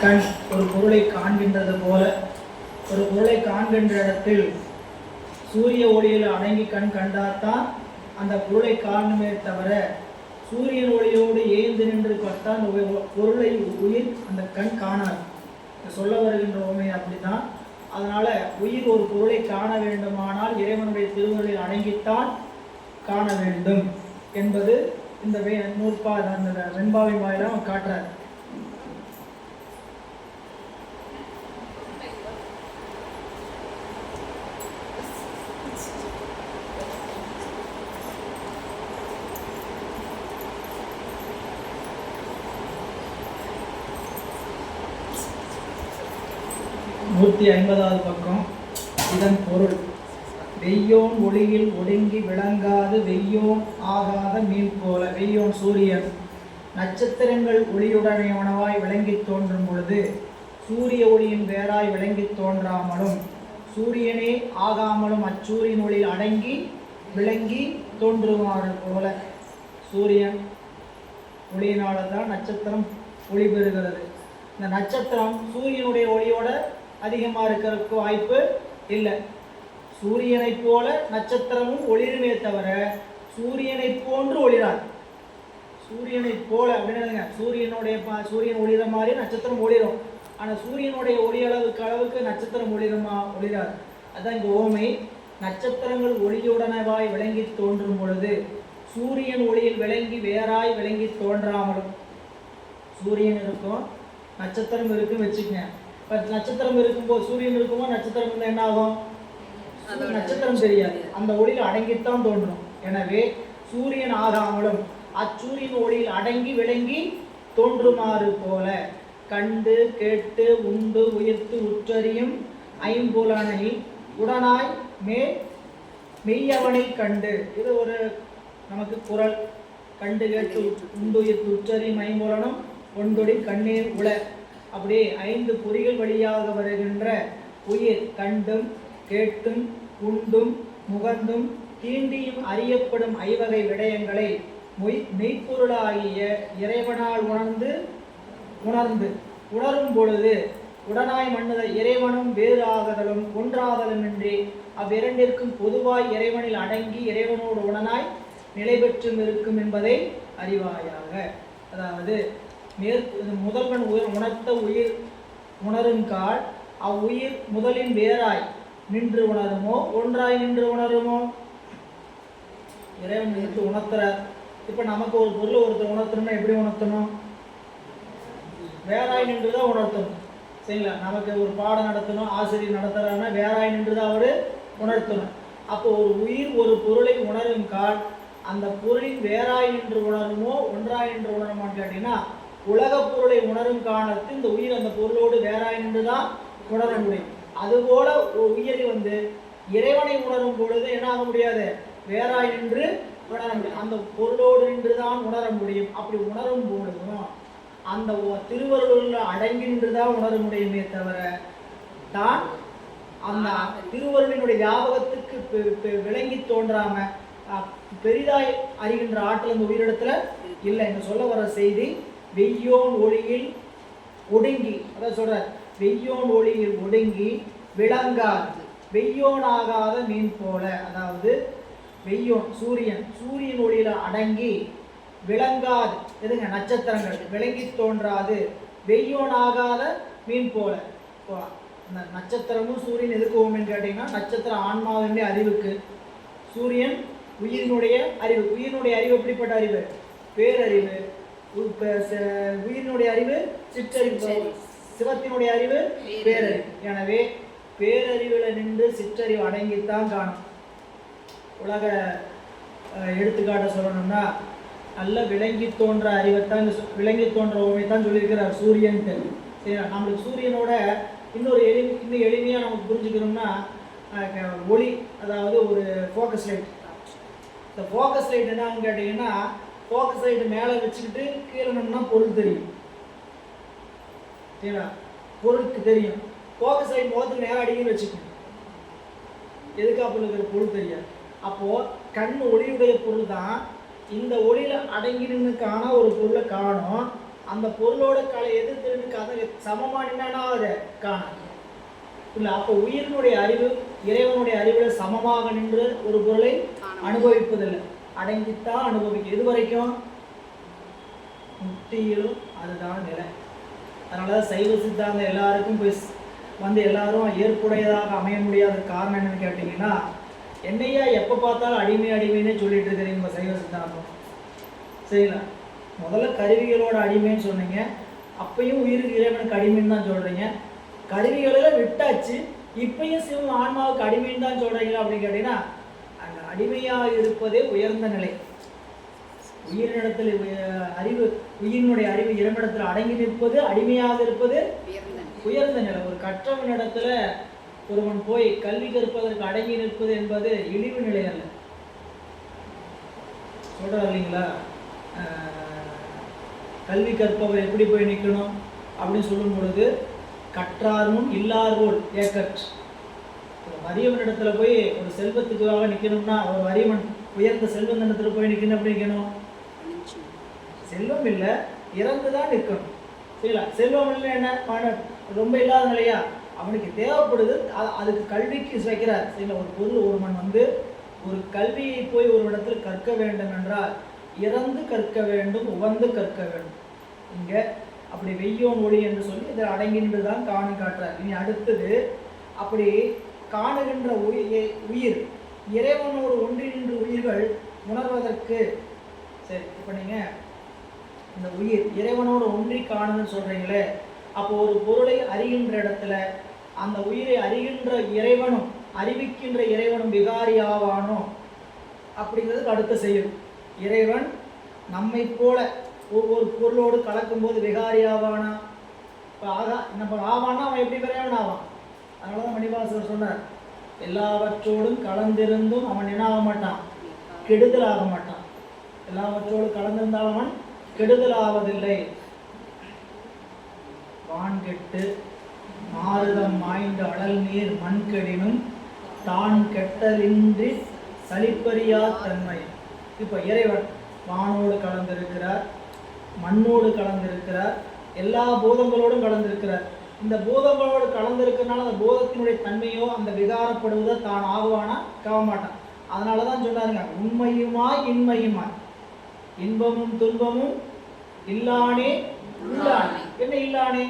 கண் ஒரு பொருளை காண்கின்றது போல ஒரு பொருளை காண்கின்ற இடத்தில் சூரிய ஒளியில் அடங்கி கண் கண்டால்தான் அந்த பொருளை காணுமே தவிர சூரியன் ஒளியோடு ஏய்ந்து நின்று பார்த்தால் அந்த பொருளை உயிர் அந்த கண் காணாது. சொல்ல வருகின்ற உண்மை அப்படித்தான். அதனால உயிர் ஒரு பொருளை காண வேண்டுமானால் இறைவனுடைய திருவருளில் அடங்கித்தான் காண வேண்டும் என்பது இந்த நூற்பா அந்த வெண்பாவின் வாயிலாக காட்டுறார். நூற்றி 50வது பக்கம். இதன் பொருள் வெய்யோன் ஒளியில் ஒடுங்கி விளங்காது வெய்யோன் ஆகாத மீன் போல. வெய்யோன் சூரியன். நட்சத்திரங்கள் ஒளியுடனேவனவாய் விளங்கி தோன்றும் பொழுது சூரிய ஒளியின் வேறாய் விளங்கி தோன்றாமலும் சூரியனே ஆகாமலும் அச்சூரியன் ஒளியில் அடங்கி விளங்கி தோன்றுமாறு போல. சூரியன் ஒளியினால தான் நட்சத்திரம் ஒளி பெறுகிறது. இந்த நட்சத்திரம் சூரியனுடைய ஒளியோட அதிகமாக இருக்கிறதுக்கு வாய்ப்பு இல்லை. சூரியனை போல நட்சத்திரமும் ஒளிருமே தவிர சூரியனை போன்று ஒளிராது. சூரியனை போல அப்படின்னு சூரியன் ஒளிர மாதிரி நட்சத்திரம் ஒளிரும். ஆனால் சூரியனுடைய ஒளி அளவுக்கு நட்சத்திரம் ஒளிராது. அதுதான் இந்த ஓமை. நட்சத்திரங்கள் ஒளியுடனவாய் விளங்கி தோன்றும் பொழுது சூரியன் ஒளியில் விளங்கி வேறாய் விளங்கி தோன்றாமலும். சூரியன் இருக்கும், நட்சத்திரம் இருக்குன்னு வச்சுக்கங்க. இப்போ நட்சத்திரம் இருக்கும்போது சூரியன் இருக்கும்போது நட்சத்திரம் இருந்தால் என்ன ஆகும்? நட்சத்திரம் தெரியாது, அந்த ஒளியில் அடங்கித்தான் தோன்றும். எனவே சூரியன் ஆகாமலும் அச்சூரியன் ஒளியில் அடங்கி விளங்கி தோன்றுமாறு போல கண்டு கேட்டு உண்டு உயிர்த்து உற்றறியும் ஐம்புலனை உடனாய் மெய்யவனை கண்டு. இது ஒரு நமக்கு குறள். கண்டு கேட்டு உண்டு உயிர்த்து உற்றறியும் ஐம்புலனும் ஒன்றொடி கண்ணீர் உள. அப்படியே 5 பொறிகள் வழியாக வருகின்ற உயிர் கண்டும் கேட்டும் உண்டும் முகந்தும் தீண்டியும் அறியப்படும் ஐவகை விடயங்களை மெய்ப்பொருளாகிய இறைவனால் உணரும் பொழுது உடனாய் மன்னுதல் இறைவனும் வேறு ஆகுதலும் ஒன்றாதலுமின்றி அவ்விரண்டிற்கும் பொதுவாய் இறைவனில் அடங்கி இறைவனோடு உடனாய் நிலை பெற்றும் இருக்கும் என்பதை அறிவாயாக. அதாவது முதல்வன் உணர்த்த உயிர் உணருங்கால் அவ்வுயிர் முதலின் வேறாய் நின்று உணருமோ ஒன்றாய் நின்று உணருமோ? இறைவன் எடுத்து உணர்த்துறார். இப்போ நமக்கு ஒரு பொருளை ஒருத்தர் உணர்த்தணும்னா எப்படி உணர்த்தணும்? வேறாய் நின்று தான் உணர்த்தணும். சரிங்களா? நமக்கு ஒரு பாடம் நடத்தணும், ஆசிரியர் நடத்துறாருன்னா வேறாய் நின்று தான் அவர் உணர்த்தணும். அப்போ ஒரு உயிர் ஒரு பொருளை உணரும் கால் அந்த பொருளின் வேறாய் நின்று உணருமோ ஒன்றாய் நின்று உணருமான்னு கேட்டீங்கன்னா உலக பொருளை உணரும் காலத்தில் இந்த உயிர் அந்த பொருளோடு வேறாய் நின்று தான் உணர முடியும். அதுபோல ஒரு உயிரை இறைவனை உணரும் பொழுது என்ன ஆக முடியாது? வேறாய் நின்று உணர முடியும். அந்த பொருளோடு நின்று தான் உணர முடியும். அப்படி உணரும் பொழுதும் அந்த திருவருளில் அடங்கி நின்று தான் உணர முடியுமே தவிர தான் அந்த திருவருளினுடைய ஞாபகத்துக்கு விளங்கி தோன்றாம பெரிதாய் அறிகின்ற ஆற்றல் அந்த உயிரிடத்துல இல்லை. என்று சொல்ல வர செய்தி வெய்யோன் ஒளியில் ஒடுங்கி, அதான் சொல்ற, வெய்யோன் ஒளியில் ஒடுங்கி விளங்காது வெய்யோன் ஆகாத மீன் போல. அதாவது வெய்யோன் சூரியன் ஒளியில அடங்கி விளங்காது எதுங்க? நட்சத்திரங்கள் விளங்கி தோன்றாது வெய்யோன் ஆகாத மீன் போல. அந்த நட்சத்திரமும் சூரியன் எதுக்கு ஓமைன்னு கேட்டீங்கன்னா நட்சத்திரம் ஆன்மாவினுடைய அறிவுக்கு, சூரியன் உயிரினுடைய அறிவு. உயிரினுடைய அறிவு எப்படிப்பட்ட அறிவு? பேரறிவு. உயிரினுடைய அறிவு சிற்றறிவு, சிவத்தினுடைய அறிவு பேரறிவு. எனவே பேரறிவுல நின்று சிற்றறிவு அடங்கித்தான் காணும். உலக எடுத்துக்காட்ட சொல்லணும்னா நல்ல விளங்கி தோன்ற அறிவைத்தான், விளங்கி தோன்ற ஓமைத்தான் சொல்லியிருக்கிறார் சூரியன். சரிங்களா? நம்மளுக்கு சூரியனோட இன்னும் எளிமையாக நமக்கு புரிஞ்சுக்கணும்னா ஒளி, அதாவது ஒரு ஃபோக்கஸ் லைட். இந்த ஃபோக்கஸ் லைட் என்னன்னு கேட்டிங்கன்னா ஃபோக்கஸ் லைட் மேலே வச்சுக்கிட்டு கீழே நின்னா பொருள் தெரியும். சரிங்களா? பொருளுக்கு தெரியும். ஃபோக்கஸ் லைட் முகத்துக்கு நேரம் அடிக்கணும்னு வச்சுக்கணும், எதுக்காப்புல இருக்கிற பொருள் தெரியாது. அப்போது கண் ஒளியுடைய பொருள் தான். இந்த ஒளியில் அடங்கி நின்றுக்கான ஒரு பொருளை காணும். அந்த பொருளோட எதிர்த்து கதை சமமாக நின்னா அதை காணும் இல்லை. அப்போ உயிரினுடைய அறிவு இறைவனுடைய அறிவில் சமமாக நின்று ஒரு பொருளை அனுபவிப்பதில்லை, அடங்கித்தான் அனுபவிக்கும். இது வரைக்கும் முக்தியிலும் அதுதான் நிலை. அதனால சைவ சித்தாந்தம் எல்லாருக்கும் போய் வந்து எல்லாரும் ஏற்புடையதாக அமைய முடியாத காரணம் என்னன்னு கேட்டிங்கன்னா, என்னையா எப்போ பார்த்தாலும் அடிமைன்னே சொல்லிட்டு இருக்கிறீங்க உங்கள் சைவ சித்தாந்தம். சரிங்களா? முதல்ல கருவிகளோட அடிமைன்னு சொன்னீங்க, அப்பையும் உயிருக்கு இறைவனுக்கு அடிமைன்னு தான் சொல்கிறீங்க. கருவிகளெல்லாம் விட்டாச்சு, இப்பயும் சிவம் ஆன்மாவுக்கு அடிமைன்னு தான் சொல்கிறீங்களா அப்படின்னு கேட்டிங்கன்னா, அந்த அடிமையாக இருப்பதே உயர்ந்த நிலை. உயிரினிடத்தில் அறிவு, உயிரினுடைய அறிவு இறைவனிடத்தில் அடங்கி நிற்பது, அடிமையாக இருப்பது உயர்ந்த நிலை. ஒரு கற்றவனிடத்துல ஒருவன் போய் கல்வி கற்பதற்கு அடங்கி நிற்பது என்பது இழிவு நிலை அல்ல. சொல்றாரு இல்லைங்களா? கல்வி கற்பவர் எப்படி போய் நிற்கணும் அப்படின்னு சொல்லும் பொழுது, கற்றாரும் இல்லார்போல் ஏக்கற்று. வறியவனிடத்துல போய் ஒரு செல்வத்துக்காக நிற்கணும்னா, ஒரு வறியவன் உயர்ந்த செல்வந்தனத்துல போய் நிற்கணும். அப்படி நிற்கணும், செல்வம் இல்லை இறந்துதான் நிற்கணும். சரிங்களா? செல்வம் இல்லை என்ன ரொம்ப இல்லாத நிலையா, அவனுக்கு தேவைப்படுது, அதுக்கு கல்விக்கு வைக்கிறார். சரிங்களா? ஒரு பொருள் ஒருவன் வந்து ஒரு கல்வியை போய் ஒரு இடத்துல கற்க வேண்டும் என்றால் இறந்து கற்க வேண்டும், உவந்து கற்க வேண்டும். இங்கே அப்படி வெய்யோன் ஒளி என்று சொல்லி இதை அடங்கின்று தான் காணி காட்டுறார். இனி அடுத்தது, அப்படி காணுகின்ற உயிர் இறைவனோடு ஒன்றி நின்று உயிர்கள் உணர்வதற்கு. சரி, இப்போ நீங்கள் இந்த உயிர் இறைவனோடு ஒன்றி காணுன்னு சொல்கிறீங்களே, அப்போ ஒரு பொருளை அறிகின்ற இடத்துல அந்த உயிரை அறிகின்ற இறைவனும் அறிவிக்கின்ற இறைவனும் விகாரி ஆவானோ அப்படிங்கிறதுக்கு அடுத்த செயல். இறைவன் நம்மை போல ஒவ்வொரு பொருளோடு கலக்கும்போது விகாரி ஆவானா? இப்போ நம்ம ஆவானா அவன் எப்படி இறைவன் ஆவான்? அதனால தான் மணிவாசகர் சொன்னார், எல்லாவற்றோடும் கலந்திருந்தும் அவன் என்ன ஆக மாட்டான், கெடுதல் ஆக மாட்டான். எல்லாவற்றோடு கலந்திருந்தால் அவன் கெடுதல் ஆவதில்லை. வான்கெட்டு மாறுதம் மாய்ந்த அடல் நீர் மண்கெடினும் தான் கெட்டலின்றி சலிப்பறியா தன்மை. இப்போ இறைவன் வானோடு கலந்திருக்கிறார், மண்ணோடு கலந்திருக்கிறார், எல்லா பூதங்களோடும் கலந்திருக்கிறார். இந்த பூதங்களோடு கலந்திருக்கிறதுனால அந்த பூதத்தினுடைய தன்மையோ அந்த விகாரப்படுவதோ தான் ஆகுவானா? காவ மாட்டான். அதனால தான் சொன்னாருங்க, உண்மையுமாய் இன்மையுமாய், இன்பமும் துன்பமும் இல்லானே உள்ளானே. என்ன இல்லானே?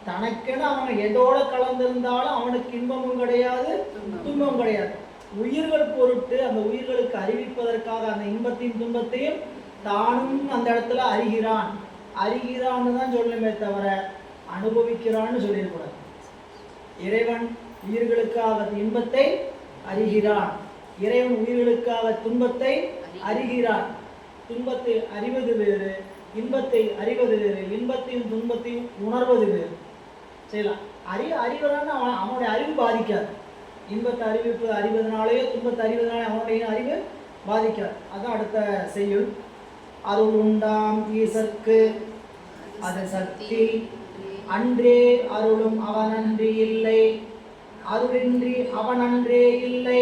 தனக்கென அவன் எதோட கலந்திருந்தாலும் அவனுக்கு இன்பமும் கிடையாது, துன்பமும் கிடையாது. உயிர்கள் பொருட்டு அந்த உயிர்களுக்கு அறிவிப்பதற்காக அந்த இன்பத்தையும் துன்பத்தையும் தானும் அந்த இடத்துல அறிகிறான். அறிகிறான்னு தான் சொல்லணுமே தவிர அனுபவிக்கிறான்னு சொல்லிடக்கூடாது. இறைவன் உயிர்களுக்காக இன்பத்தை அறிகிறான், இறைவன் உயிர்களுக்காக துன்பத்தை அறிகிறான். துன்பத்தை அறிவது வேறு, இன்பத்தை அறிவது வேறு, இன்பத்தையும் துன்பத்தையும் உணர்வது வேறு. சரிங்களா? அறிவதான அவனுடைய அறிவு பாதிக்காது. இன்பத்தை அறிவதனாலேயோ துன்பத்தை அறிவதனாலே அவனுடைய அறிவு பாதிக்காது. அதான் அடுத்த செய்யுள். அருள் உண்டாம் ஈசற்கு அது சக்தி, அன்றே அருளும் அவனன்றி இல்லை, அருளின்றி அவனன்றே இல்லை,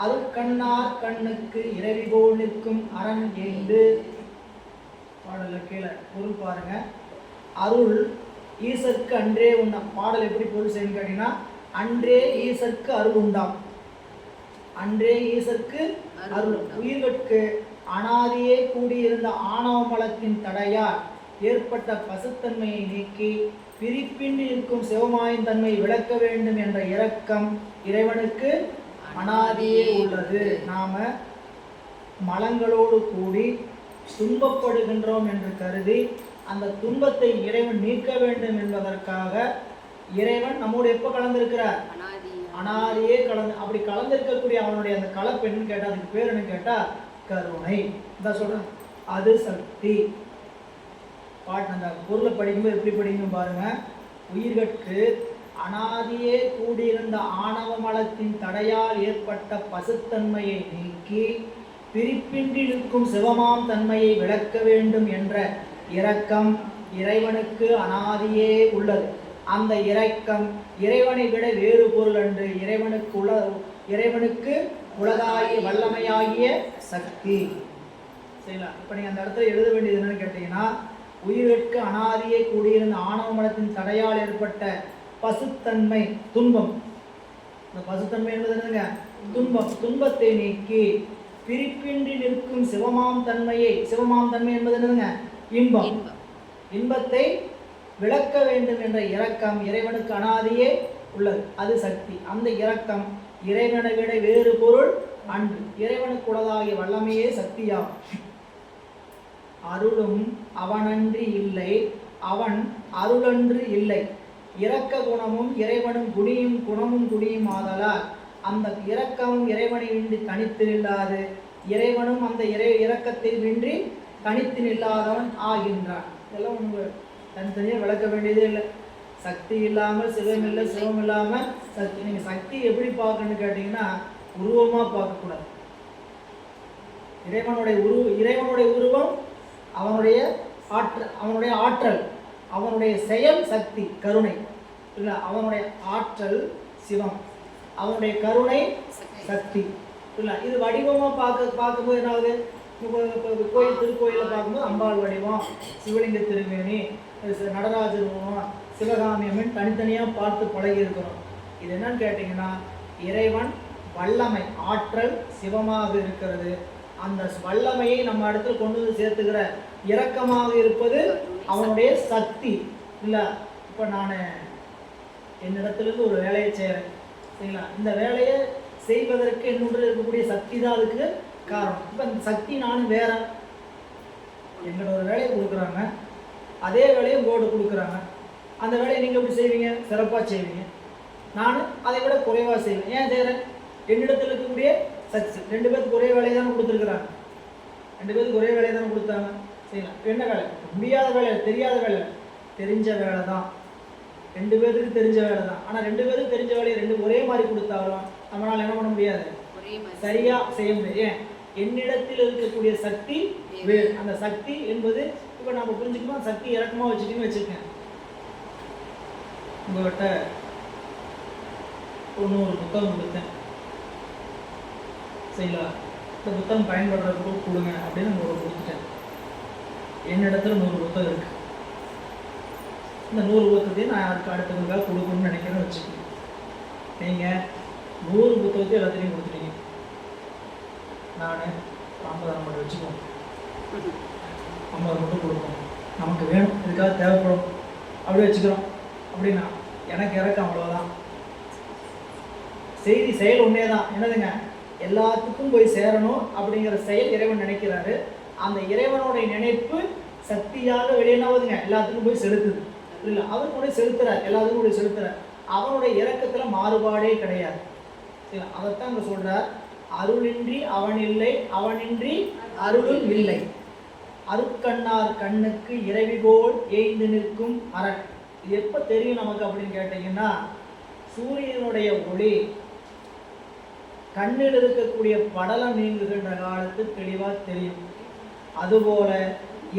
அருட்கண்ணார் கண்ணுக்கு இரவி போல் நிற்கும் அரண் என்று. பாடல கீழே பொருள் பாருங்க. அருள் ஈசற்கு அன்றே உண்டாம். பாடல் எப்படி பொருள் செய்யணும் கேட்டீங்கன்னா, அன்றே ஈசற்கு அருள் உண்டாம். அன்றே ஈசற்கு அருள். உயிர்களுக்கு அனாதியே கூடியிருந்த ஆணவ மலத்தின் தடையால் ஏற்பட்ட பசுத்தன்மையை நீக்கி பிரிப்பின்றி இருக்கும் சிவமாயின் தன்மை விளக்க வேண்டும் என்ற இரக்கம் இறைவனுக்கு அனாதியே உள்ளது. நாம மலங்களோடு கூடி துன்பப்படுகின்றோம் என்று கருதி அந்த துன்பத்தை இறைவன் நீக்க வேண்டும் என்பதற்காக இறைவன் நம்மோடு எப்போ கலந்திருக்கிறார்? அனாதியே கலந்து. அப்படி கலந்திருக்கக்கூடிய அவனுடைய அந்த கலப்பெண்ணுன்னு கேட்டால் அதுக்கு பேர் என்ன கேட்டால் கருணை. இதான் சொல்றேன், அது சக்தி. பாட்டு அந்த பொருளை படிக்கும்போது எப்படி படிக்கணும் பாருங்க. உயிர்கட்கு அனாதியே கூடியிருந்த ஆணவ மலத்தின் தடையால் ஏற்பட்ட பசுத்தன்மையை நீக்கி பிரிப்பின்றி இருக்கும் சிவமாம் தன்மையை விளக்க வேண்டும் என்ற இரக்கம் இறைவனுக்கு அனாதியே உள்ளது. அந்த இரக்கம் இறைவனை விட வேறு பொருள் அன்று. இறைவனுக்கு உலகாகிய வல்லமையாகிய சக்தி. சரிங்களா? இப்போ நீங்கள் அந்த இடத்துல எழுத வேண்டியது என்னன்னு கேட்டீங்கன்னா, உயிருக்கு அனாதியே கூடியிருந்த ஆணவ மலத்தின் தடையால் ஏற்பட்ட பசுத்தன்மை துன்பம். இந்த பசுத்தன்மை என்பது என்னங்க? துன்பம். துன்பத்தை நீக்கி பிரிப்பின்றி நிற்கும் சிவமாம் தன்மையை, சிவமாம் தன்மை என்பது என்னதுங்க? இன்பம். இன்பத்தை விளக்க வேண்டும் என்ற இரக்கம் இறைவனுக்கு அனாதியே உள்ளது, அது சக்தி. அந்த இரக்கம் இறைவனை விட வேறு பொருள் அன்று. இறைவனுக்கு உள்ளதாகிய வல்லமையே சக்தியாகும். அருளும் அவனன்றி இல்லை, அவன் அருளன்று இல்லை. இரக்க குணமும் இறைவனும் குணியும் குணமும் குணியும் ஆதலால் அந்த இரக்கமும் இறைவனை இன்றி தனித்து நில்லாது, இறைவனும் அந்த இரக்கத்தை இன்றி தனித்து நில்லாதவன் ஆகின்றான். இதெல்லாம் உங்களுக்கு தனித்தனியாக விளக்க வேண்டியதே இல்லை. சக்தி இல்லாமல் சிவம் இல்லை, சிவம் இல்லாமல் சக்தி. நீங்கள் சக்தி எப்படி பார்க்கணும்னு கேட்டிங்கன்னா உருவமாக பார்க்கக்கூடாது. இறைவனுடைய உருவம் அவனுடைய ஆற்றல், அவனுடைய செயல் சக்தி கருணை இல்லை. அவனுடைய ஆற்றல் சிவம், அவனுடைய கருணை சக்தி இல்லை. இது வடிவமாக பார்க்கும்போது என்ன ஆகுது? கோயில் திருக்கோயிலில் பார்க்கும்போது அம்பாள் வடிவம், சிவலிங்க திருமேனி, நடராஜர் உருவம், சிவகாமி அம்மன் தனித்தனியாக பார்த்து பழகி இருக்கிறோம். இது என்னன்னு கேட்டிங்கன்னா இறைவன் வல்லமை ஆற்றல் சிவமாக இருக்கிறது. அந்த வல்லமையை நம்ம இடத்துல கொண்டு வந்து சேர்த்துக்கிற இரக்கமாக இருப்பது அவனுடைய சக்தி இல்லை. இப்போ நான் என்னிடத்துலேருந்து ஒரு வேலையை செய்கிறேன் சரிங்களா? இந்த வேலையை செய்வதற்கு என்னுடைய இருக்கக்கூடிய சக்தி தான் அதுக்கு காரணம். இப்போ இந்த சக்தி நானும் வேற. எங்களோட ஒரு வேலையை கொடுக்குறாங்க, அதே வேலையை உங்களோட கொடுக்குறாங்க. அந்த வேலையை நீங்கள் எப்படி செய்வீங்க? சிறப்பாக செய்வீங்க. நான் அதை விட குறைவாக செய்வேன். ஏன் செய்கிறேன்? என்னிடத்தில் இருக்கக்கூடிய சக்தி. 2 பேருக்கு ஒரே வேலையை தானே கொடுத்துருக்குறாங்க. 2 பேருக்கு ஒரே வேலையை தானே கொடுத்தாங்க. செய்யலாம். என்ன வேலை? முடியாத வேலை, தெரியாத வேலை, தெரிஞ்ச வேலை தான். 2 பேருக்கு தெரிஞ்ச வேலை தான். ஆனால் 2 பேருக்கு தெரிஞ்ச வேலையை ஒரே மாதிரி கொடுத்தாலும் நம்மளால் என்ன பண்ண முடியாது? சரியாக செய்ய முடியாது. ஏன்? என்னிடத்தில் இருக்கக்கூடிய சக்தி வேறு. அந்த சக்தி என்பது இப்போ நம்ம புரிஞ்சுக்கணும். சக்தி இறக்கமாக வச்சுக்கின்னு வச்சுருக்கேன். உங்கள்கிட்ட ஒரு புத்தகம் கொடுத்தேன் சரிங்களா? இந்த புத்தகம் பயன்படுறதுக்கு கொடுங்க அப்படின்னு உங்களுக்கு கொடுத்துட்டேன். என்னிடத்துல 100 புத்தகம் இருக்குது. இந்த 100 புத்தகத்தையும் நான் யாருக்கு அடுத்தவங்களுக்காக கொடுக்கணும்னு நினைக்கிறேன்னு வச்சுக்கோங்க. நீங்கள் 100 புத்தகத்தையும் எல்லாத்தையும் கொடுத்துட்டீங்க. நான் 50 மட்டும் வச்சுக்கோங்க. 50 மட்டும் கொடுப்போம். நமக்கு வேணும், இதுக்காக தேவைப்படும், அப்படி வச்சுக்கிறோம். அப்படின்னா எனக்கு இறக்கம் அவ்வளோதான். செய்தி செயல் ஒன்றே தான். என்னதுங்க? எல்லாத்துக்கும் போய் சேரணும் அப்படிங்கிற செயல் இறைவன் நினைக்கிறாரு. அந்த இறைவனுடைய நினைப்பு சக்தியாக வெளியேனாவதுங்க எல்லாத்துக்கும் போய் செலுத்துது இல்லை? அவருக்கு கூட செலுத்துறார், எல்லாத்துக்கும் கூட செலுத்துறார். அவனுடைய இறக்கத்தில் மாறுபாடே கிடையாது. சரி, அதைத்தான் அங்கே சொல்றார். அருளின்றி அவன் இல்லை, அவனின்றி அருளும் இல்லை. அருட்கண்ணார் கண்ணுக்கு இறைவி போல் ஏய்ந்து நிற்கும் அரண். இது எப்போ தெரியும் நமக்கு அப்படின்னு கேட்டீங்கன்னா, சூரியனுடைய ஒளி கண்ணில் இருக்கக்கூடிய படலம் நீங்குகின்ற காலத்து தெளிவாக தெரியும். அதுபோல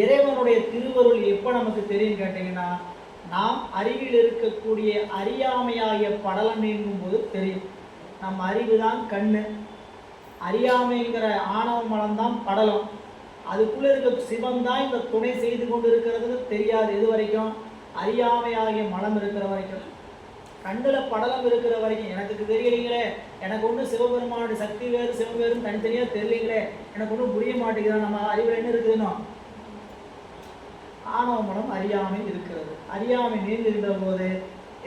இறைவனுடைய திருவருள் எப்போ நமக்கு தெரியும் கேட்டீங்கன்னா, நாம் அறிவில் இருக்கக்கூடிய அறியாமையாகிய படலம் நீங்கும் போது தெரியும். நம் அறிவு தான் கண்ணு, அறியாமைங்கிற ஆணவ மலம்தான் படலம். அதுக்குள்ளே இருக்க சிவம் தான் இந்த துணை செய்து கொண்டு இருக்கிறதுன்னு தெரியாது. எது வரைக்கும்? அறியாமையாகிய மலம் இருக்கிற வரைக்கும். கண்ணில் படலம் இருக்கிற வரைக்கும் எனக்கு தெரியலைங்களே, எனக்கு ஒன்றும் சிவபெருமானுடைய சக்தி வேறு சிவம் வேறுன்னு தனித்தனியாக தெரியலைங்களே, எனக்கு ஒன்றும் புரிய மாட்டேங்குது. நம்ம அறிவில் என்ன இருக்குதுன்னா ஆணவ மனம் அறியாமை இருக்கிறது. அறியாமை நீங்கிருந்த போது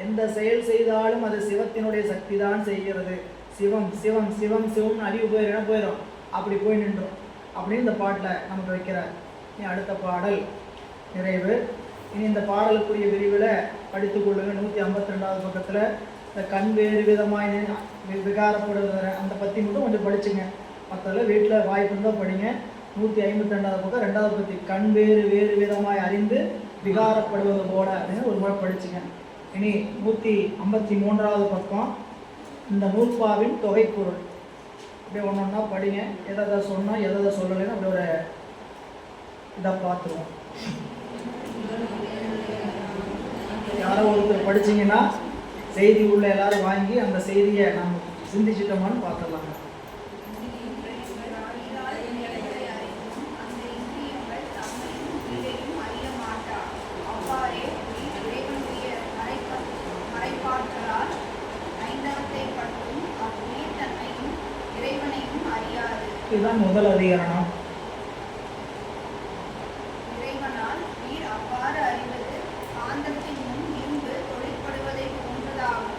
எந்த செயல் செய்தாலும் அது சிவத்தினுடைய சக்தி தான் செய்கிறது. சிவம் சிவம் சிவம் சிவம்னு அறிவு போயிடும், என்ன போயிடும், அப்படி போய் நின்றோம் அப்படின்னு இந்த பாட்டில் நமக்கு வைக்கிறார். இனி அடுத்த பாடல் நிறைவு. இனி இந்த பாடலுக்குரிய விரிவில் படித்துக் கொள்ளுங்க. 152வது பக்கத்தில் இந்த கண் வேறு விதமாய் விகாரப்படுவதை அந்த பற்றி மட்டும் கொஞ்சம் படிச்சுங்க. மற்றதில் வீட்டில் வாய்ப்பு இருந்தால் படிங்க. 152வது பக்கம் 2வது பற்றி கண் வேறு வேறு விதமாய் அறிந்து விகாரப்படுவது போல அப்படின்னு ஒரு முறை படிச்சுங்க. இனி 153வது பக்கம் இந்த நூற்பாவின் தொகைப்பொருள். அப்படியே ஒன்று ஒன்றா படிங்க. எதை சொன்னால் எதை சொல்லலைன்னு அப்படி ஒரு இதை பார்த்துருவோம். யாரோ ஒருத்தர் படிச்சிங்கன்னா செய்தி உள்ள எல்லாரும் வாங்கி அந்த செய்தியை நம்ம சிந்திச்சிட்டோமான்னு பார்த்துடலாங்க. இதுதான் முதல் அதிகரணம். இறைவனால் நீர் அவ்வாறு அறிவது காந்தத்தின் முன் இரும்பு தொழிற்படுவதை போன்றதாகும்.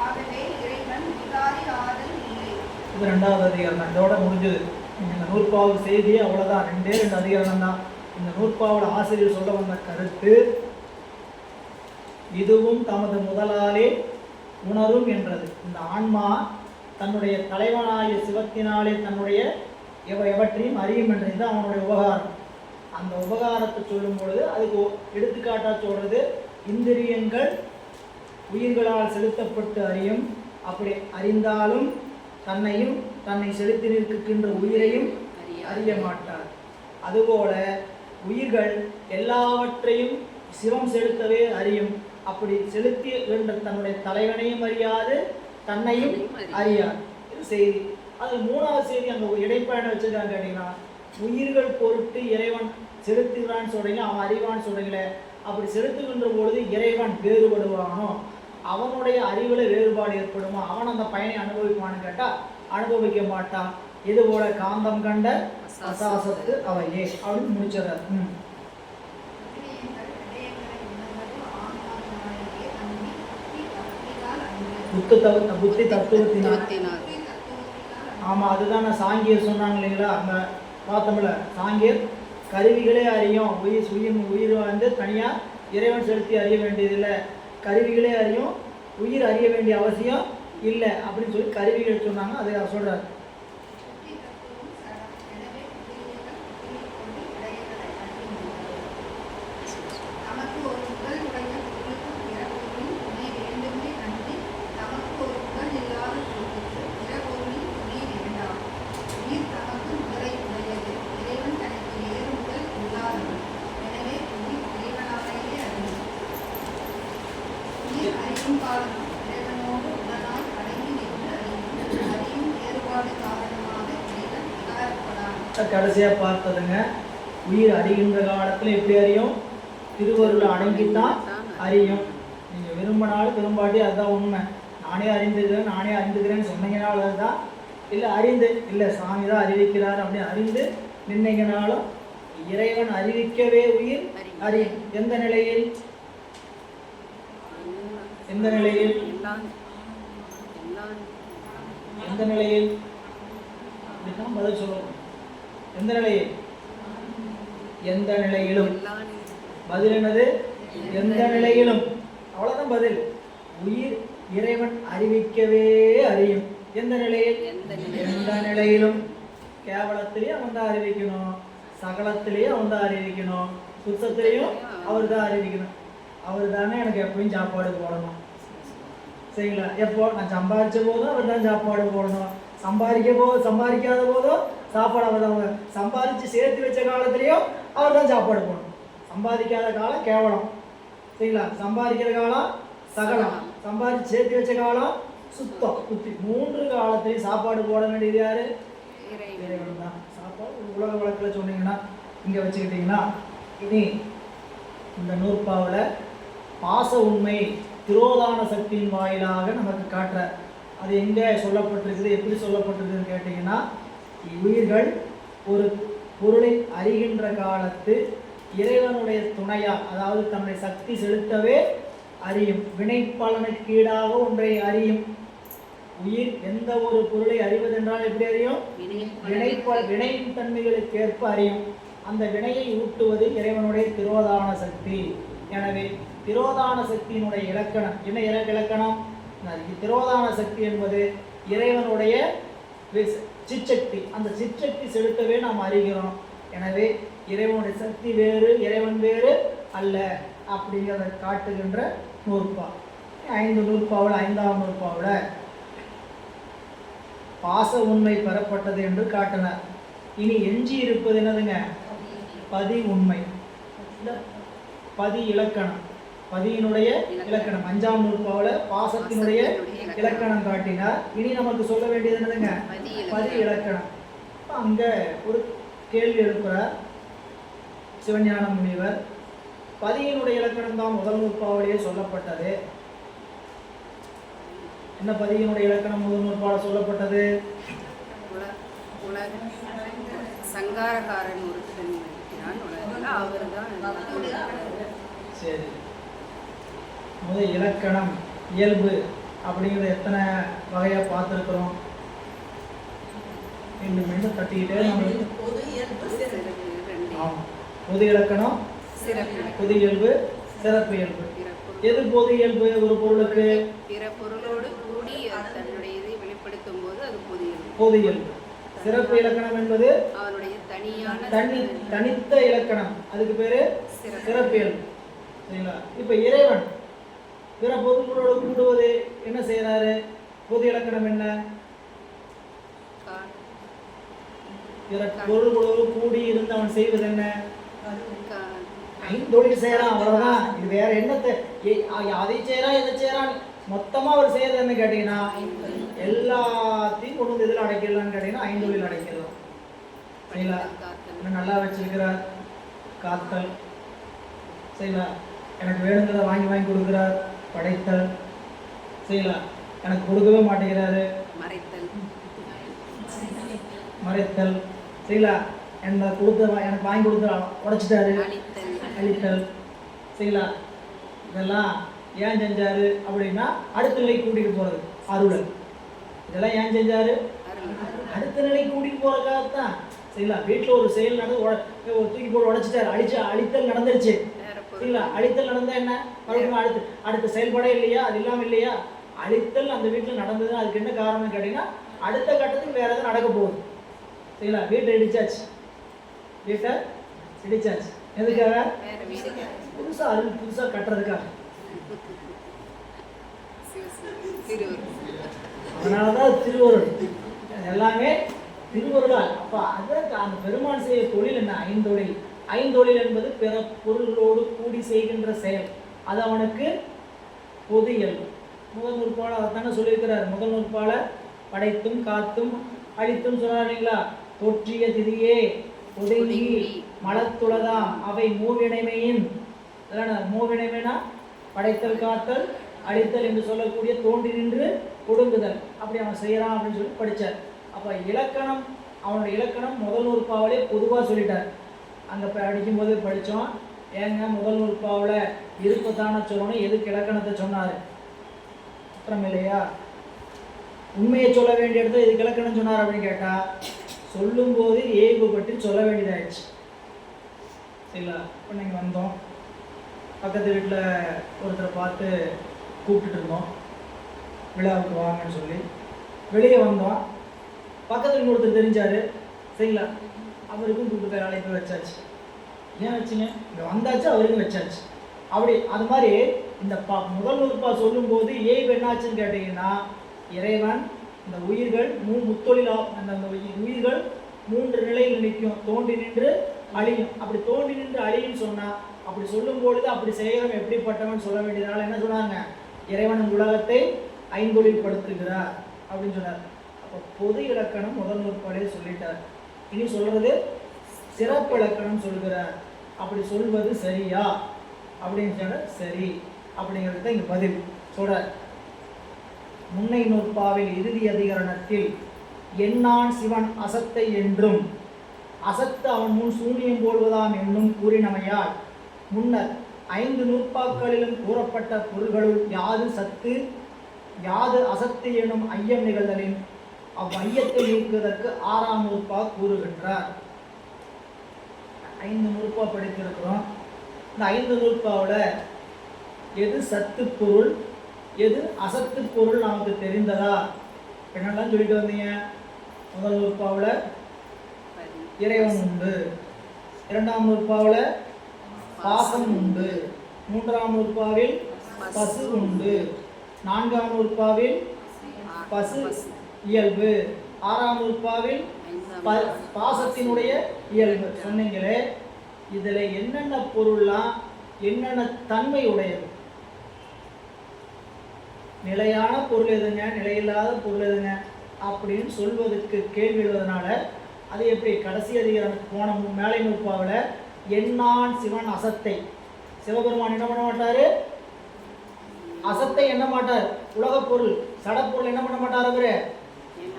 ஆகவே இறைவன் விகாரி ஆதல் இல்லை. இது இரண்டாவது அதிகரணம். இதோட முடிஞ்சது. இந்த நூற்பாவு செய்தி அவ்வளவுதான். ரெண்டு அதிகரணம் தான். இந்த நூற்பாவோட ஆசிரியர் சொல்ல வந்த கருத்து இதுவும் தமது முதலாலே உணரும் என்றது. இந்த ஆன்மா தன்னுடைய தலைவனாகிய சிவத்தினாலே தன்னுடைய எவற்றையும் அறியும் என்றது அவனுடைய உபகாரம். அந்த உபகாரத்தை சொல்லும் பொழுது அதுக்கு எடுத்துக்காட்டா சொல்றது இந்திரியங்கள் உயிர்களால் செலுத்தப்பட்டு அறியும். அப்படி அறிந்தாலும் தன்னை செலுத்தி நிற்கின்ற உயிரையும் அறிய மாட்டார். அதுபோல உயிர்கள் எல்லாவற்றையும் சிவம் செலுத்தவே அறியும். அப்படி செலுத்தி என்ற தன்னுடைய தலைவனையும் அறியாது தன்னையும் அறியாது. இது செய்தி. அது மூணாவது செய்தி. அங்கே ஒரு இடைப்பயணம் வச்சிருக்காங்க கேட்டீங்கன்னா, உயிர்கள் பொருட்டு இறைவன் செலுத்துகிறான்னு சொல்றீங்க, அவன் அறிவான்னு சொல்றீங்களே. அப்படி செலுத்துகின்ற பொழுது இறைவன் வேறுபடுவானோ, அவனுடைய அறிவுல வேறுபாடு ஏற்படுமா, அவன் அந்த பயனை அனுபவிப்பான்னு கேட்டா அனுபவிக்க மாட்டான். இது போல காந்தம் கண்ட அசாசத்து அவையே அப்படின்னு முடிச்சிடறார். புத்தி தத்துவத்தினால். ஆமா, அதுதான் நான் சாங்கியர் சொன்னாங்க இல்லைங்களா, அங்க பார்த்தோம்ல. சாங்கியர் கருவிகளே அறியும், உயிர் வந்து தனியா இறைவன் செலுத்தி அறிய வேண்டியதில்லை, கருவிகளே அறியும், உயிர் அறிய வேண்டிய அவசியம் இல்லை அப்படின்னு சொல்லி கருவிகள் சொன்னாங்க. அதை சொல்றாரு. கடைசியா பார்த்ததுங்க, உயிர் அறிகின்ற காலத்துல எப்படி அறியும்? திருவருள் அடங்கித்தான் அறியும். நீங்க விரும்பினாலும் விரும்பாட்டி அதுதான் உண்மை. நானே அறிந்துக்கிறேன்னு சொன்னீங்கனாலும் அதுதான். இல்லை அறிந்து இல்லை சாமி தான் அறிவிக்கிறார் அப்படின்னு அறிந்து நின்னீங்கனாலும் இறைவன் அறிவிக்கவே உயிர் அறியும். எந்த நிலையில்? எந்த நிலையில்? எந்த நிலையில்? அப்படிதான் பதில் சொல்லணும். எந்த நிலையில்? எந்த நிலையிலும். பதில் என்னது? எந்த நிலையிலும். அவ்வளவுதான் பதில். உயிர் இறைவன் அறிவிக்கவே அறியும். எந்த நிலையில்? எந்த நிலையிலும். கேவலத்திலேயே அவன் தான் அறிவிக்கணும், சகலத்திலேயே அவன் தான் அறிவிக்கணும், சுத்தத்திலையும் அவர் தான் அறிவிக்கணும். அவர் தானே எனக்கு எப்பயும் சாப்பாடு போடணும். சரிங்களா? எப்போ நான் சம்பாதிச்ச போதும் அவர் தான் சாப்பாடு போடணும், சம்பாதிக்காத போதும் சாப்பாடு அவர் தான். சம்பாதிச்சு சேர்த்து வச்ச காலத்திலையும் அவர் தான் சாப்பாடு போடணும். சம்பாதிக்காத காலம் கேவலம், சரிங்களா? சம்பாதிக்கிற காலம் சகலம், சம்பாதிச்சு சேர்த்து வச்ச காலம் சுத்தம். புத்தி. 3 காலத்திலையும் சாப்பாடு போட வேண்டியது யாரு? இறைவன் தான். சாப்பாடு உலக வழக்கில் சொன்னீங்கன்னா இங்கே வச்சுக்கிட்டீங்கன்னா, இனி இந்த நூற்பாவில் பாச உண்மை திரோதான சக்தியின் வாயிலாக நமக்கு காட்டுற. அது எங்கே சொல்லப்பட்டிருக்குது, எப்படி சொல்லப்பட்டிருக்குதுன்னு கேட்டிங்கன்னா, உயிர்கள் ஒரு பொருளை அறிகின்ற காலத்து இறைவனுடைய துணையா, அதாவது தன்னுடைய சக்தி செலுத்தவே அறியும். வினைப்பலனுக்கீடாக ஒன்றை அறியும். உயிர் எந்த ஒரு பொருளை அறிவதென்றால் எப்படி அறியும்? வினையின் தன்மைகளுக்கு ஏற்ப அறியும். அந்த வினையை ஊட்டுவது இறைவனுடைய திரோதான சக்தி. எனவே திரோதான சக்தியினுடைய இலக்கணம் என்ன? இலக்கணம் திரோதான சக்தி என்பது இறைவனுடைய சிற்சக்தி. அந்த சிற்சக்தி செலுத்தவே நாம் அறிகிறோம். எனவே இறைவனுடைய சக்தி வேறு, இறைவன் வேறு அல்ல அப்படிங்கிறத காட்டுகின்ற நூற்பா. 5 நூற்பாவில் 5ஆம் நூற்பாவில் பாச உண்மை பெறப்பட்டது என்று காட்டினார். இனி எஞ்சி இருப்பது என்னதுங்க? பதி உண்மை, பதி இலக்கணம். பதியினுடைய இலக்கணம் 5ஆம் நூற்பாவில் பாசத்தினுடைய இலக்கணம் காட்டினார். இனி நமக்கு சொல்ல வேண்டியது என்னதுங்க? பதி இலக்கணம். அங்க ஒரு கேள்வி எழுப்புறார் சிவஞான முனிவர். பதியினுடைய இலக்கணம் தான் முதல் நூற்பாவிலேயே சொல்லப்பட்டது. என்ன பதியினுடைய இலக்கணம் முதல் நூற்பாவில் சொல்லப்பட்டது? உலக சங்காரகாரன் ஒருத்தன் இருக்கிறான் உலகத்தில், அவர் தான். சரி, முதல் இலக்கணம் இயல்பு அப்படிங்கிறத எத்தனை வகையாக பார்த்துருக்குறோம்? மீண்டும் மீண்டும் தட்டிக்கிட்டே நம்மளுக்கு. ஆமாம், பொது இலக்கணம், பொது இயல்பு, சிறப்பு இயல்பு. எது பொது இயல்பு? ஒரு பொருளுக்கு பிற பொருளோடு கூடி தன்னுடைய இதை வெளிப்படுத்தும் போது அது பொது இயல்பு. பொது இயல்பு. சிறப்பு இலக்கணம் என்பது அவனுடைய தனித்த இலக்கணம், அதுக்கு பேரு சிறப்பு இயல்பு. சரிங்களா? இப்ப இறைவன் பிற பொருள்களோடு கூடுவது என்ன செய்யறாரு? பொது இலக்கணம் என்ன? பிற பொருள்களோடு கூடி இருந்து அவன் செய்வது என்ன? ஐந்தொழில் செய்யறான், அவ்வளவுதான். இது வேற என்னத்தை அதை செய்யறான் இதை செய்யறான், மொத்தமா அவர் செய்யறது என்ன கேட்டீங்கன்னா எல்லாத்தையும் கொண்டு வந்து இதில் அடைக்கலான்னு கேட்டீங்கன்னா ஐந்தொழில் அடைக்கலாம். சரிங்களா? நல்லா வச்சிருக்கிறார், காத்தல். சரிங்களா? எனக்கு வேணுங்கிறத வாங்கி வாங்கி கொடுக்குறார், படைத்தல். சரிங்களா? எனக்கு கொடுக்கவே மாட்டேங்கிறாரு, மறைத்தல். சரிங்களா? எனக்கு கொடுத்த எனக்கு வாங்கி கொடுத்து உடைச்சிட்டாரு, அழித்தல். சரிங்களா? இதெல்லாம் ஏன் செஞ்சாரு அப்படின்னா அடுத்த நிலைக்கு கூட்டிகிட்டு போறது அருளல். இதெல்லாம் ஏன் செஞ்சாரு? அடுத்த நிலைக்கு கூட்டிகிட்டு போறதுக்காகத்தான். சரிங்களா? வீட்டில் ஒரு செயல் நடந்து தூக்கி போட்டு உடைச்சிட்டாரு, அழித்தல் நடந்துருச்சு. சரிங்களா? அழித்தல் நடந்தா என்ன? மறுபடியும் அடுத்த செயல்பட இல்லையா? அது இல்லாமல் இல்லையா? அழித்தல் அந்த வீட்டில் நடந்தது. அதுக்கு என்ன காரணம் கேட்டீங்கன்னா அடுத்த கட்டத்துக்கு வேற எதாவது நடக்க போகுது. சரிங்களா? வீட்டை இடிச்சாச்சு, எதுக்காக? புதுசா கட்டுறதுக்காக. அதனாலதான் திருவருள், எல்லாமே திருவருளால். அப்ப அதற்கு அந்த பெருமான் செய்ய தொழில் என்ன? ஐந்தொழில். ஐந்தொழில் என்பது பிற பொருள்களோடு கூடி செய்கின்ற செயல். அது அவனுக்கு பொது இயல்பு. முதல் நூற்பாளர் அதைத்தானே சொல்லியிருக்கிறார். முதல் நூற்பாளர் படைத்தும் காத்தும் அழித்தும் சொன்னார் இல்லைங்களா? தோற்றிய திதியே ஒதுங்கி மலத்துளதாம் அவை மூவினைமையின். மூவினைமைனா படைத்தல், காத்தல், அழித்தல் என்று சொல்லக்கூடிய தோன்றி நின்று ஒடுங்குதல். அப்படி அவன் செய்யறான் அப்படின்னு சொல்லி படித்தார். அப்போ இலக்கணம், அவனுடைய இலக்கணம் முதல் நூற்பாவிலே பொதுவாக சொல்லிட்டார். அங்கே படிக்கும்போது படித்தோம், ஏங்க முதல் நூற்பாவில் இருப்பதான சொல்லணும், எதுக்கு இலக்கணத்தை சொன்னார்? குற்றம் இல்லையா? உண்மையை சொல்ல வேண்டிய இடத்துல இதுக்கு இலக்கணம் சொன்னார் அப்படின்னு கேட்டால் சொல்லும்போது ஏய்வு பற்றி சொல்ல வேண்டியதாகிடுச்சு. சரிங்களா? இப்போ நீங்கள் வந்தோம், பக்கத்து வீட்டில் ஒருத்தரை பார்த்து கூப்பிட்டுட்டு இருந்தோம், விழாவுக்கு வாங்கன்னு சொல்லி. வெளியே வந்தோம், பக்கத்தில் ஒருத்தர் தெரிஞ்சார். சரிங்களா? அவருக்கும் கூப்பிட்டு அழைப்பு வச்சாச்சு. ஏன் வச்சுங்க? இங்கே வந்தாச்சு, அவருக்கும் வச்சாச்சு. அப்படி அது மாதிரி இந்த முதல் நூற்பா சொல்லும்போது ஏய்வு என்னாச்சுன்னு கேட்டிங்கன்னா இறைவன் இந்த உயிர்கள் முத்தொழிலா அந்த உயிர்கள் மூன்று நிலையில் நிற்கும். தோண்டி நின்று அழியும். அப்படி தோண்டி நின்று அழியும் சொன்னால் அப்படி சொல்லும் பொழுது அப்படி செய்கிறவன் எப்படிப்பட்டவன் சொல்ல வேண்டியதுனால என்ன சொன்னாங்க? இறைவன் உலகத்தை ஐந்தொழில் படுத்துகிறார் அப்படின்னு சொன்னார். அப்போ பொது இலக்கணம் முதல் நூற்பாலே சொல்லிட்டார். இனி சொல்றது சிறப்பு இலக்கணம் சொல்கிறார். அப்படி சொல்வது சரியா அப்படின்னு சொன்ன சரி அப்படிங்கிறது தான் இங்கே பதில் சொல்றார். முன்னை நூற்பாவில் இறுதி அதிகரணத்தில் எண்ணான் சிவன் அசத்தை என்றும் அசத்து அவன் முன் சூனியம் போடுவதாம் என்னும் கூறினமையால் முன்னர் 5 நூற்பாக்களிலும் கூறப்பட்ட பொருள்களுள் யாது சத்து யாது அசத்து எனும் ஐயம் நிகழ்தலின் அவ்வையத்தை நீக்குவதற்கு 6ஆம் நூற்பா கூறுகின்றார். 5 நூற்பா படித்திருக்கிறோம். இந்த 5 நூற்பாவில் எது சத்து பொருள் எது அசத்து பொருள் நமக்கு தெரிந்ததா? என்னெல்லாம் சொல்லிட்டு வந்தீங்க? முதல் நூற்பாவில் இறைவன் உண்டு, 2ஆம் நூற்பாவில் பாசம் உண்டு, 3ஆம் நூற்பாவில் பசு உண்டு, 4ஆம் நூற்பாவில் பசு இயல்பு, 6ஆம் நூற்பாவில் பாசத்தினுடைய இயல்பு சொன்னீங்களே. இதில் என்னென்ன பொருள்லாம் என்னென்ன தன்மை உடையது? நிலையான பொருள் எதுங்க, நிலையில்லாத பொருள் எதுங்க அப்படின்னு சொல்வதற்கு கேள்வி எழுவதனால அது எப்படி கடைசி அதிகாரம் போன மேலை நூற்பாவில் எண்ணான் சிவன் அசத்தை, சிவபெருமான் என்ன பண்ண மாட்டார்? அசத்தை என்ன மாட்டார்? உலக பொருள் சடப்பொருள் என்ன பண்ண மாட்டார்? அவரு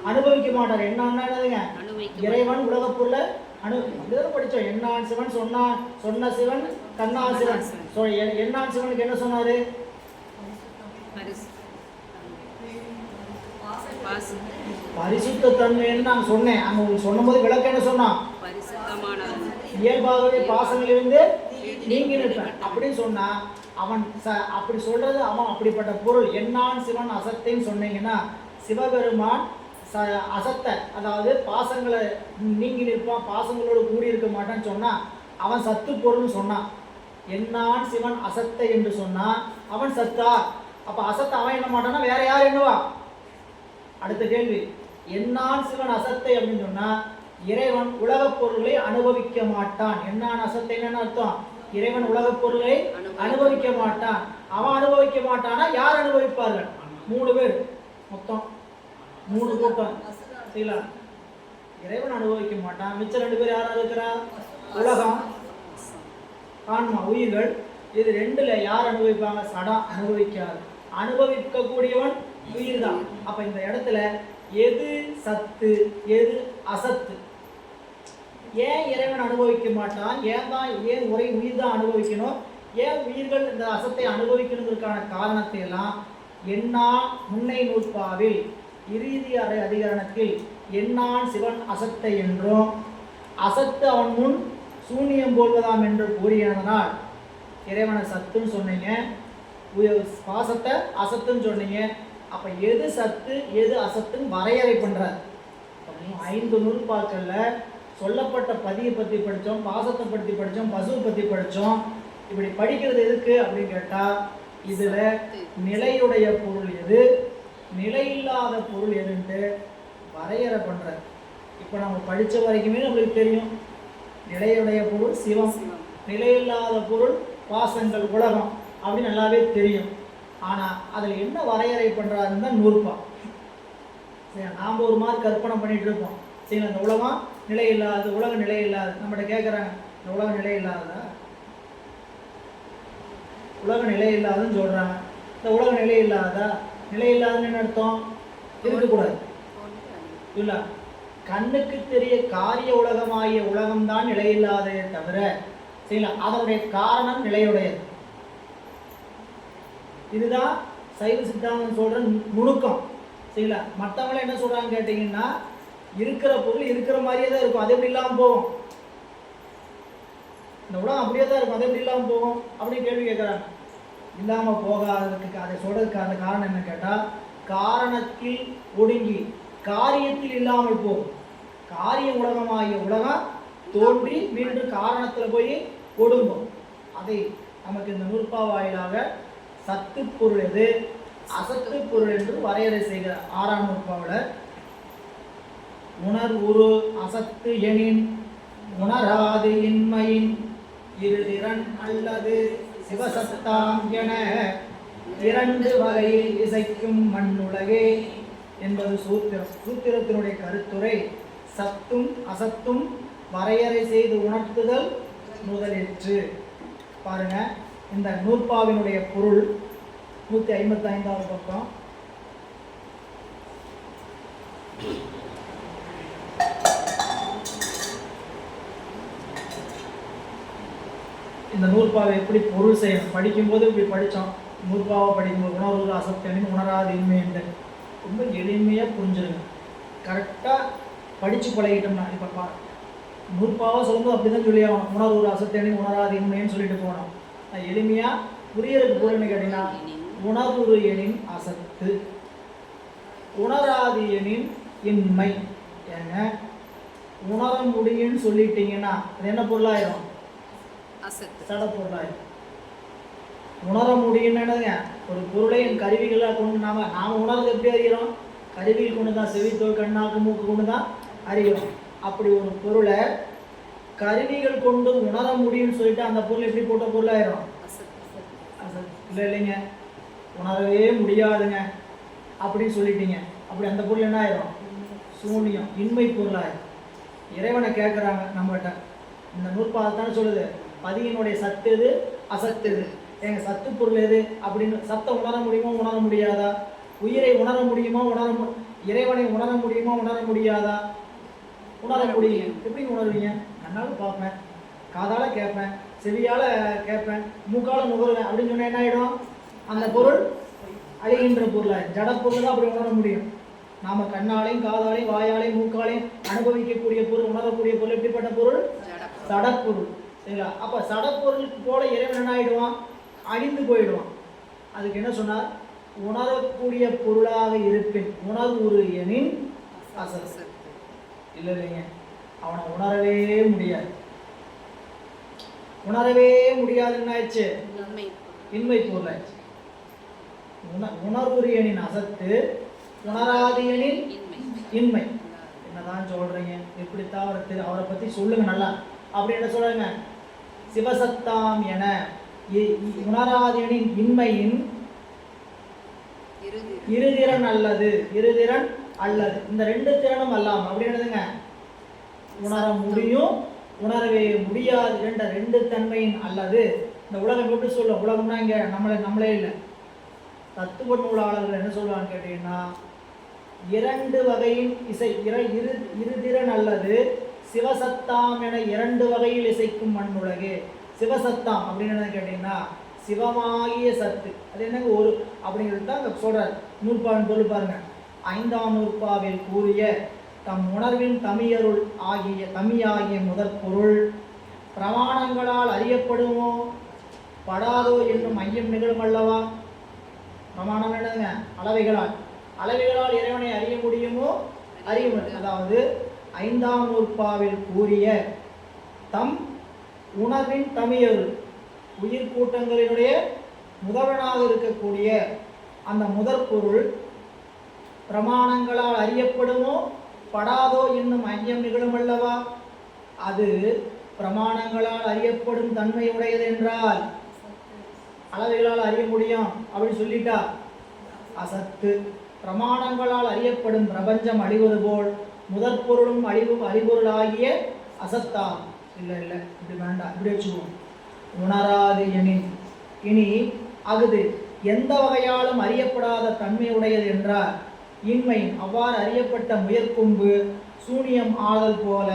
அனுபவிக்க மாட்டார். என்னதுங்க? அனுபவிக்க இறைவன் உலகப் பொருளை அப்படிதான் படிச்சோம். என்னான் சிவன் சொன்ன சிவன் கண்ணா சிவன். என்னான் சிவனுக்கு என்ன சொன்னாரு? பரிசுத்த தன்மைன்னு நான் சொன்னேன். அங்க உங்களுக்கு சொன்னபோது விளக்கம் என்ன சொன்னான்? இயல்பாகவே பாசங்களிலிருந்து நீங்கி நிற்பேன் அப்படின்னு சொன்னா அவன் அப்படி சொல்றது அவன் அப்படிப்பட்ட பொருள். என்னான் சிவன் அசத்தைன்னு சொன்னீங்கன்னா சிவபெருமான் அசத்த, அதாவது பாசங்களை நீங்கி நிற்பான், பாசங்களோடு கூடி இருக்க மாட்டான்னு சொன்னா அவன் சத்து பொருள்னு சொன்னான். என்னான் சிவன் அசத்தை என்று சொன்னா அவன் சத்தா? அப்ப அசத்த அவன் என்ன மாட்டான்னா வேற யார் என்னவா? அடுத்த கேள்வி, என்னான் சிவன் அசத்தை அப்படின்னு சொன்னா இறைவன் உலகப் பொருளை அனுபவிக்க மாட்டான். என்னான் அசத்தை என்ன அர்த்தம்? இறைவன் உலகப் பொருளை அனுபவிக்க மாட்டான். அவன் அனுபவிக்க மாட்டானா யார் அனுபவிப்பார்கள்? 3 பேர், மொத்தம் 3 கூட்டம். சரிங்களா? இறைவன் அனுபவிக்க மாட்டான். மிச்சம் 2 பேர் யாரா இருக்கிறா? உலகம், ஆன்மா, உயிர்கள். இது 2ல யார் அனுபவிப்பாங்க? சடம் அனுபவிக்காது. அனுபவிக்க கூடியவன் உயிர் தான். அப்ப இந்த இடத்துல எது சத்து எது அசத்து? ஏன் இறைவன் அனுபவிக்க மாட்டான்? ஏன் ஒரே உயிர் தான் அனுபவிக்கணும்? ஏன் உயிர்கள் இந்த அசத்தை அனுபவிக்கணுங்கிறதுக்கான காரணத்தை எல்லாம் முன்னை நூற்பாவில் இறுதி அதிகரணத்தில் என்னான் சிவன் அசத்தை என்றும் அசத்து அவன் முன் சூனியம் போல்வதாம் என்று கூறியதனால் இறைவனை சத்துன்னு சொன்னீங்க, பாசத்தை அசத்துன்னு சொன்னீங்க. அப்ப எது சத்து எது அசத்துன்னு வரையறை பண்றார். 5 நூற்பாக்கள்ல சொல்லப்பட்ட பதியை பற்றி படித்தோம், பாசத்தை பற்றி படித்தோம், பசுவை பற்றி படித்தோம். இப்படி படிக்கிறது எதுக்கு அப்படின்னு கேட்டால் இதில் நிலையுடைய பொருள் எது நிலையில்லாத பொருள் எதுன்ட்டு வரையறை பண்ணுற. இப்போ நம்ம படித்த வரைக்குமே நம்மளுக்கு தெரியும். நிலையுடைய பொருள் சிவம், நிலையில்லாத பொருள் பாசங்கள் உலகம் அப்படின்னு நல்லாவே தெரியும். ஆனால் அதில் என்ன வரையறை பண்ணுறாருன்னு தான் நூற்பா. சரி, நாம் ஒரு மாதிரி கற்பனை பண்ணிகிட்டு இருப்போம். சரி, அந்த உலகம் நிலை இல்லாது, உலக நிலை இல்லாது. நம்மகிட்ட கேட்குறாங்க, இந்த உலக நிலை இல்லாததா? உலக நிலை இல்லாதுன்னு சொல்கிறாங்க. இந்த உலக நிலை இல்லாததா? நிலை இல்லாதுன்னு என்ன அர்த்தம்? இருக்கக்கூடாது இல்லை. கண்ணுக்கு தெரிய காரிய உலகமாகிய உலகம்தான் நிலையில்லாதே தவிர சரிங்களா, அதனுடைய காரணம் நிலையுடையது. இதுதான் சைவ சித்தாந்தம் சொல்ற நுணுக்கம். சரிங்களா, மற்றவங்கள என்ன சொல்றாங்க கேட்டீங்கன்னா இருக்கிற பொருள் இருக்கிற மாதிரியே தான் இருக்கும், அது எப்படி இல்லாமல் போகும்? இந்த உலகம் அப்படியே தான் இருக்கும், அது எப்படி இல்லாமல் போகும் அப்படின்னு கேள்வி கேட்குறாங்க. இல்லாமல் போகாததுக்கு அதை சொல்றதுக்கான காரணம் என்ன கேட்டால், காரணத்தில் ஒடுங்கி காரியத்தில் இல்லாமல் போகும். காரிய உலகமாகிய உலகம் தோன்றி மீண்டும் காரணத்தில் போய் ஒடுங்கும். அதை நமக்கு இந்த நூற்பா வாயிலாக சத்து பொருள் எது அசத்து பொருள் என்று வரையறை செய்கிற 6ஆம் நூற்பாவில் உணர்வுரு அசத்து எனின் உணராது இன்மையின் இருதிறன் அல்லது சிவசத்தாம் என 2 வகையில் இசைக்கும் மண்ணுலகே என்பது சூத்திரம். சூத்திரத்தினுடைய கருத்துரை சத்தும் அசத்தும் வரையறை செய்து உணர்த்துதல் முதலிற்று. பாருங்க, இந்த நூற்பாவினுடைய பொருள் 155வது பக்கம். இந்த நூற்பாவை எப்படி பொருள் செய்யணும் படிக்கும்போது இப்படி படித்தோம். நூற்பாவை படிக்கும்போது உணர்வு அசத்தனின் உணராது இன்மை என்று ரொம்ப எளிமையாக புரிஞ்சிருங்க. கரெக்டாக படித்து பழகிட்டோம்னா இப்போ நூற்பாவை சொல்லும்போது அப்படி தான் சொல்லி ஆகணும். உணர்வு அசத்தனின் உணராது இன்மைன்னு சொல்லிட்டு போனோம். எளிமையாக புரியறதுக்கு பொருள்னு கேட்டீங்கன்னா உணர்வு எனின் அசத்து, உணராது எனின் இன்மை. ஏங்க உணர முடியும்னு சொல்லிட்டீங்கன்னா அது என்ன பொருளாயிரும்? சட பொருளாயிரும். உணர முடியும்னுங்க ஒரு பொருளை என் கருவிகளாக கொண்டு நாம் உணர்றது எப்படி அறிகிறோம்? கருவிகள் கொண்டு தான், செவித்தோல் கண்ணாக்கு மூக்கு கொண்டு தான் அறிகிறோம். அப்படி ஒரு பொருளை கருவிகள் கொண்டு உணர முடியும்னு சொல்லிட்டு அந்த பொருள் எப்படி போட்ட பொருளாயிரும்? இல்லை இல்லைங்க, உணரவே முடியாதுங்க அப்படின்னு சொல்லிட்டீங்க. அப்படி அந்த பொருள் என்ன ஆயிரும்? சூனியம், இன்மை பொருளாயிரும். இறைவனை கேட்குறாங்க நம்மகிட்ட. இந்த நூற்பாதானே சொல்லுது பதியினுடைய சத்து எது அசத்து எது, எங்க சத்து பொருள் எது அப்படின்னு. சத்தை உணர முடியுமா உணர முடியாதா? உயிரை உணர முடியுமா இறைவனை உணர முடியுமா உணர முடியாதா? உணர முடியும். எப்படி உணர்வீங்க? கண்ணால பார்ப்பேன், காதால கேட்பேன், செவியால கேட்பேன், மூக்கால நுகருவேன் அப்படின்னு சொன்னா என்ன ஆயிடும்? அந்த பொருள் அழிகின்ற பொருள், ஜட பொருள் தான் அப்படி உணர முடியும். நாம கண்ணாலையும் காதாலையும் வாயாலையும் மூக்காலையும் அனுபவிக்கக்கூடிய பொருள், உணரக்கூடிய பொருள் எப்படிப்பட்ட பொருள்? சடப்பொருள். சரிங்களா? அப்ப சடப்பொருளுக்கு போல இறைவன் என்ன ஆயிடுவான்? அழிந்து போயிடுவான். அதுக்கு என்ன சொன்னார்? உணரக்கூடிய பொருளாக இருப்பின் உணர்வுரு எனின் அசத். இல்லைங்க, அவனை உணரவே முடியாது. உணரவே முடியாது. என்ன ஆயிடுச்சு? இன்மை பொருள் ஆயிடுச்சு. உணர்வுரு எனின் அசத்து, உணராது எனின் இன்மை. என்னதான் சொல்றீங்க? எப்படித்தான் அவரை பத்தி சொல்லுங்க நல்லா. அப்படி என்ன சொல்றாங்க? சிவசத்தாம் என உணராதெனின் இன்மையின் இருதிறன் அல்லது இருதிறன் அல்லது இந்த ரெண்டு திறனும் அல்லாம அப்படி என்னதுங்க? உணர முடியும், உணரவே முடியாது என்ற ரெண்டு தன்மையின் அல்லது. இந்த உலகம் எப்படி சொல்ல? உலகம்னா இங்க நம்மளே இல்லை. தத்துவ நூலாளர்கள் என்ன சொல்லுவான்னு கேட்டீங்கன்னா, இரண்டு வகையின் இசை இருதிறன் அல்லது சிவசத்தாம் என இரண்டு வகையில் இசைக்கும் மண்ணுலகு. சிவசத்தாம் அப்படின்னு என்ன கேட்டீங்கன்னா, சிவமாகிய சத்து. அது என்னங்க ஒரு அப்படிங்கிறது தான் அங்கே சொல்றார். நூற்பாவின் பொருள் பாருங்க. 5ஆம் நூற்பாவில் கூறிய தம் உணர்வின் தமியருள் ஆகிய தமியாகிய முதற் பொருள் பிரமாணங்களால் அறியப்படுமோ படாதோ என்னும் ஐயம் நிகழும் அல்லவா? பிரமாணம் என்னங்க? அளவைகளால் இறைவனை அறிய முடியுமோ அறிய முடியும். அதாவது 5ஆம் நூற்பாவில் கூறிய தம் உணர்வின் தமியருள் உயிர் கூட்டங்களினுடைய முதல்வனாக இருக்கக்கூடிய அந்த முதற் பொருள் பிரமாணங்களால் அறியப்படுமோ படாதோ என்னும் ஐயம் நிகழும் அல்லவா? அது பிரமாணங்களால் அறியப்படும் தன்மை உடையது என்றால் அளவைகளால் அறிய முடியும் அப்படின்னு சொல்லிட்டா அசத்து. பிரமாணங்களால் அறியப்படும் பிரபஞ்சம் அழிவது போல் முதற் பொருளும் அழிபொருளாகிய அசத்தா. இல்லை இப்படி வேண்டாம், இப்படி வச்சுக்குவோம். உணராது எனின் இனி அகுது எந்த வகையாலும் அறியப்படாத தன்மை உடையது என்றால் இன்மையின் அவ்வாறு அறியப்பட்ட முயற்கொம்பு சூனியம் ஆதல் போல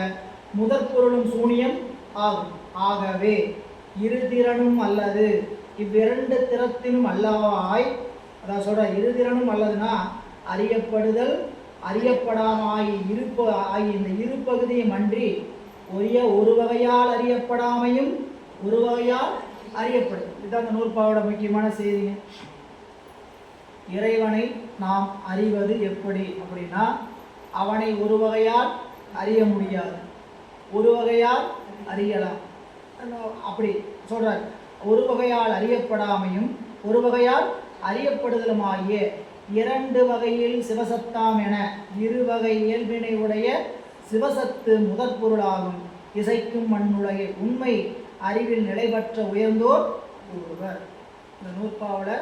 முதற் பொருளும் சூனியம் ஆகும். ஆகவே இருதிறனும் அல்லது இவ்விரண்டு திறத்தினும் அல்லவாய். அதான் சொல்ற, இருதிறனும் அல்லதுன்னா அறியப்படுதல் அறியப்படாமாயி இருப்பு ஆகி இந்த இரு பகுதியும் அன்றி ஒரு வகையால் அறியப்படாமையும் ஒரு வகையால் அறியப்படும். இதுதான் அந்த நூற்பாவோட முக்கியமான செய்திங்க. இறைவனை நாம் அறிவது எப்படி அப்படின்னா, அவனை ஒரு வகையால் அறிய முடியாது, ஒரு வகையால் அறியலாம். அப்படி சொல்றார். ஒரு வகையால் அறியப்படாமையும் ஒரு வகையால் அறியப்படுதலுமாகிய இரண்டு வகையில் சிவசத்தாம் என இருவகை இயல்பினை உடைய சிவசத்து முதற் பொருளாகும். இசைக்கும் மண்ணுலகை உண்மை அறிவில் நிலைபெற்ற உயர்ந்தோர் ஒருவர். இந்த நூற்பாவில்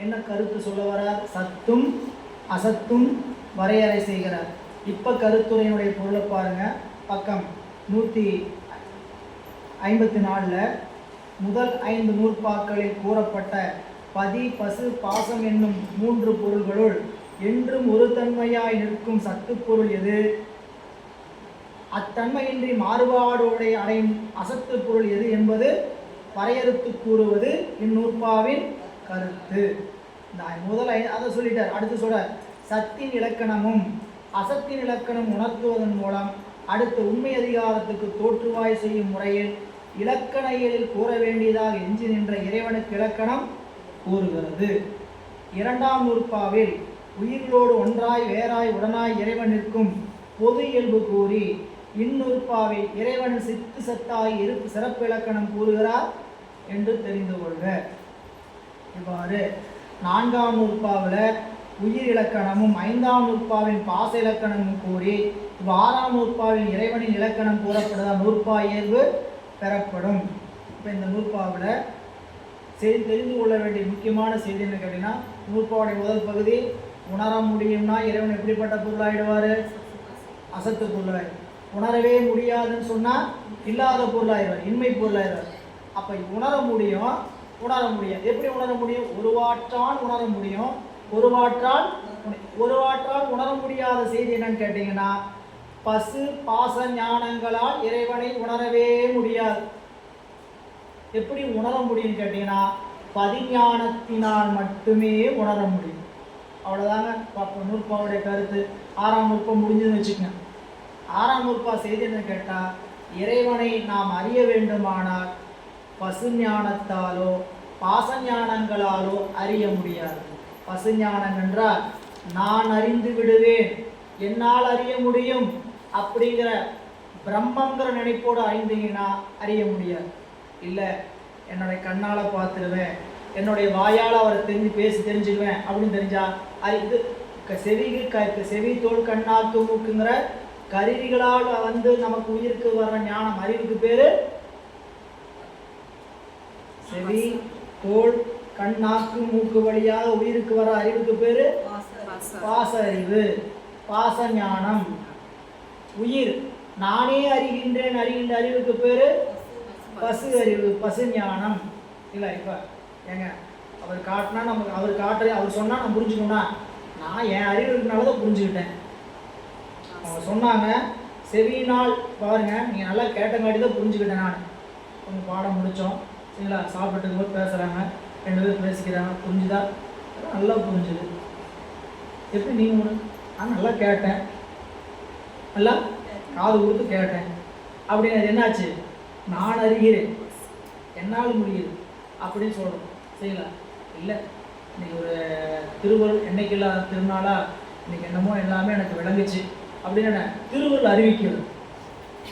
என்ன கருத்து சொல்ல வரார்? சத்தும் அசத்தும் வரையறை செய்கிறார். இப்போ கருத்துரையினுடைய பொருளை பாருங்க. பக்கம் 154 முதல் 5 நூற்பாக்களில் கூறப்பட்ட பதி பசு பாசம் என்னும் 3 பொருள்களுள் என்றும் ஒரு தன்மையாய் நிற்கும் சத்து பொருள் எது? அத்தன்மையின்றி மாறுபாடோடைய அடையும் அசத்து பொருள் எது என்பது வரையறுத்து கூறுவது இந்நூற்பாவின் கருத்து. முதல் அதை சொல்லிட்டார். அடுத்து சொல்ற சத்தின் இலக்கணமும் அசத்தின் இலக்கணம் உணர்த்துவதன் மூலம் அடுத்து உண்மை அதிகாரத்துக்கு தோற்றுவாய் செய்யும் முறையில் இலக்கண இயலில் கூற வேண்டியதாக எஞ்சி நின்ற இறைவனுக்கு இலக்கணம் கூறுகிறது. 2ஆம் நூற்பாவில் உயிர்களோடு ஒன்றாய் வேறாய் உடனாய் இறைவன் நிற்கும் பொது இயல்பு கூறி இந்நூற்பாவில் இறைவன் சித்து சத்தாய் இருப்பு சிறப்பு இலக்கணம் கூறுகிறார் என்று தெரிந்து கொள்க. இவ்வாறு 4ஆம் நூற்பாவில் உயிர் இலக்கணமும் 5ஆம் நூற்பாவின் பாச இலக்கணமும் கூறி 6ஆம் நூற்பாவில் இறைவனின் இலக்கணம் கூறப்படுவதால் நூற்பா இயல்பு பெறப்படும். இப்போ இந்த நூற்பாவில் செய்தி தெரிந்து கொள்ள வேண்டிய முக்கியமான செய்தி என்ன கேட்டீங்கன்னா, நூற்பாவுடைய முதல் பகுதி உணர முடியும்னா இறைவன் எப்படிப்பட்ட பொருளாயிடுவார்? அசத்து பொருளாயிடும். உணரவே முடியாதுன்னு சொன்னால் இல்லாத பொருளாயிடுவார், இன்மை பொருளாயிடுவார். அப்போ உணர முடியும், உணர முடியாது. எப்படி உணர முடியும்? ஒருவாற்றால் உணர முடியும், ஒருவாற்றால் ஒரு வாற்றால் உணர முடியாத செய்தி என்னன்னு கேட்டீங்கன்னா, பசு பாச ஞானங்களால் இறைவனை உணரவே முடியாது. எப்படி உணர முடியும்னு கேட்டீங்கன்னா, பதிஞானத்தினால் மட்டுமே உணர முடியும். அவ்வளோதாங்க நூற்பாவுடைய கருத்து. 6ஆம் நூற்பா முடிஞ்சதுன்னு வச்சுக்கோங்க. 6ஆம் நூற்பா செய்தி என்ன கேட்டால், இறைவனை நாம் அறிய வேண்டுமானால் பசு ஞானத்தாலோ பாசஞானங்களாலோ அறிய முடியாது. பசு ஞானம் என்றால் நான் அறிந்து விடுவேன், என்னால் அறிய முடியும் அப்படிங்கிற பிரம்மங்கிற நினைப்போடு அறிந்தீங்கன்னா அறிய முடியாது. இல்லை என்னுடைய கண்ணால் பார்த்துருவேன், என்னுடைய வாயால் அவரை தெரிஞ்சுக்குவேன் அப்படின்னு தெரிஞ்சா இது செவி தோல் கண்ணாக்கு மூக்குங்கிற கருவிகளால் நமக்கு உயிருக்கு வர்ற ஞானம் அறிவுக்கு பேரு செவி தோல் கண் நாக்கு மூக்கு வழியாக உயிருக்கு வர அறிவுக்கு பேரு பாச அறிவு, பாச ஞானம். உயிர் நானே அறிகின்ற அறிவுக்கு பேரு பசு அறிவு, பசு ஞானம். இல்லை இப்போ ஏங்க அவர் காட்டினா நமக்கு அவர் சொன்னால் நம்ம புரிஞ்சுக்கணும்னா, நான் என் அறிவு இருக்கனால தான் புரிஞ்சுக்கிட்டேன். அவங்க சொன்னாங்க செவியினால் பாருங்க, நீங்கள் நல்லா கேட்டங்காட்டி தான் புரிஞ்சுக்கிட்டேன். நான் கொஞ்சம் பாடம் முடித்தோம் சரிங்களா, சாப்பிட்டு போது பேசுகிறாங்க, 2 பேர் பேசிக்கிறாங்க, புரிஞ்சுதா? நல்லா புரிஞ்சுது. எப்படி நீங்கள் நான் நல்லா கேட்டேன், நல்லா காது கொடுத்து கேட்டேன் அப்படின்னு என்னாச்சு, நான் அறிகிறேன், என்னால் முடியுது அப்படின்னு சொல்கிறோம் சரிங்களா? இல்லை இன்னைக்கு ஒரு திருவருள் என்னைக்கு இல்லாத திருநாளா, இன்னைக்கு என்னமோ எல்லாமே எனக்கு விளங்குச்சு அப்படின்னு என்ன திருவருள் அறிவிக்கிறது.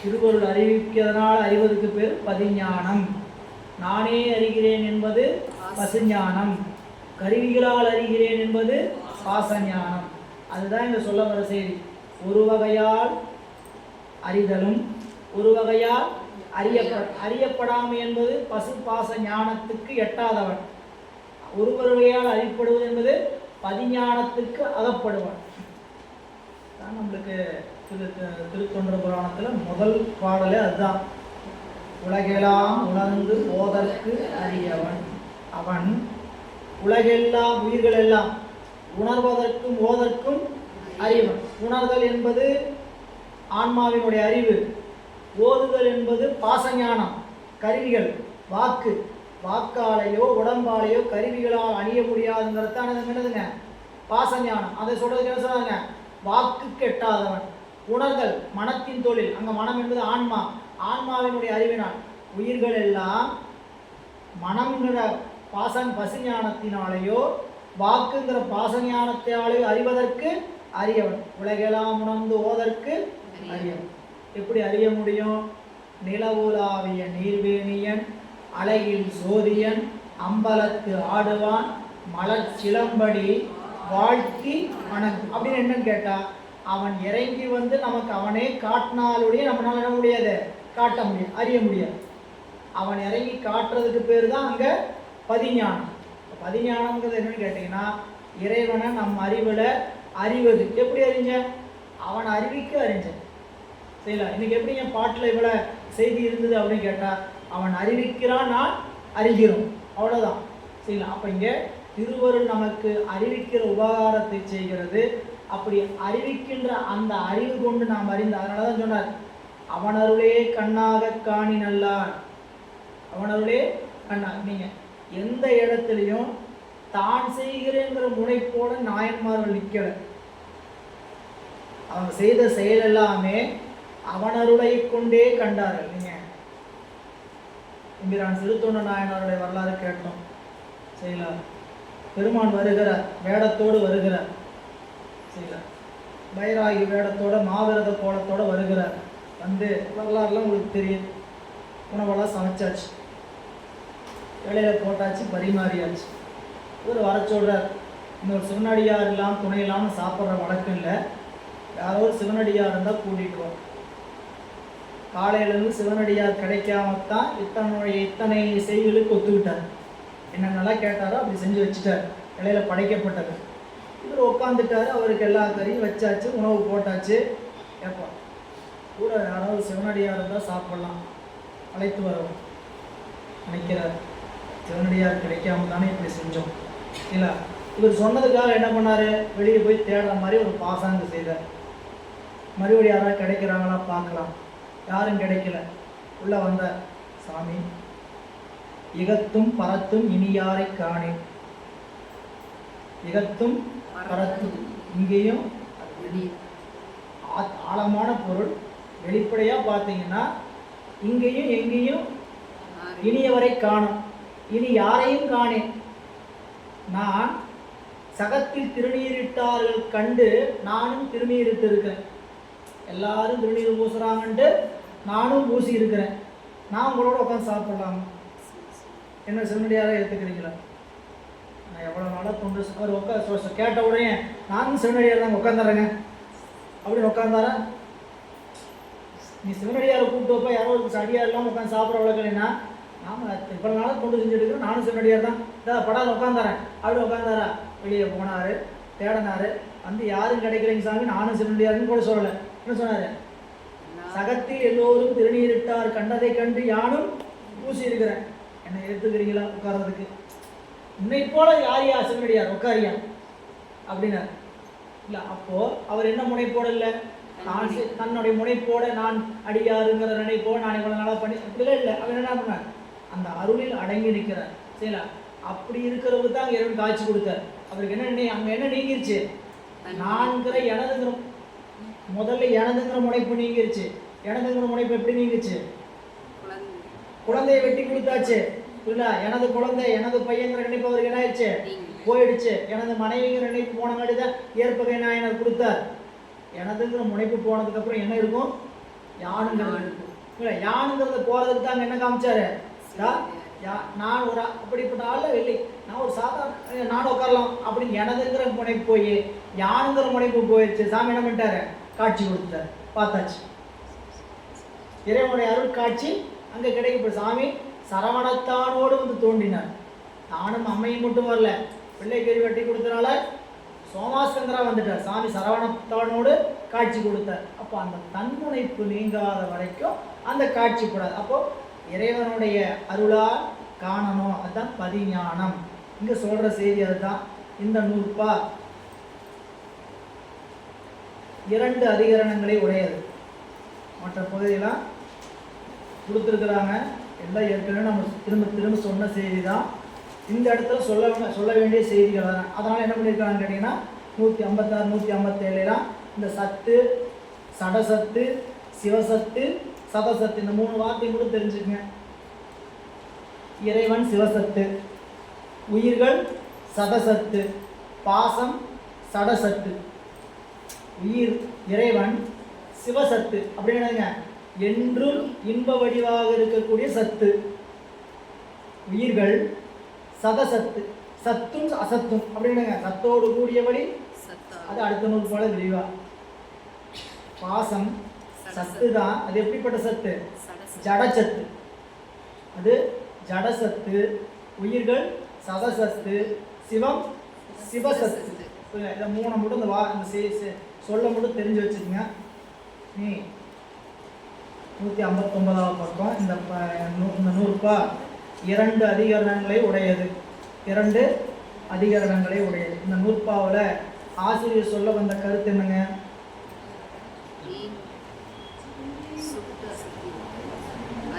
திருவருள் அறிவிக்கிறதுனால அறிவதற்கு பேர் பதிஞானம். நானே அறிகிறேன் என்பது பசுஞானம், கருவிகளால் அறிகிறேன் என்பது பாசஞானம். அதுதான் இங்கே சொல்ல வர செய்தி. ஒரு வகையால் அறிதலும் ஒரு வகையால் அறியப்படாமை என்பது பசு பாச ஞானத்துக்கு எட்டாதவன். ஒரு வகையால் அறியப்படுவது என்பது பதிஞானத்துக்கு அகப்படுவான். தான் நம்மளுக்கு திருத்தொண்டர் புராணத்தில் முதல் பாடலே அதுதான். உலகெல்லாம் உணர்ந்து ஓதற்கு அறியவன் அவன். உலகெல்லாம் உயிர்கள் எல்லாம் உணர்வதற்கும் ஓதற்கும் அறிவன். உணர்தல் என்பது ஆன்மாவினுடைய அறிவு, ஓதுதல் என்பது பாசஞானம், கருவிகள். வாக்காலேயோ உடம்பாலேயோ கருவிகளால் அணிய முடியாதுங்கிறதான என்னதுங்க பாசஞானம். அதை சொல்றதுக்கு என்ன சொல்றாங்க, வாக்குக்கு எட்டாதவன். உணர்தல் மனத்தின் தொழில், அங்க மனம் என்பது ஆன்மா, ஆன்மாவினுடைய அறிவினால். உயிர்கள் எல்லாம் மனம்ங்கிற பசுஞானத்தினாலேயோ வாக்குங்கிற பாசஞானத்தாலேயோ அறிவதற்கு அறியவன். உலகெல்லாம் உணர்ந்து ஓதற்கு அறியவன். எப்படி அறிய முடியும்? நிலவுலாவிய நீர்வேணியன், அழகில் சோதியன், அம்பலத்து ஆடுவான், மலர் சிலம்படி வாழ்த்தி வணங்கும். அப்படின்னு என்னன்னு கேட்டா, அவன் இறங்கி நமக்கு அவனே காட்டினாலுடைய நம்மளால என்ன முடியாது, காட்ட முடியாது, அறிய முடியாது. அவன் இறங்கி காட்டுறதுக்கு பேர் தான் அங்கே பதிஞானம். பதிஞானம்ங்கிறது என்னன்னு கேட்டிங்கன்னா, இறைவனை நம் அறிவில் அறிவது. எப்படி அறிஞ்ச? அவனை அறிவிக்க அறிஞ்சேன் சரிங்களா? இன்னைக்கு எப்படி என் பாட்டில் இவ்வளோ செய்தி இருந்தது அப்படின்னு கேட்டால், அவன் அறிவிக்கிறான், நான் அறிகிறோம், அவ்வளோதான் சரிங்களா? அப்போ இங்கே திருவருள் நமக்கு அறிவிக்கிற உபகாரத்தை செய்கிறது. அப்படி அறிவிக்கின்ற அந்த அறிவு கொண்டு நாம் அறிந்த, அதனால தான் சொன்னார், அவனருளே கண்ணாக காணி நல்லான். அவனருளே கண்ணா. நீங்கள் எந்த இடத்துலையும் தான் செய்கிறேங்கிற முனைப்போட நாயன்மார்கள் நிற்கலை. அவங்க செய்த செயல் எல்லாமே அவனருளை கொண்டே கண்டார்கள். நீங்கள் இம்பிரான் சிறுத்தொண்ட நாயனாருடைய வரலாறு கேட்டோம் சரிங்களா? பெருமான் வருகிறார், வேடத்தோடு வருகிறார் சரிங்களா? பைராகி வேடத்தோட மாவிரத கோலத்தோடு வருகிறார். வரலாறுலாம் உங்களுக்கு தெரியும். உணவெல்லாம் சமைச்சாச்சு, இலையில போட்டாச்சு, பரிமாறியாச்சு. இவர் வர சொல்கிறார், இன்னொரு சிவனடியார் இல்லாமல் துணை இல்லாமல் சாப்பிட்ற வழக்கம் இல்லை, யாரோ ஒரு சிவனடியார் இருந்தால் கூட்டிகிட்டு வரும். காலையிலேருந்து சிவனடியார் கிடைக்காமத்தான் இத்தனை செய்திகளுக்கு ஒத்துக்கிட்டார். என்னென்னலாம் கேட்டாரோ அப்படி செஞ்சு வச்சுட்டார். இலையில படைக்கப்பட்டது. இவர் உட்காந்துட்டார், அவருக்கு எல்லா கறியும் வச்சாச்சு, உணவு போட்டாச்சு. ஏப்பா கூட யாராவது சிவனடியார் இருந்தால் சாப்பிட்லாம், அழைத்து வரவும் நினைக்கிறார். சிவனடியார் கிடைக்காம தானே இப்படி செஞ்சோம் இல்லை? இவர் சொன்னதுக்காக என்ன பண்ணாரு, வெளியே போய் தேடுற மாதிரி ஒரு பாசாங்கு செய்தார். மறுபடியும் யாராவது கிடைக்கிறாங்களா பார்க்கலாம். யாரும் கிடைக்கல. உள்ள வந்த சாமி, இகத்தும் பரத்தும் இனியாரை காணேன். இகத்தும் பரத்தும், இங்கேயும் ஆழமான பொருள். வெளிப்படையா பார்த்தீங்கன்னா இங்கேயும் எங்கேயும் இனியவரை காணும். இனி யாரையும் காணேன். நான் சகத்தில் திருநீரிட்டார்கள் கண்டு நானும் திருநீரிட்டு இருக்கிறேன். எல்லாரும் திருநீர் பூசுறாங்கன்ட்டு நானும் பூசி இருக்கிறேன். நான் உங்களோட உட்காந்து சாப்பிடலாமா? என்ன சிவனடியாரை ஏற்றுக்கிறீங்களா? நான் எவ்வளோ நாளாக தொண்டு அவர் உட்கா கேட்ட உடனே நானும் சிவனடியார் தாங்க உட்காந்துறேங்க அப்படின்னு உட்காந்தாரா? நீ சிவனடியாரை கூப்பிட்டு வைப்பா, யாரோ ஒரு அடியார் இல்லாமல் உட்காந்து சாப்பிட்ற வழக்கலைன்னா, நாம இவ்வளோ நாளாக தொண்டு செஞ்சுட்டு இருக்கிறோம், நானும் சிவனடியார் தான், படாத உட்காந்துறேன் அப்படி உட்காந்தாரா? வெளியே போனார், தேடினார், வந்து யாரும் கிடைக்கலைங்க சாமி, நானும் சிவனடியாருன்னு கூட சொல்லலை. என்ன சொன்னார்? சகத்தில் எல்லோரும் திருநீரிட்டார் கண்டதை கண்டு யானும் பூசி இருக்கிறேன். என்னை ஏற்றுக்கிறீங்களா உட்கார்றதுக்கு? உன்னை போல யாரியா சிவனடியார் உட்காரியா அப்படின்னார். இல்லை, அப்போ அவர் என்ன முனைப்போட இல்லை, நான் தன்னுடைய முனைப்போட நான் அடியாருங்கிற நினைப்போட நான் இவ்வளோ நாளாக பண்ணி அப்படிலாம் இல்லை. அவர் என்ன பண்ணார்? அந்த அருளில் அடங்கி நிற்கிறார். சரிங்களா? அப்படி இருக்கிறவங்க தான் அங்கே இறைவன் காட்சி கொடுத்தார். அவருக்கு என்ன அங்கே என்ன நீங்கிருச்சு? நான்கிற எனதுங்கிற முதல்ல எனதுங்கிற முனைப்பு நீங்கிருச்சு. எனதுங்கிற முனைப்பு எப்படி நீங்கிச்சு? குழந்தையை வெட்டி கொடுத்தாச்சு இல்லை, எனது குழந்தை எனது பையங்கிற நினைப்பு அவருக்கு என்ன ஆயிடுச்சு? போயிடுச்சு. எனது மனைவிங்கிற நினைப்பு போனங்காட்டி தான் ஏற்பகை நாயனர் கொடுத்தார். எனதுங்கிற முனைப்பு போனதுக்கு அப்புறம் என்ன இருக்கும்? யானுங்கிறது இருக்கும். இல்லை, யானுங்கிறது போறதுக்கு தான் என்ன காமிச்சாரு? நான் ஒரு அப்படிப்பட்ட ஆள் இல்லை, நான் ஒரு சாதாரண நான் உட்காரலாம் அப்படின்னு எனதுங்கிற முனைப்பு போய் யானுங்கிற முனைப்பு போயிடுச்சு. சாமி என்ன பண்ணிட்டாரு? காட்சி கொடுத்தாரு. பார்த்தாச்சு. இறைவனுடைய அருள் காட்சி அங்கே கிடைக்கப்படும். சாமி சரவணத்தானோடு வந்து தோன்றினார். நானும் அம்மையும் மட்டும் வரல, பிள்ளைக்கறி வெட்டி கொடுத்தனால சோமாஸ்கந்தரா வந்துட்டார். சாமி சரவணத்தானோடு காட்சி கொடுத்தார். அப்போ அந்த தன்முனைப்பு நீங்காத வரைக்கும் அந்த காட்சி கூடாது. அப்போ இறைவனுடைய அருளால் காணணும். அதுதான் பதிஞானம். இங்கே சொல்கிற செய்தி அதுதான். இந்த நூற்பா 2 அதிகரணங்களை உடையது. மற்ற பகுதியெல்லாம் கொடுத்துருக்குறாங்க. எல்லாம் ஏற்கனவே நம்ம திரும்ப திரும்ப சொன்ன செய்தி தான். இந்த இடத்துல சொல்ல வேண்டிய செய்திகள் தான். அதனால் என்ன பண்ணியிருக்காங்கன்னு கேட்டிங்கன்னா 156 157 இந்த சத்து, சடசத்து, சிவசத்து, சதசத்து இந்த 3 வார்த்தையும் கூட தெரிஞ்சுக்கங்க. இறைவன் சிவசத்து, உயிர்கள் சதசத்து, பாசம் சடசத்து. உயிர் இறைவன் சிவசத்து அப்படின்னாங்க, என்றும் இன்ப வடிவாக இருக்கக்கூடிய சத்து. உயிர்கள் சதசத்து, சத்தும் அசத்தும் அப்படின்னாங்க, சத்தோடு கூடிய வழி. அது அடுத்த நூறு போல விரிவா. பாசம் சத்து தான். அது எப்படிப்பட்ட சத்து? ஜடசத்து. அது ஜடசத்து. உயிர்கள் சதசத்து, சிவம் சிவசத்து. இதை 3 மட்டும் இந்த சொல்ல மட்டும் தெரிஞ்சு வச்சுக்கோங்க. நீ 159வது பக்கம். இந்த நூற்பா 2 அதிகரணங்களை உடையது. 2 அதிகரணங்களை உடையது. இந்த நூற்பாவில் ஆசிரியர் சொல்ல வந்த கருத்து என்னங்க?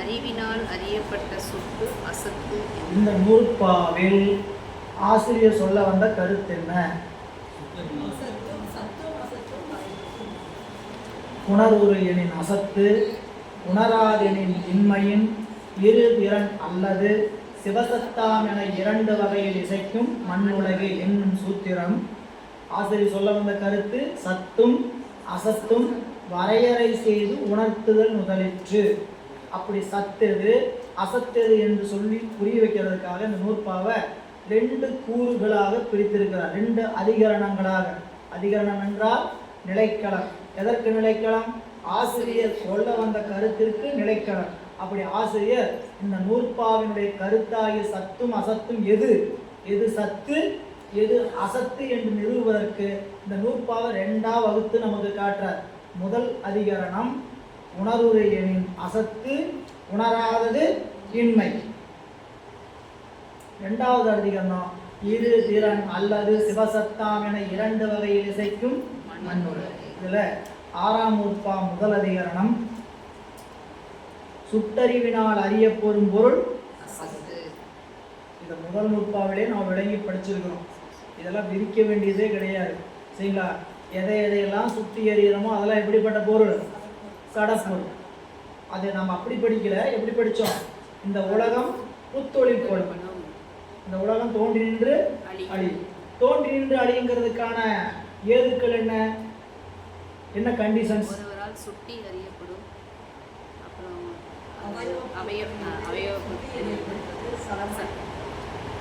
அறிவினால் அறியப்பட்ட சுட்டு அசத்து. இந்த நூற்பாவில் ஆசிரியர் சொல்ல வந்த கருத்து என்ன? உணர்வுறு எனின் அசத்து, உணராதெனின் இன்மையின் இரு திறன் அல்லது சிவசத்தாம் என 2 வகையில் இசைக்கும் மண்ணுலகு என்னும் சூத்திரம். ஆசிரியர் சொல்ல வந்த கருத்து சத்தும் அசத்தும் வரையறை செய்து உணர்த்துதல் முதலிற்று. அப்படி சத்தெது அசத்தெது என்று சொல்லி புரிய வைக்கிறதுக்காக இந்த நூற்பாவை 2 கூறுகளாக பிரித்திருக்கிறார். 2 அதிகரணங்களாக. அதிகரணம் என்றால் நிலைக்களம். எதற்கு நிலைக்களம்? ஆசிரியர் சொல்ல வந்த கருத்திற்கு நிலைக்களம். அப்படி ஆசிரியர் இந்த நூற்பாவினுடைய கருத்தாகிய சத்தும் அசத்தும் எது சத்து எது அசத்து என்று நிறுவுவதற்கு இந்த நூற்பாவை 2ஆ வகுத்து நமக்கு காட்டுறார். முதல் அதிகரணம் உணர்வுரை எனின் அசத்து, உணராதது இன்மை. 2வது அதிகரணம் இரு திறன் அல்லது சிவசத்தாம் என 2 வகையில் இசைக்கும் மண்ணுலகு. இதுல 6ஆம் நூற்பா முதல் அதிகரணம் சுட்டறிவினால் அறியப்படும் பொருள். இந்த முதல் நூற்பாவிலே நாம் விளங்கி படிச்சிருக்கிறோம். இதெல்லாம் விரிக்க வேண்டியதே கிடையாது. சரிங்களா? எதையெல்லாம் சுட்டி எறிகிறோமோ அதெல்லாம் எப்படிப்பட்ட பொருள்? சடப்பொருள். அது நம்ம அப்படி படிக்கல. எப்படி படித்தோம்? இந்த உலகம் புத்தொழில் பொருள். இந்த உலகம் தோன்றி நின்று அழி. தோன்றி நின்று அழிங்கிறதுக்கான ஏதுக்கள் என்ன? என்ன கண்டிஷன்ஸ்? ஒருவரால் சுட்டி அறியப்படும். அப்புறம்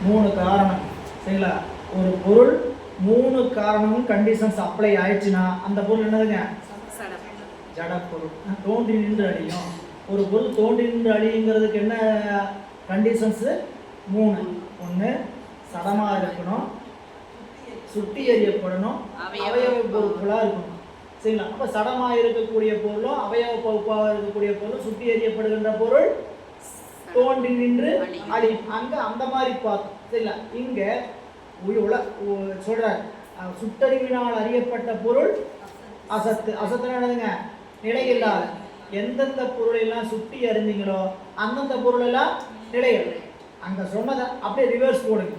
3 காரணம். சரிங்களா? ஒரு பொருள் 3 காரணமும் கண்டிஷன்ஸ் அப்ளை ஆயிடுச்சுன்னா அந்த பொருள் என்னதுங்க? ஜடப்பொருள். தோன்றி நின்று அழியும். ஒரு பொருள் தோன்றி நின்று அழியுங்கிறதுக்கு என்ன கண்டிஷன்ஸு? 3. 1 சடமாக இருக்கணும், சுட்டி எறியப்படணும், அவயவ பொருட்களாக இருக்கணும். சரிங்களா? அப்போ சடமாக இருக்கக்கூடிய பொருளும் அவயவ பகுப்பாக இருக்கக்கூடிய பொருளும் சுட்டி எறியப்படுகின்ற பொருள் தோன்றி நின்று அழி. அங்கே அந்த மாதிரி பார்த்தோம். சரிங்களா? இங்கே சொல்கிறார் சுட்டறிவினால் அறியப்பட்ட பொருள் அசத்து. அசத்து என்னதுங்க? நிலையில்லாத. எந்தெந்த பொருளெல்லாம் சுட்டி அறிந்தீங்களோ அந்தந்த பொருளெல்லாம் நிலைகள். அங்கே சொன்னதை அப்படியே ரிவர்ஸ் போடுங்க.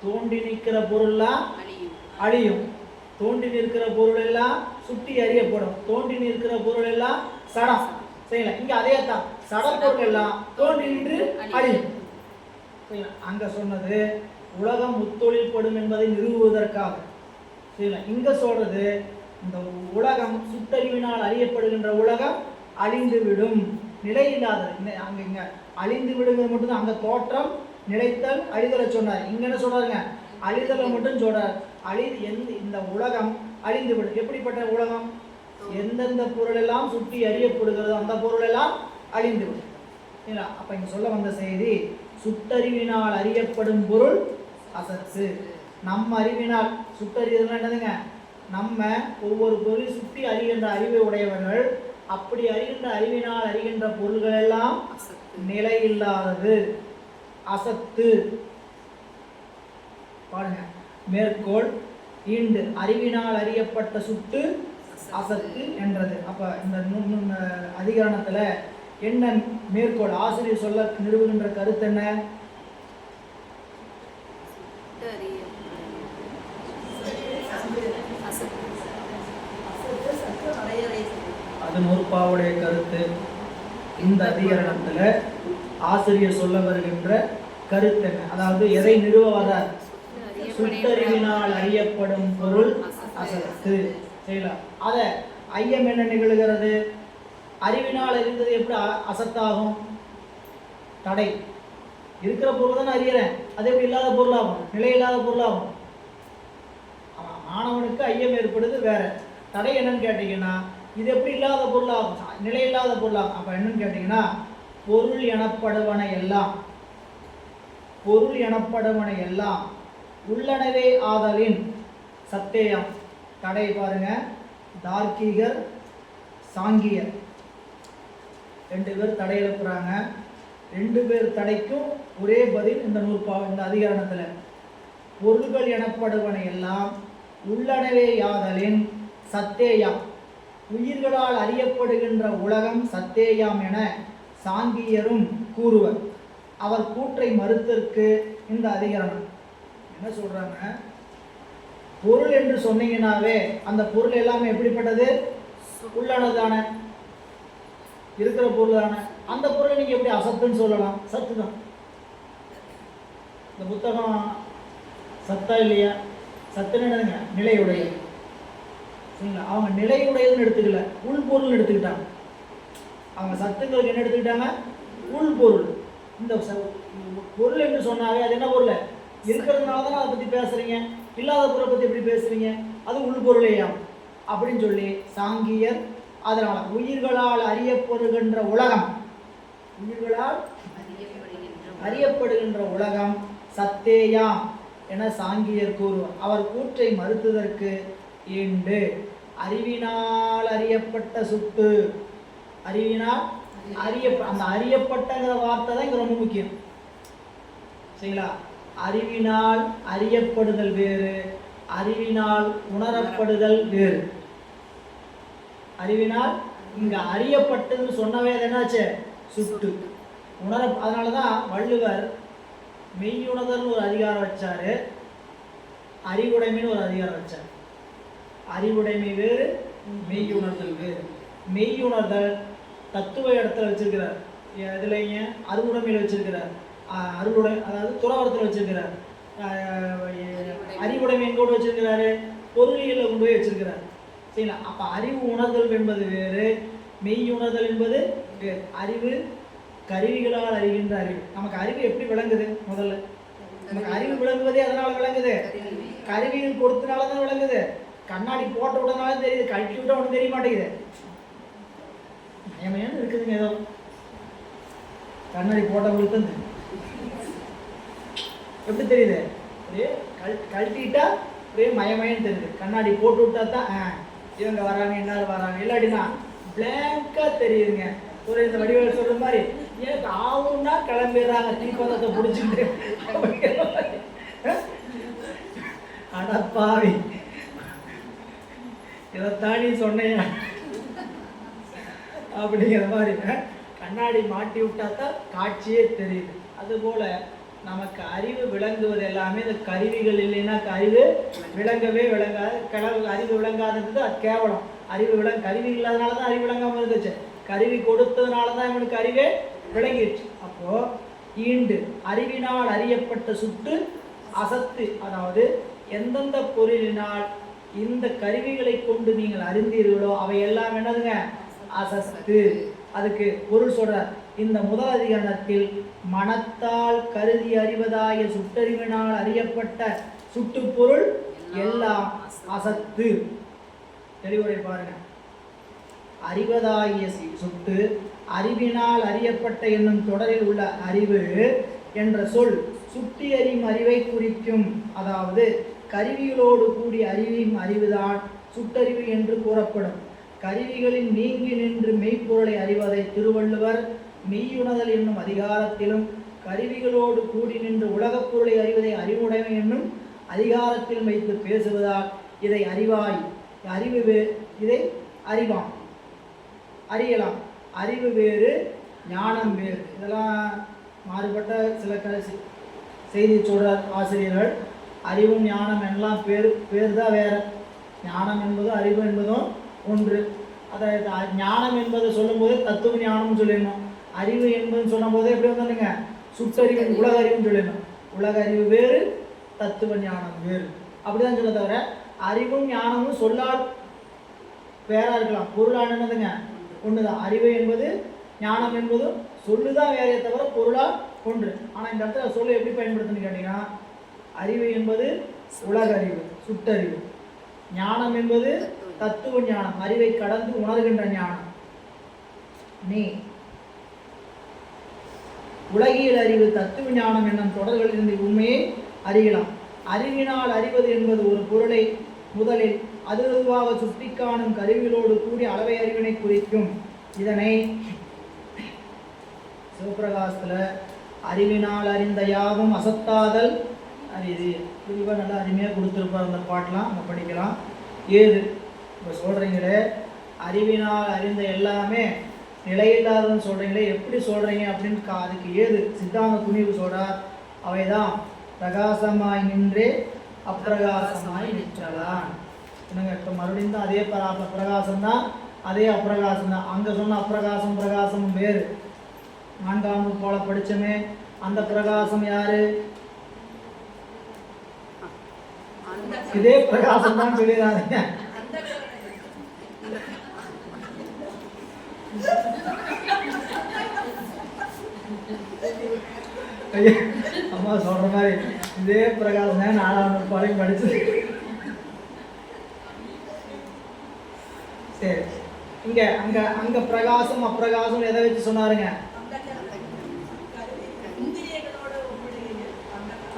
தோண்டி நிற்கிற பொருள்லாம் அழியும். தோண்டி நிற்கிற பொருள் எல்லாம் சுட்டி அறியப்படும். தோண்டி நிற்கிற பொருள் எல்லாம் சடம். சரிங்களா? இங்கே அதே தான். சடப்பொருள் எல்லாம் தோண்டி நின்று அழியும். சரிங்களா? அங்கே சொன்னது உலகம் முத்தொழில் படும் என்பதை நிறுவுவதற்காக. சரிங்களா? இங்கே சொல்றது இந்த உலகம் சுட்டறிவினால் அறியப்படுகின்ற உலகம் அழிந்துவிடும், நிலையில்லாதது. அங்கே இங்கே அழிந்து விடுங்கிறது மட்டும்தான். அங்கே தோற்றம், நிலைத்தல், அழிதலை சொன்னார். இங்கே என்ன சொல்றாருங்க? அழிதலை மட்டும் சொல்றார். இந்த உலகம் அழிந்து விடும். எப்படிப்பட்ட உலகம்? எந்தெந்த பொருள் எல்லாம் சுட்டி அறியப்படுகிறதோ அந்த பொருள் எல்லாம் அழிந்து விடும். சரிங்களா? அப்போ இங்கே சொல்ல வந்த செய்தி சுட்டறிவினால் அறியப்படும் பொருள் அசத்து. நம்ம அறிவினால் சுட்டறிவதுனா என்னதுங்க? நம்ம ஒவ்வொரு பொருள் சுட்டி அறிகின்ற அறிவை உடையவர்கள். அப்படி அறிகின்ற அறிவினால் அறிகின்ற பொருள்கள் எல்லாம் நிலையில்லாதது, அசத்து. பாருங்க, மேற்கோள் ஈண்டு அறிவினால் அறியப்பட்ட சுட்டு அசத்து என்றது. அப்ப இந்த அதிகரணத்துல என்ன மேற்கோள்? ஆசிரியர் சொல்ல நிறுவுகின்ற கருத்து என்ன? அது நூற்பாவுடைய கருத்து. இந்த அதிகரணத்துல ஆசிரியர் சொல்ல வருகின்ற கருத்து என்ன? அதாவது எதை நிறுவ வர்றார்? சுட்டறிவினால் அறியப்படும் பொருள் அசத்து. செய்யலாம். அத ஐயம் என்ன நிகழ்கிறது? அறிவினால் அறிந்தது எப்படி அசத்தாகும்? தடை இருக்கிற பொருள் தானே அறியறேன், அது எப்படி இல்லாத பொருளாகும்? நிலை இல்லாத பொருளாகும். மாணவனுக்கு ஐயம் ஏற்படுது வேற. தடை என்னன்னு கேட்டீங்கன்னா இது எப்படி இல்லாத பொருளாகும்? நிலை இல்லாத பொருளாகும். அப்ப என்னன்னு கேட்டீங்கன்னா பொருள் எனப்படுவன எல்லாம், பொருள் எனப்படுவன எல்லாம் உள்ளனவே ஆதலின் சத்தேயம். தடை பாருங்க, தார்க்கீகர் சாங்கியர் 2 பேர் தடை எழுப்புறாங்க. 2 பேர் தடைக்கும் ஒரே பதில் இந்த இந்த அதிகாரணத்துல. பொருள்கள் எனப்படுவன எல்லாம் உள்ளனவே யாதலின் சத்தேயம், உயிர்களால் அறியப்படுகின்ற உலகம் சத்தேயாம் என சாங்கியரும் கூறுவர். அவர் கூற்றை மறுத்தற்கு இந்த அதிகரணம் என்ன சொல்றாங்க? பொருள் என்று சொன்னீங்கன்னாவே அந்த பொருள் எல்லாமே எப்படிப்பட்டது? உள்ளனதான, இருக்கிற பொருள் தானே. அந்த பொருளை நீங்க எப்படி அசத்துன்னு சொல்லலாம்? சத்து தான். இந்த புத்தகம் சத்தா இல்லையா? சத்துன்னு என்னதுங்க? நிலையுடையது. சரிங்களா? அவங்க நிலையுடையதுன்னு எடுத்துக்கல, உள்பொருள் எடுத்துக்கிட்டாங்க. அவங்க சத்துங்களுக்கு என்ன எடுத்துக்கிட்டாங்க? உள்பொருள். இந்த பொருள் என்று சொன்னாவே அது என்ன பொருள்? இருக்கிறதுனால தானே அதை பற்றி பேசுறீங்க. இல்லாத பொருளை பற்றி எப்படி பேசுறீங்க? அது உள்பொருளேயா அப்படின்னு சொல்லி சாங்கியர் அதனால உயிர்களால் அறியப்படுகின்ற உலகம், உயிர்களால் அறியப்படுகின்ற உலகம் சத்தேயாம் என சாங்கியர் கூறுவார். அவர் கூற்றை மறுத்ததற்கு ஈண்டு அறிவினால் அறியப்பட்ட சுட்டு, அறிவினால் அந்த அறியப்பட்டங்கிற வார்த்தை தான் இங்க ரொம்ப முக்கியம். சரிங்களா? அறிவினால் அறியப்படுதல் வேறு, அறிவினால் உணரப்படுதல் வேறு. அறிவினால் இங்க அறியப்பட்டதுன்னு சொன்னவே என்னாச்சு? சுட்டு. அதனாலதான் வள்ளுவர் மெய்யுணர்தல் ஒரு அதிகாரம் வச்சாரு, அறிவுடைமைன்னு ஒரு அதிகாரம் வச்சார். அறிவுடைமை வேறு, மெய்யுணர்தல் வேறு. மெய்யுணர்தல் தத்துவ இடத்துல வச்சிருக்கிறார், இதுலைங்க அருளுடைமையில வச்சிருக்கிறார், அருளுடை அதாவது துறவரத்தில் வச்சிருக்கிறார். அறிவுடைமை எங்கோடு வச்சிருக்கிறாரு? பொருளியல கொண்டு போய் வச்சிருக்கிறார். சரிங்களா? அப்ப அறிவு உணர்தல் என்பது வேறு, மெய்யுணர்தல் என்பது வேறு. அறிவு கருவிகளால் அறிகின்ற அறிவு. நமக்கு அறிவு எப்படி விளங்குது? முதல்ல நமக்கு அறிவு விளங்குவதே அதனால விளங்குது, கருவிகள் கொடுத்தனாலதான் விளங்குது. கண்ணாடி போட்ட உடனால தெரியுது, கழட்டி விட்டா ஒன்றும் தெரிய மாட்டேங்குது. மயமையானு இருக்குதுங்க. ஏதோ கண்ணாடி போட்டவங்களுக்கு தான் தெரியும். எப்படி தெரியுது? அப்படியே கழட்டிட்டா அப்படியே மயமயன்னு தெரியுது. கண்ணாடி போட்டு விட்டா தான் இவங்க வராங்க, எல்லாரும் வராங்க. இல்லாட்டினா பிளாங்கா தெரியுதுங்க. ஒரு இந்த வடிவேல் சொல்ற மாதிரி எனக்கு ஆகும்னா கிளம்பிடுறாங்க தீப்பந்தத்தை பிடிச்சிட்டு. அடப்பாவி, இதைத்தாண்டி சொன்னேன் அப்படிங்கிற மாதிரி கண்ணாடி மாட்டி விட்டாதான் காட்சியே தெரியுது. அதுபோல நமக்கு அறிவு விளங்குவது எல்லாமே இந்த கருவிகள் இல்லைன்னா அறிவு விளங்கவே விளங்காது. அறிவு விளங்காதது அது கேவலம். கருவி இல்லாதனால தான் அறிவு விளங்காம இருந்துச்சு. கருவி கொடுத்ததுனால தான் இவனுக்கு அறிவே விளங்கிடுச்சு. அப்போ ஈண்டு அறிவினால் அறியப்பட்ட சுட்டு அசத்து, அதாவது எந்தெந்த பொருளினால் இந்த கருவிகளை கொண்டு நீங்கள் அறிந்தீர்களோ அவை எல்லாம் என்னதுங்க? அசத்து. அதுக்கு பொருள் சொல்றார். இந்த முதல் அதிகரணத்தில் மனத்தால் கருதி அறிவதாய சுட்டறிவினால் அறியப்பட்ட சுட்டு பொருள் எல்லாம் அசத்து. தெளிவுரை பாருங்க. அறிவதாகிய சுட்டு, அறிவினால் அறியப்பட்ட என்னும் தொடரில் உள்ள அறிவு என்ற சொல் சுட்டி அறியும் அறிவை குறிக்கும். அதாவது கருவிகளோடு கூடிய அறிவின் அறிவுதான் சுட்டறிவு என்று கூறப்படும். கருவிகளில் நீங்கி நின்று மெய்ப்பொருளை அறிவதை திருவள்ளுவர் மெய்யுணர்தல் என்னும் அதிகாரத்திலும், கருவிகளோடு கூடி நின்று உலகப் பொருளை அறிவதை அறிவுடைமை என்னும் அதிகாரத்தில் வைத்து பேசுவதால் இதை அறிவாய், இதை அறிவாம், அறியலாம். அறிவு வேறு, ஞானம் வேறு. இதெல்லாம் மாறுபட்ட சில செய்தி சொல்றார் ஆசிரியர்கள். அறிவும் ஞானம் எல்லாம் பேர் தான் வேற. ஞானம் என்பதும் அறிவு என்பதும் ஒன்று. அதை ஞானம் என்பதை சொல்லும் போதே தத்துவ ஞானம்னு சொல்லிடணும். அறிவு என்பதுன்னு சொல்லும் போதே எப்படி வந்தானுங்க? சுட்டறிவு, உலக அறிவுன்னு சொல்லிடணும். உலக அறிவு வேறு, தத்துவ ஞானம் வேறு. அப்படிதான் சொல்ல தவிர அறிவும் ஞானமும் சொல்லால் வேறா இருக்கலாம், பொருளாக என்னதுங்க ஒண்ணுதான். அறிவு என்பது ஞானம் என்பதும் சொல்லுதான் வேறையே தவிர பொருளால் ஒன்று. ஆனா இந்த இடத்துல சொல்ல எப்படி பயன்படுத்துன்னு கேட்டீங்கன்னா, அறிவு என்பது உலக அறிவு, சுட்டறிவு. ஞானம் என்பது தத்துவ ஞானம், அறிவை கடந்து உணர்கின்ற ஞானம். நீ உலகியல் அறிவு, தத்துவ ஞானம் என்னும் தொடர்களில் இருந்து உண்மையை அறியலாம். அறிவினால் அறிவது என்பது ஒரு பொருளை முதலில் அதுவாக சுட்டி காணும் கருவிகளோடு கூடிய அளவை அறிவினை குறிக்கும். இதனை சிவபிரகாசத்துல அறிவினால் அறிந்த யாவும் அசத்தாதல் அறிது. இதுவாக நல்லா அருமையாக கொடுத்துருப்பார். அந்த பாட்டெலாம் நம்ம படிக்கலாம். ஏது இப்போ சொல்கிறீங்களே, அறிவினால் அறிந்த எல்லாமே நிலையில்லாதன்னு சொல்கிறீங்களே, எப்படி சொல்கிறீங்க அப்படின்னு அதுக்கு ஏது சித்தாந்த துணிவு சொல்கிறார். அவைதான் பிரகாசமாய் நின்றே அப்பிரகாசமாய் நிற்றலாம். என்னங்க இப்போ மறுபடியும் தான் அதே பிரகாசம் தான், அதே அப்பிரகாசம் தான். அங்கே சொன்ன அப்பிரகாசம் பிரகாசமும் வேறு. 4ஆம் போல படித்தோமே, அந்த பிரகாசம் யாரு? இதே பிரகாசம் தான் சொல்லிடாதீங்க. அம்மா சொல்ற மாதிரி இதே பிரகாசம் தான் 4ஆம் வகுப்பு படிச்சது. சரி, இங்க அங்க அங்க பிரகாசம் அப்பிரகாசம் எதை வச்சு சொன்னாருங்க?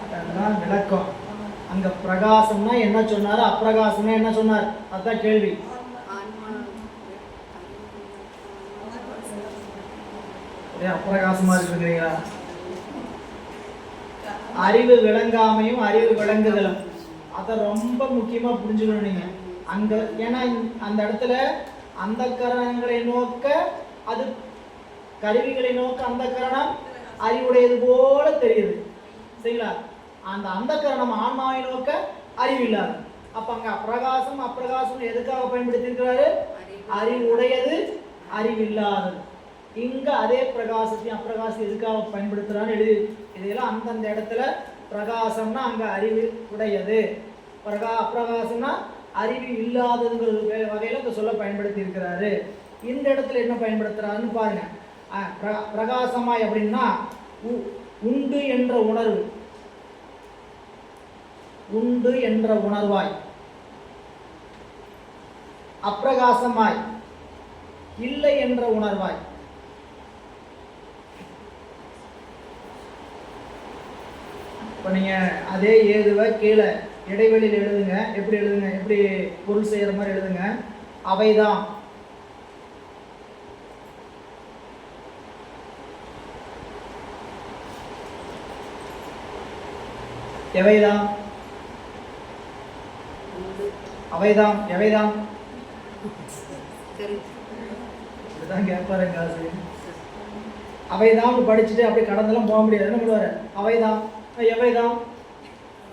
அதெல்லாம் விளக்கம். அங்க பிரகாசம்னா என்ன சொன்னாரு, அப்பிரகாசம்னா என்ன சொன்னார்? அதுதான் கேள்வி. அப்பிரகாசமா இருக்குங்களா? அறிவு விளங்காமையும் அறிவு விளங்குதலும். அதை ரொம்ப முக்கியமா புரிஞ்சுக்கணும் நீங்க. அங்க ஏன்னா அந்த இடத்துல அந்த கரணங்களை நோக்க, அது கருவிகளை நோக்க அந்த கரணம் அறிவுடையது போல தெரியுது, சரிங்களா? அந்த கரணம் ஆன்மாவை நோக்க அறிவில்லாது. அப்ப அங்க அப்பிரகாசம் அப்பிரகாசம் எதுக்காக பயன்படுத்தி இருக்கிறாரு? அறிவுடையது அறிவில்லாதது. இங்க அதே பிரகாசத்தையும் அப்பிரகாசம் எதுக்காக பயன்படுத்துறான்னு எழுதி இதெல்லாம் அந்தந்த இடத்துல பிரகாசம்னா அங்க அறிவு உடையது, அப்பிரகாசம்னா அறிவு இல்லாததுங்கிற வகையில இந்த சொல்ல பயன்படுத்தி இருக்கிறாரு. இந்த இடத்துல என்ன பயன்படுத்துறாருன்னு பாருங்க. பிரகாசமாய் அப்படின்னா உண்டு என்ற உணர்வு, உண்டு என்ற உணர்வாய். அப்பிரகாசமாய் இல்லை என்ற உணர்வாய். இப்போ நீங்கள் அதே ஏதுவை கீழே இடைவெளியில் எழுதுங்க. எப்படி எழுதுங்க? எப்படி பொருள் செய்கிற மாதிரி எழுதுங்க. அவைதான் எவைதான் அவைதான் எவைதான் இதுதான் கேட்பாருங்க. அவைதான் படிச்சுட்டு அப்படி கடந்தெல்லாம் போக முடியாது. என்ன பண்ணுவாரு? அவைதான் எவைதான்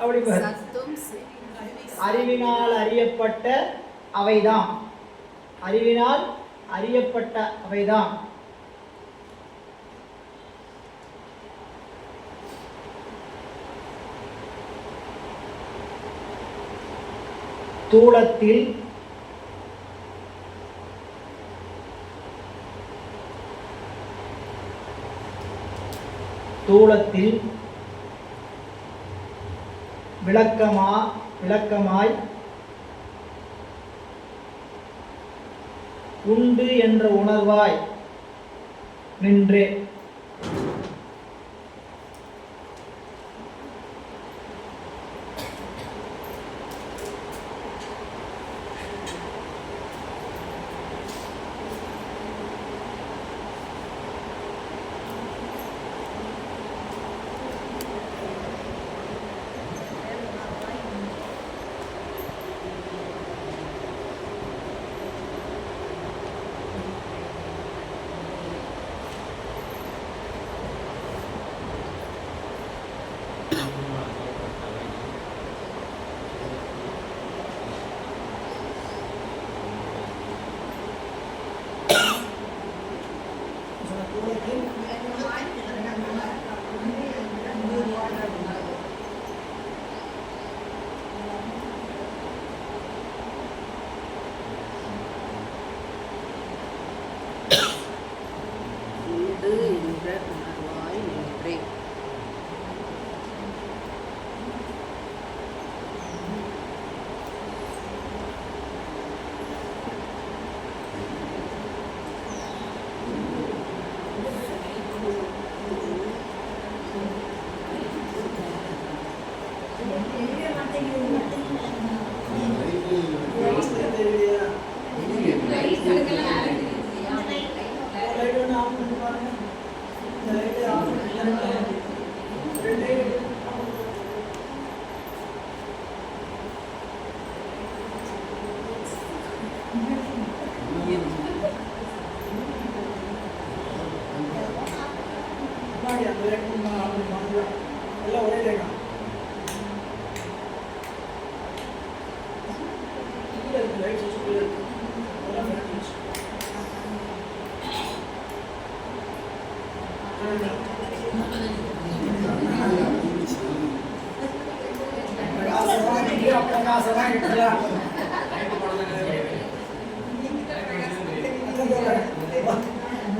அப்படி அறிவினால் அறியப்பட்ட அவைதான், அறிவினால் அறியப்பட்ட அவைதான். தூளத்தில் விளக்கமாய் உண்டு என்ற உணர்வாய் நின்றே.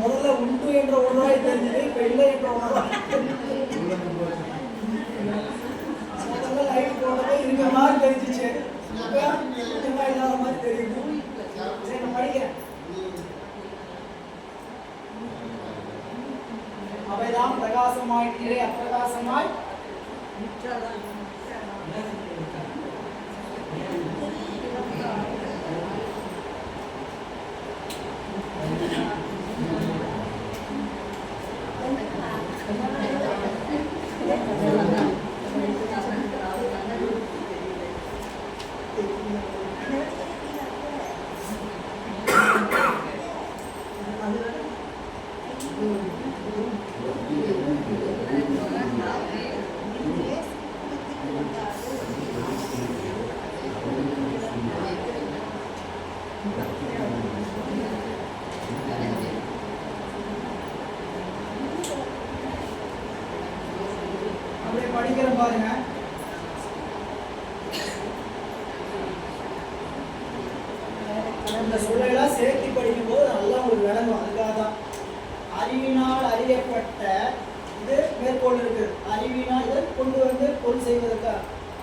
முதல்ல உண்டு என்ற உணர்வாய் தெரிஞ்சது, இப்ப இல்லை என்ற உணர்வாய் முதல்ல லைட் போனது இருக்கிற மாதிரி தெரிஞ்சிச்சு, இல்லாத மாதிரி தெரியுது. சரி, நான் படிக்கிறேன். அவைதான் பிரகாசமாய் நிறை அப்பிரகாசமாய் அப்படியே படிக்கிற பாருங்க. இந்த சொல்லலாம் சேர்த்து படிக்கும்போது நல்லா உங்களுக்கு விளங்கும். அதுக்காக தான் அறிவினால் அறியப்பட்ட இது மேற்கோள் இருக்கு. அறிவினால் இதை கொண்டு வந்து பொருள் செய்வதற்கு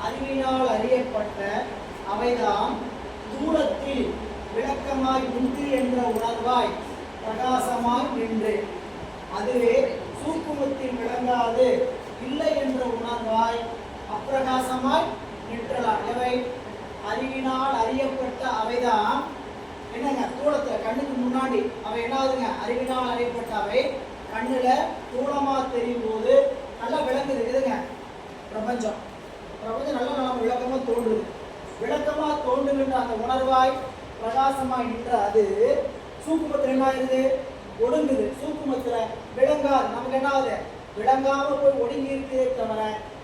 அறிவினால் அறியப்பட்ட அவைதான் தூரத்தில் விளக்கமாய் உண்டு என்ற உணர்வாய் பிரகாசமாய் நின்று, அதுவே சூக்குமத்தில் விளங்காது இல்லை என்ற உணர்வாய் அப்பிரகாசமாய் நிற்றலாம். எவை? அறிவினால் அறியப்பட்ட அவைதான் என்னங்க தூளத்துல கண்ணுக்கு முன்னாடி அவை என்னாகுதுங்க? அறிவினால் அறியப்பட்ட அவை கண்ணுல தூளமா தெரியும் போது நல்லா விளங்குது. எதுங்க? பிரபஞ்சம். பிரபஞ்சம் நல்லா நம்ம விளக்கமா தோன்றுது. விளக்கமா தோன்றுகின்ற அந்த உணர்வாய் பிரகாசமாய் நின்ற அது சூக்குமத்துல என்ன ஆகுது? ஒடுங்குது. சூக்குமத்துல விளங்காது. நமக்கு என்ன ஆகுது? விளங்காம போய் ஒடுங்கி இருக்கே தவிர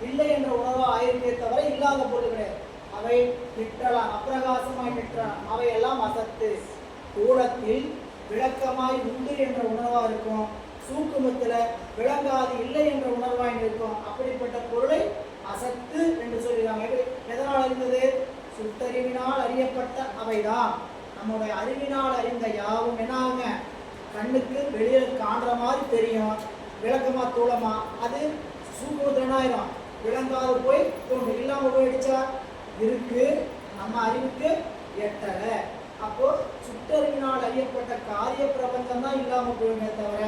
இல்லை என்ற உணர்வா ஆயிருக்கே தவிர இல்லாத பொருள் கிடையாது. அவை நிற்றலாம், அப்பிரகாசமாய் நிற்றலாம். அவை எல்லாம் அசத்து. தூளத்தில் விளக்கமாய் உண்டு என்ற உணர்வா இருக்கும், சூக்குமத்துல விளங்காது இல்லை என்ற உணர்வாய் இருக்கும். அப்படிப்பட்ட பொருளை அசத்து என்று சொல்லிடுறாங்க. எதனால் இருந்தது? சுட்டறிவினால் அறியப்பட்ட அவைதான். நம்முடைய அறிவினால் அறிந்த யாவும் என்ன ஆகுங்க? கண்ணுக்கு வெளியே காண்ற மாதிரி தெரியும், விளக்கமா தூளமா. அது சூக்குமத்துல என்ன ஆயிரும்? விளங்காது போய் தோன்றும். இல்லாம போயிடுச்சா? இருக்கு, நம்ம அறிவுக்கு எட்டல. அப்போ சுட்டறிவினால் அறியப்பட்ட காரிய பிரபஞ்சம் தான் இல்லாம போயுமே தவிர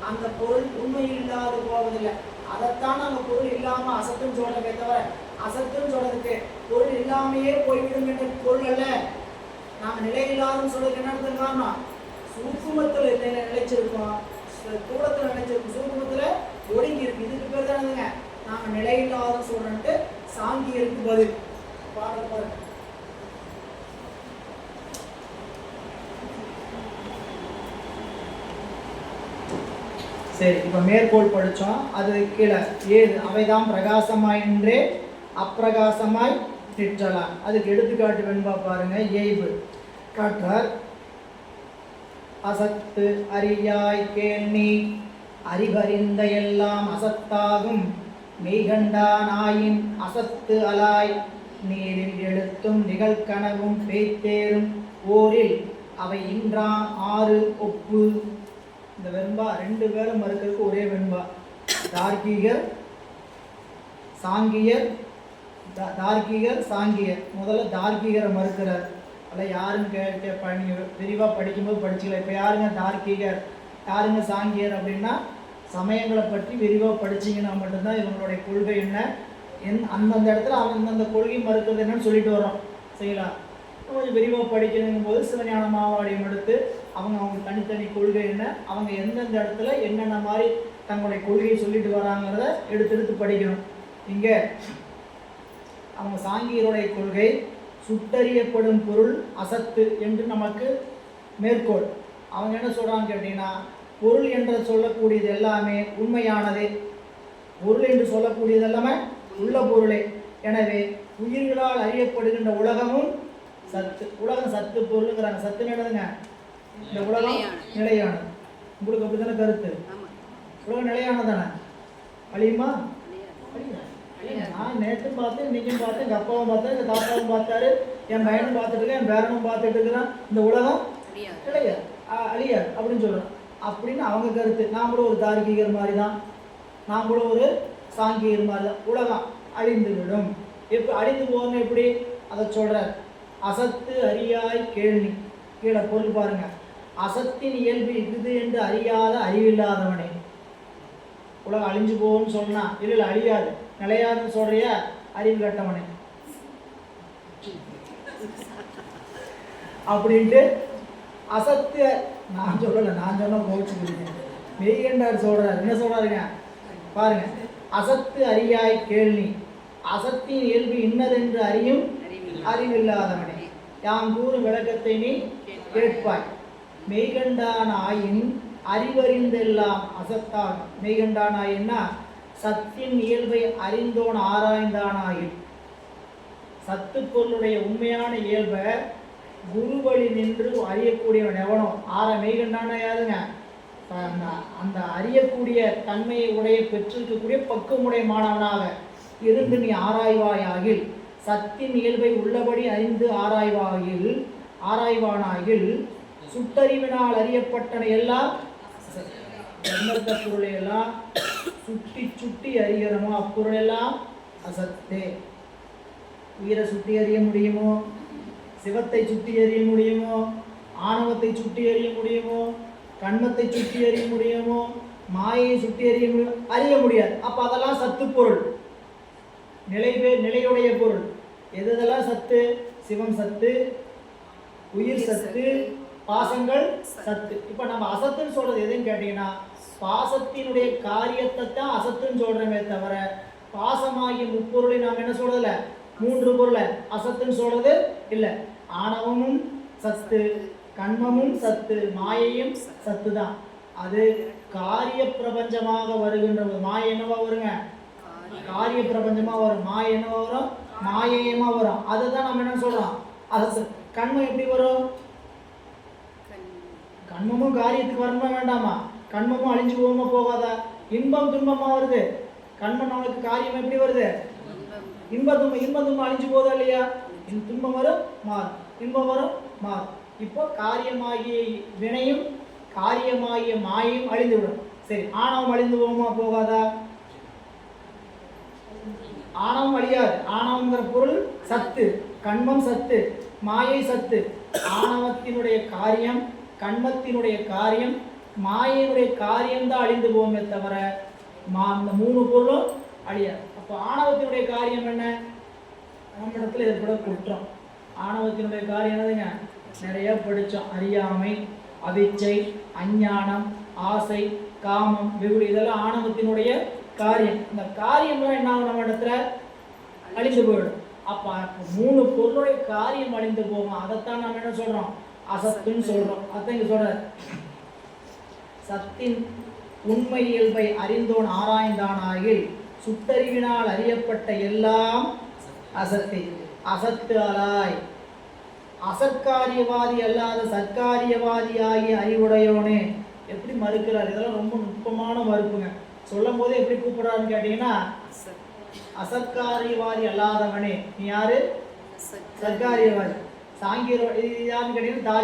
அந்த பொருள் உண்மையில் இல்லாது போவதில்லை. அதைத்தான் நம்ம பொருள் இல்லாம அசத்துன்னு சொல்றதே தவிர அசத்துன்னு சொல்றதுக்கு பொருள் இல்லாமையே போய்விடும் என்ற பொருள் அல்ல. நாம நிலையில்லாதுன்னு சொல்றதுக்கு என்ன எடுத்துருக்கோம்னா சூக்குமத்துல நிலைச்சிருக்கோம், தூளத்துல நினைச்சிருக்கோம், சூக்குமத்துல ஒடுங்கி இருக்கு. இதுக்கு பேர் தானுங்க நாம நிலையில்லாதுன்னு சொல்றோன்ட்டு சாங்கியருக்கு பதில். பாடல் பாருங்க. சரி, இப்ப மேற்கோள் படிச்சோம். அது கீழே ஏது அவைதான் பிரகாசமாய் நின்றே அப்பிரகாசமாய் நிற்றலாம். அதுக்கு எடுத்துக்காட்டு வெண்பா பாருங்க. ஏய்வு காற்றார் அசத்து அறியாய் கேள்வி அறிவறிந்த எல்லாம் அசத்தாகும் மெய்கண்டானாயின் அசத்து அலாய் நீரில் எழுத்தும் நிகழ்கனவும் பேய்த்தேரும் ஓரில் அவை இன்றான் ஆறு ஒப்பு. இந்த வெண்பா ரெண்டு பேரும் மறுக்கிறதுக்கு ஒரே வெண்பா. தார்க்கீகர் சாங்கியர், தார்க்கீகர் சாங்கியர். முதல்ல தார்க்கீகரை மறுக்கிறார். அல்ல யாருன்னு கேட்க விரிவாக படிக்கும்போது படிச்சுக்கலாம். இப்போ யாருங்க தார்க்கீகர், யாருங்க சாங்கியர் அப்படின்னா சமயங்களை பற்றி விரிவாக படிச்சிங்கன்னா மட்டும்தான் இவங்களுடைய கொள்கை என்ன, அந்தந்த இடத்துல அந்தந்த கொள்கை மறுக்கிறது என்னன்னு சொல்லிட்டு வரோம். சரிங்களா? கொஞ்சம் விரிவாக படிக்கணுங்கும் போது சிவஞான மாவாடியம் எடுத்து அவங்க தனித்தனி கொள்கை என்ன, அவங்க எந்தெந்த இடத்துல என்னென்ன மாதிரி தங்களுடைய கொள்கையை சொல்லிட்டு வராங்கிறத எடுத்து படிக்கணும். இங்கே அவங்க சாங்கியருடைய கொள்கை சுட்டறியப்படும் பொருள் அசத்து என்று நமக்கு மேற்கோள். அவங்க என்ன சொல்கிறாங்க கேட்டிங்கன்னா பொருள் என்று சொல்லக்கூடியது எல்லாமே உண்மையானது, பொருள் என்று சொல்லக்கூடியது எல்லாமே உள்ள பொருளே. எனவே உயிர்களால் அறியப்படுகின்ற உலகமும் சத்து. உலகம் சத்து பொருளுங்கிறாங்க. சத்து என்னதுங்க? இந்த உலகம் நிலையானது. உங்களுக்கு அப்படி தானே கருத்து? உலகம் நிலையானதானே? அழியுமா? நான் நேற்று பார்த்தேன், இன்னைக்கும் பார்த்தேன், எங்கள் அப்பாவும் பார்த்தேன், எங்கள் தாத்தாவும் பார்த்தாரு, என் பையனும் பார்த்துட்டு இருக்கேன், என் பேரனும் பார்த்துட்டு இருக்கிறான். இந்த உலகம் கிடையாது, அழியாது அப்படின்னு சொல்கிறோம். அப்படின்னு அவங்க கருத்து. நாமளும் ஒரு தார்க்கீகர் மாதிரி தான், நாமளும் ஒரு சாங்கியர் மாதிரி தான். உலகம் அழிந்து விடும். எப்படி அழிந்து போகணும்? எப்படி அதை சொல்கிறார். அசத்து அறியாய் கேள்வி. கீழே பொருள் பாருங்க. அசத்தின் இயல்பு இது என்று அறியாத அறிவில்லாதவனே. உலகம் அழிஞ்சு போகும்னு சொன்னா இல்லை அழியாது நிலையாதுன்னு சொல்றிய அறிவு கட்டவனே அப்படின்ட்டு அசத்து. நான் சொல்லலை, நான் சொன்ன போச்சுக்கிறீங்க. மெய்கண்டார் சொல்றாரு. என்ன சொல்றாருங்க பாருங்க. அசத்து அறியாய் கேள்வி. அசத்தின் இயல்பு இன்னதென்று அறியும் அறிவில்லாதவனே, யாம் கூறும் விளக்கத்தை நீ கேட்பாய். மெய்கண்டான் ஆயின் அறிவறிந்தெல்லாம் அசத்தான். மெய்கண்டான் ஆயின்னா சத்தின் இயல்பை அறிந்தோன் ஆராய்ந்தான் ஆயின். சத்து பொருளுடைய உண்மையான இயல்பை குரு வழி நின்று அறியக்கூடியவன் எவனோ மெய்கண்டான யாருங்க? அந்த அறியக்கூடிய தன்மையை உடைய பெற்றிருக்கக்கூடிய பக்குவமுடைய மாணவனாக இருந்து நீ ஆராய்வாயாகில், சத்தின் இயல்பை உள்ளபடி அறிந்து ஆராய்வானாகில் சுட்டறிவினால் அறியப்பட்டன எல்லாம் எந்தெந்த பொருளை எல்லாம் சுட்டி சுட்டி அறிகிறோமோ அப்பொருள் எல்லாம் அசத்தே. உயிரை சுட்டி அறிய முடியுமோ? சிவத்தை சுட்டி அறிய முடியுமோ? ஆணவத்தை சுட்டி அறிய முடியுமோ? கண்மத்தை சுட்டி அறிய முடியுமோ? மாயை சுட்டி அறிய முடியாது. அப்போ அதெல்லாம் சத்து பொருள், நிலையுடைய பொருள். எதெல்லாம் சத்து? சிவம் சத்து, உயிர் சத்து, பாசங்கள் சத்து. இப்போ நம்ம அசத்துன்னு சொல்றது எதுன்னு கேட்டீங்கன்னா, பாசத்தினுடைய காரியத்தை தான் அசத்துன்னு சொல்றோமே தவிர, பாசமாகிய முப்பொருளை நாம் என்ன சொல்றதில்ல, 3 பொருளை அசத்துன்னு சொல்றது இல்லை. ஆணவமும் சத்து, கண்மமும் சத்து, மாயையும் சத்து தான். அது காரிய பிரபஞ்சமாக வருகின்ற மாயை என்னவா வருங்க? காரிய பிரபஞ்சமா வரும். மாயை என்னவா வரும்? மாயையமா வரும். அதுதான் நம்ம என்ன சொல்றோம், அசத்து. கண்மம் எப்படி வரும்? கண்மமும் காரியத்துக்கு வரணுமா வேண்டாமா? கண்மமும் அழிஞ்சு போகாம போகாதா? இன்பம் துன்பமா வருது. கண்மம் நம்மளுக்கு காரியம் எப்படி வருது? இன்பம் துன்பம் அழிஞ்சு போதா இல்லையா? துன்பம் வரும் மாறும், இன்பம் வரும் மாறும். இப்போ காரியமாகிய வினையும் காரியமாகிய மாயையும் அழிந்து விடும். சரி, ஆணவம் அழிந்து போகுமா போகாதா? ஆணவம் அழியாது. ஆணவங்கிற பொருள் சத்து, கண்மம் சத்து, மாயை சத்து. ஆணவத்தினுடைய காரியம், கண்மத்தினுடைய காரியம், மாயையினுடைய காரியம்தான் அழிந்து போகுமே தவிர அந்த 3 பொருளும் அழியாது. அப்போ ஆணவத்தினுடைய காரியம் என்ன? நம்ம இடத்துல ஏற்பட குற்றம். ஆணவத்தினுடைய காரியம் என்னதுங்க? நிறைய படித்தோம். அறியாமை, அவிச்சை, அஞ்ஞானம், ஆசை, காமம், வெகுளி, இதெல்லாம் ஆணவத்தினுடைய காரியம். இந்த காரியம்லாம் என்ன ஆகும்? நம்ம இடத்துல அழிந்து போயிடும். அப்போ 3 பொருளுடைய காரியம் அழிந்து போகும். அதைத்தான் நம்ம என்ன சொல்றோம்? அசத்துன்னு சொல்றோம். அதான் இங்க சொல்ற, சத்தின் உண்மை இயல்பை அறிந்தோன் ஆராய்ந்தானாகில் சுட்டறிவினால் அறியப்பட்ட எல்லாம் அசத்தை. அசத்து அலாய் அசற்காரியவாதி அல்லாத சற்காரியவாதி ஆகிய அறிவுடையோனே. எப்படி மறுக்கிறார்? இதெல்லாம் ரொம்ப நுட்பமான மறுப்புங்க. சொல்லும் போதே எப்படி கூப்பிடுறாருன்னு கேட்டீங்கன்னா, அசற்காரியவாதி அல்லாதவனே. நீ யாரு? சற்காரியவாதி. சாங்கியர் யாருன்னு கேட்டீங்கன்னா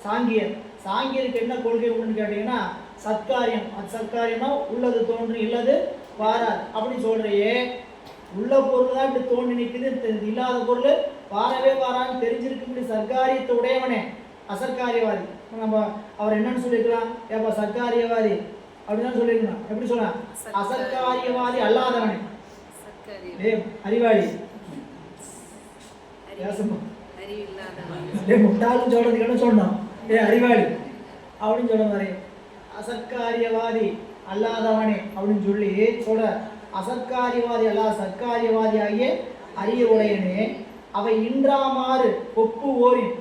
சாங்கியர். சாங்கியருக்கு என்ன கொள்கை உண்டுன்னு கேட்டீங்கன்னா, சத்காரியம். அது சத்காரியம்னா உள்ளது தோன்று இல்லது வாராது அப்படின்னு சொல்றையே. உள்ள பொருள் தான் இப்படி தோன்றி நிற்குது, இல்லாத பொருள் வாரவே வாரான்னு தெரிஞ்சிருக்கு. சர்க்காரியத்தை உடையவனே அசற்காரியவாதி. நம்ம அவர் என்னன்னு சொல்லியிருக்கலாம்? ஏப்பா சர்க்காரியவாதி அப்படின்னு சொல்லியிருக்கணும். எப்படி சொல்லலாம்? அசற்காரியவாதி அல்லாதவனே. அறிவாளி முட்டாள்னு சொல்றதுக்கு என்ன சொன்னோம்? அறிவாளி அப்படின்னு சொல்ற மாதிரி அசற்காரியவாதி அல்லாதவனே அப்படின்னு சொல்லி சொல்ற. அசற்காரியவாதி அல்லாத சற்காரியவாதி ஆகிய அரிய உடையனே அவை இன்றாமாறு ஒப்பு ஓரின்.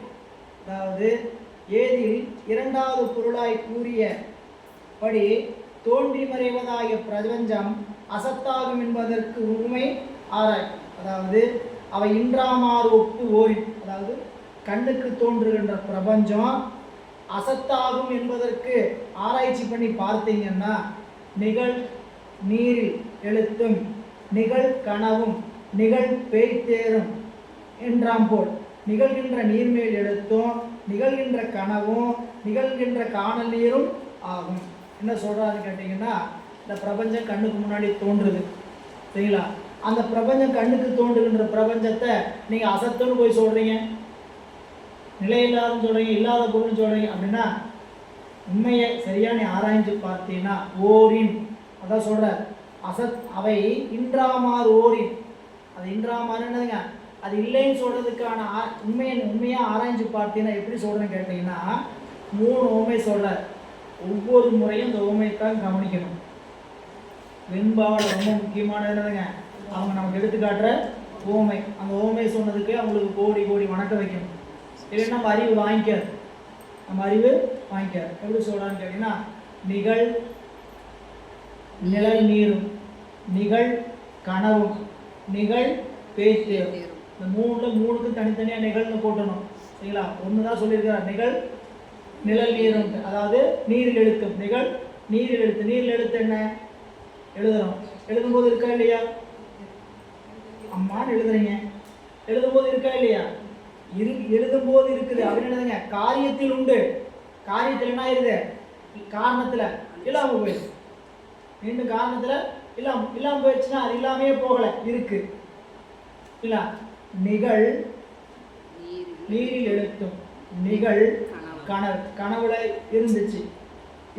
அதாவது ஏதில் 2வது பொருளாய் கூறியபடி தோன்றி மறைவதாகிய பிரபஞ்சம் அசத்தாகும் என்பதற்கு உண்மை ஆராய். அதாவது அவை இன்றாமாறு ஒப்பு ஓரின், அதாவது கண்ணுக்கு தோன்றுகின்ற பிரபஞ்சம் அசத்தாகும் என்பதற்கு ஆராய்ச்சி பண்ணி பார்த்தீங்கன்னா, நிகழ் நீரில் எழுத்தும் நிகழ் கனவும் நிகழ் பேய்த்தேரும் என்றாம் போல் நிகழ்கின்ற நீர்மேல் எழுத்தும் நிகழ்கின்ற கனவும் நிகழ்கின்ற காணல் நீரும் ஆகும். என்ன சொல்றாருன்னு கேட்டீங்கன்னா, இந்த பிரபஞ்சம் கண்ணுக்கு முன்னாடி தோன்றுது சரிங்களா? அந்த பிரபஞ்சம் கண்ணுக்கு தோன்றுகின்ற பிரபஞ்சத்தை நீங்க அசத்துன்னு போய் சொல்றீங்க, நிலையில்லாதுன்னு சொல்றீங்க, இல்லாத பொருள்னு சொல்றீங்க. அப்படின்னா உண்மையை சரியா நீ ஆராய்ஞ்சு பார்த்தீங்கன்னா ஓரின், அதான் சொல்ற அசத் அவை இன்றாமாறு ஓரின். அது இன்றாமாறு என்னதுங்க? அது இல்லைன்னு சொல்றதுக்கான உண்மையா ஆராய்ஞ்சு பார்த்தீங்கன்னா எப்படி சொல்றேன்னு கேட்டீங்கன்னா, 3 உண்மை சொல்ற. ஒவ்வொரு முறையும் இந்த உண்மைத்தான் கவனிக்கணும். வெண்பாவில் ரொம்ப முக்கியமானது என்னதுங்க? அவங்க நமக்கு எடுத்துக்காட்டுற ஓமை. அந்த ஓமை சொன்னதுக்கு அவங்களுக்கு கோடி கோடி வணக்கம் வைக்கணும். இல்லைன்னா நம்ம அறிவு வாங்கிக்காது. நம்ம அறிவு வாங்கிக்காது. எப்படி சொல்கிறான்னு கேட்டிங்கன்னா, நிகழ் நிழல் நீரும், நிகழ் கனவும், நிகழ் பேச்சேரும். இந்த மூணுக்கு தனித்தனியாக நிகழ்னு போட்டணும். சரிங்களா? ஒன்று தான் சொல்லியிருக்கிறார், நிகழ் நிழல் நீரும். அதாவது நீரில் எழுத்தும். நிகழ் நீரில் எழுத்து. நீரில் எழுத்து என்ன? எழுதுறோம். எழுதும்போது இருக்கா இல்லையா? அம்மான்னு எழுதுறீங்க. எழுதும்போது இருக்கா இல்லையா? எழுதும்போது இருக்குது. அப்படின்னு எழுதுங்க. காரியத்தில் உண்டு. காரியத்தில் என்ன ஆயிருது? காரணத்தில் இல்லாமல் போயிடுது. மீண்டும் காரணத்தில் இல்லாமல் போயிடுச்சுன்னா அது இல்லாமையே போகலை, இருக்கு இல்ல. நிகழ் நீரில் எழுத்தும், நிகழ் கனவுல இருந்துச்சு.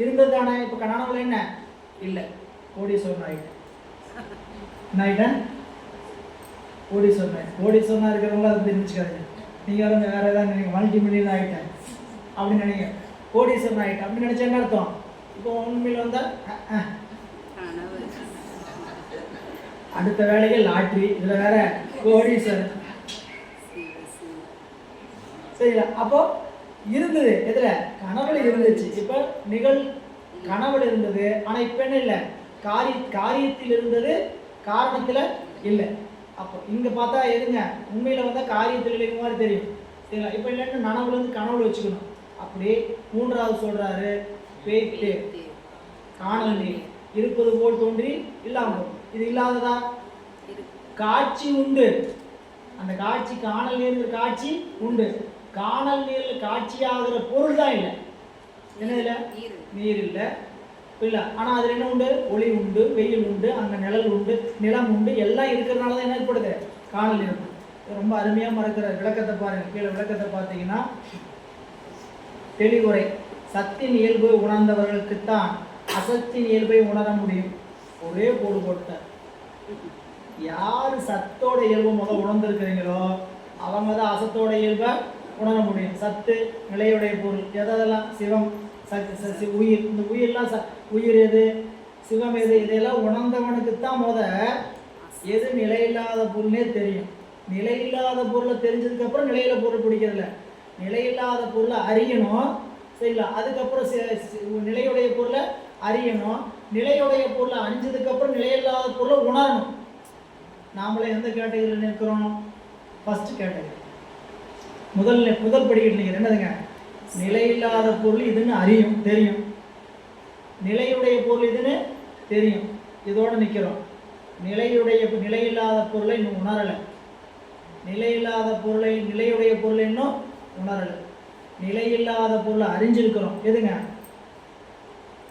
இருந்தது தானே. இப்போ கனவுல என்ன இல்லை? கோடீஸ்வரன் ஆகிட்டேன். என்ன ஆகிட்டேன்? கோடீஸ்வரனா இருக்கிறவங்கள அதை தெரிஞ்சுக்காதீங்க. நீங்கள் வேற ஏதாவது நினைக்க மல்டி மில்லியன் ஆகிட்டேன் அப்படின்னு நினைங்க. கோடீஸ்வரன் ஆகிட்டேன் அப்படின்னு நினச்சா என்ன அர்த்தம்? இப்போ உண்மையில் வந்தால் அடுத்த வேலையே லாட்ரி, இதில் வேற கோடீஸ்வரன். சரிங்களா? அப்போ இருந்தது எதுல? கனவுல இருந்துச்சு. இப்போ நிகழ் கனவுல இருந்தது. ஆனால் இப்போ என்ன இல்லை? காரியத்தில் இருந்தது, காரணத்தில் இல்லை. அப்போ இங்கே பார்த்தா எதுங்க? உண்மையில் வந்தால் காரியத்தில் இல்லைங்க மாதிரி தெரியும். சரிங்களா? இப்போ இல்லைன்னு நனவுல இருந்து கனவுல வச்சுக்கணும். அப்படி மூன்றாவது சொல்றாரு, பேய்த்து காணல் நீர் இருப்பது போல் தோன்றி இல்லாமல். இது இல்லாததா? காட்சி உண்டு. அந்த காட்சி, காணல் நீர் காட்சி உண்டு. காணல் நீரில் காட்சியாகிற பொருள் தான் இல்லை. என்ன இல்லை? நீர் இல்லை இல்லை. ஆனால் அதில் என்ன உண்டு? ஒளி உண்டு, வெயில் உண்டு, அங்கே நிழல் உண்டு, நிலம் உண்டு. எல்லாம் இருக்கிறதுனால தான் என்ன ஏற்படுது? காணல் நீர். ரொம்ப அருமையாக மறக்கிற விளக்கத்தை பாருங்க. கீழே விளக்கத்தை பார்த்தீங்கன்னா, தெளிவுரை. சத்தின் இயல்பை உணர்ந்தவர்களுக்குத்தான் அசத்தின் இயல்பை உணர முடியும். ஒரே போடு போட்டார். யார் சத்தோட இயல்பு முதல் உணர்ந்திருக்கிறீங்களோ அவங்க தான் அசத்தோட இயல்பை உணர முடியும். சத்து நிலையுடைய பொருள் எதெல்லாம்? சிவம், உயிர். இந்த உயிரெல்லாம் உயிர் எது, சிவம் எது, இதையெல்லாம் உணர்ந்தவனுக்குத்தான் எது நிலையில்லாத பொருள்னே தெரியும். நிலையில்லாத பொருளை தெரிஞ்சதுக்கு அப்புறம் நிலையில பொருள் பிடிக்கிறதில்ல. நிலையில்லாத பொருளை அறியணும். சரிங்களா? அதுக்கப்புறம் நிலையுடைய பொருளை அறியணும். நிலையுடைய பொருளை அறிஞ்சதுக்கு அப்புறம் நிலையில்லாத பொருளை உணரணும். நாமளே எந்த கேட்டகரியில் நிற்கிறோம்? First category. முதல் படிக்கட்டு நீங்கள் என்னதுங்க? நிலையில்லாத பொருள் இதுன்னு அறியும், தெரியும். நிலையுடைய பொருள் இதுன்னு தெரியும். இதோட நிற்கிறோம். நிலையில்லாத பொருளை இன்னும் உணரலை. நிலையுடைய பொருளை இன்னும் உணரலை. நிலையில்லாத பொருளை அறிஞ்சிருக்கிறோம். எதுங்க?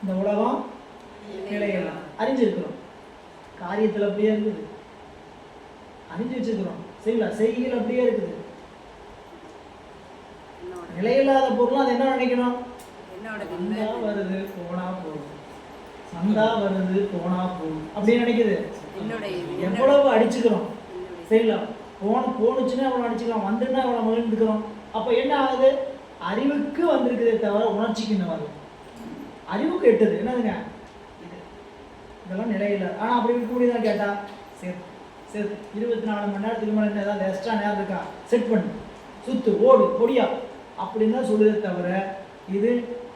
இந்த உலகம் நிலையெல்லாம் அறிஞ்சிருக்கிறோம். காரியத்தில் அப்படியே இருக்குது, அறிஞ்சு வச்சிருக்கிறோம். சரிங்களா? செய்கையில் அப்படியே இருக்குது. நிலையில்லாத பொருள் அது என்ன நினைக்கணும்? சந்தா வருது போனா போகும், சந்தா வருது போனா போகும் அப்படின்னு நினைக்குது. எவ்வளவு அடிச்சுக்கிறோம். சரிங்களா? போனுச்சுன்னா அவ்வளோ அடிச்சுக்கலாம், வந்துன்னா அவ்வளோ மகிழ்ந்துக்கிறோம். அப்போ என்ன ஆகுது? அறிவுக்கு வந்திருக்குதே தவிர உணர்ச்சிக்கு இன்னும் வரல. அறிவுக்கு எட்டுது. என்னதுங்க? இதெல்லாம் நிலையில்லை. ஆனால் அப்படி இருக்கக்கூடியதான் கேட்டால் சரி 24 மணி நேரத்துக்கு மேலே என்ன ஏதாவது எக்ஸ்ட்ரா நேரம் இருக்கா? செட் பண்ணு, சுத்து, ஓடு, பொடியா அப்படின்னு தான் சொல்லுதே தவிர இது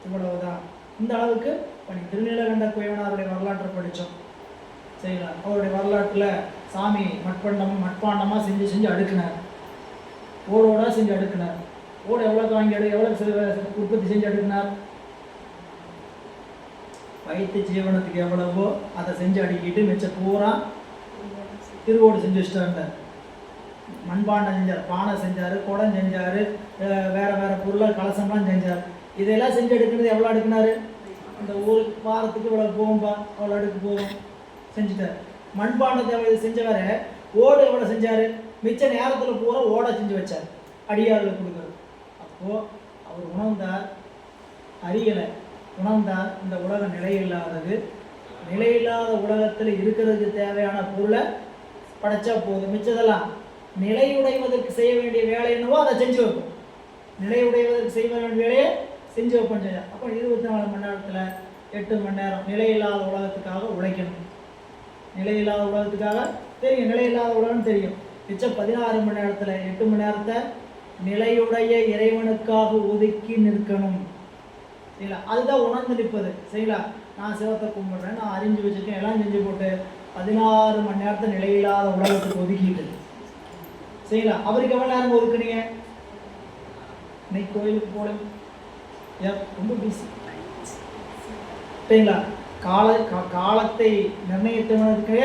இவ்வளவுதான். இந்த அளவுக்கு பண்ணி திருநீலகண்ட குயவனாருடைய வரலாற்றை படித்தோம். சரிங்களா? அவருடைய வரலாற்றில் சாமி மட்பாண்டமாக செஞ்சு அடுக்கினார். ஓடோடாக செஞ்சு அடுக்கினார். ஓடு எவ்வளோக்கு வாங்கி எவ்வளோ உற்பத்தி செஞ்சு அடுக்கினார்? வயிற்று ஜீவனத்துக்கு எவ்வளவோ அதை செஞ்சு அடுக்கிட்டு மிச்ச பூரா திருவோடு செஞ்சு வச்சுட்டார். மண்பாண்டம் செஞ்சார், பானை செஞ்சார், குடம் செஞ்சார், வேறு பொருளாக கலசம்லாம் செஞ்சார். இதெல்லாம் செஞ்சு எடுக்கிறது எவ்வளோ அடுக்கினார்? அந்த ஊருக்கு வாரத்துக்கு இவ்வளோ போகும்பா, அவ்வளோ அடுக்கு போகும் செஞ்சுட்டார். மண்பாண்டத்தை எவ்வளோ செஞ்சவர். ஓடு எவ்வளோ செஞ்சார்? மிச்ச நேரத்தில் பூரா ஓடை செஞ்சு வச்சார், அடியாரில் கொடுக்குறது. அப்போது அவர் உணர்ந்தார், அறியலை, உணர்ந்தார் இந்த உலகம் நிலையில்லாதது. நிலையில்லாத உலகத்தில் இருக்கிறதுக்கு தேவையான பொருளை படைச்சா போதும். மிச்சதெல்லாம் நிலையுடைவதற்கு செய்ய வேண்டிய வேலை என்னவோ அதை செஞ்சு வைப்போம். நிலையுடைவதற்கு செய்ய வேண்டிய வேலையை செஞ்சு வைப்போம். அப்போ 24 மணி நேரத்தில் 8 மணி நேரம் நிலையில்லாத உலகத்துக்காக உழைக்கணும். நிலையில்லாத உலகத்துக்காக தெரியும், நிலையில்லாத உலகம் தெரியும். மிச்சம் 16 மணி நேரத்தில் 8 மணி நேரத்தை நிலையுடைய இறைவனுக்காக ஒதுக்கி நிற்கணும். சரிங்களா? அதுதான் உணர்ந்து நிற்பது. சரிங்களா? நான் சிவத்தை கும்பிட்றேன், நான் அறிஞ்சு வச்சுருக்கேன், எல்லாம் செஞ்சு போட்டு 16 மணி நேரத்தை நிலையில்லாத உலகத்துக்கு ஒதுக்கிட்டு. சரிங்களா? அவருக்கு எவ்வளோ நேரம் ஒதுக்குனீங்க? இன்னைக்கு கோயிலுக்கு போல ரொம்ப பிஸி. சரிங்களா? காலத்தை நிர்ணயித்தவனுக்கு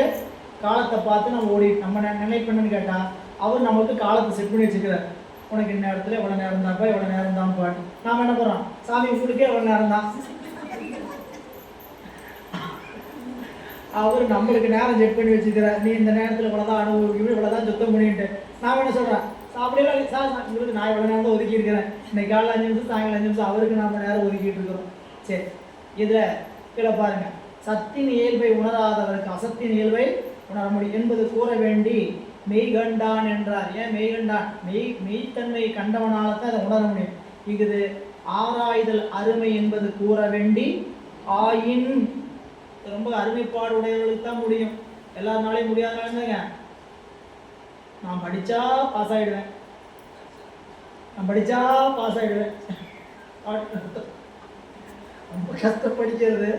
காலத்தை பார்த்து நம்ம நம்ம நினைப்பணும்னு கேட்டால் அவர் நமக்கு காலத்தை செட் பண்ணி வச்சுக்கிறார். உனக்கு இந்த நேரத்தில் எவ்வளோ நேரம் தான்ப்பா, எவ்வளோ நேரம் தான்ப்பா. நாம் என்ன பண்ணுறோம்? சாமி உங்களுக்கே எவ்வளோ நேரம் தான். அவர் நம்மளுக்கு நேரம் செட் பண்ணி வச்சுக்கிறார். நீ இந்த நேரத்தில் இவ்வளோதான் அனுபவிக்கணும், இவ்வளோதான் சுத்தம் பண்ணிட்டு. நான் என்ன சொல்கிறேன்? சாப்பிடலாம் சார், உங்களுக்கு நான் எவ்வளோ நேரம் தான் ஒதுக்கி இருக்கிறேன். இன்னைக்கு காலையில் 5 நிமிஷம், சாயங்காலம் 5 நிமிஷம் அவருக்கு நாம் நேரம் ஒதுக்கிட்டு இருக்கிறோம். சரி, இதில் கீழே பாருங்கள். சத்தின் இயல்பை உணராதவருக்கு அசத்தின் இயல்பை உணர முடியும் என்பது கூற வேண்டி மெய்கண்டான் என்றார். ஏன் மெய்கண்டான்? மெய்த்தன்மை கண்டவனால தான் அதை உணர முடியும். இது ஆராய்தல் அருமை என்பது கூற வேண்டி ஆயின். ரொம்ப அருமைப்பாடு உடையவர்களுக்கு தான் முடியும், எல்லாருனாலையும் முடியாதுங்க. நான் படித்தா பாஸ் ஆகிடுவேன், நான் படித்தா பாஸ் ஆகிடுவேன். ரொம்ப கஷ்டம் படிக்கிறது,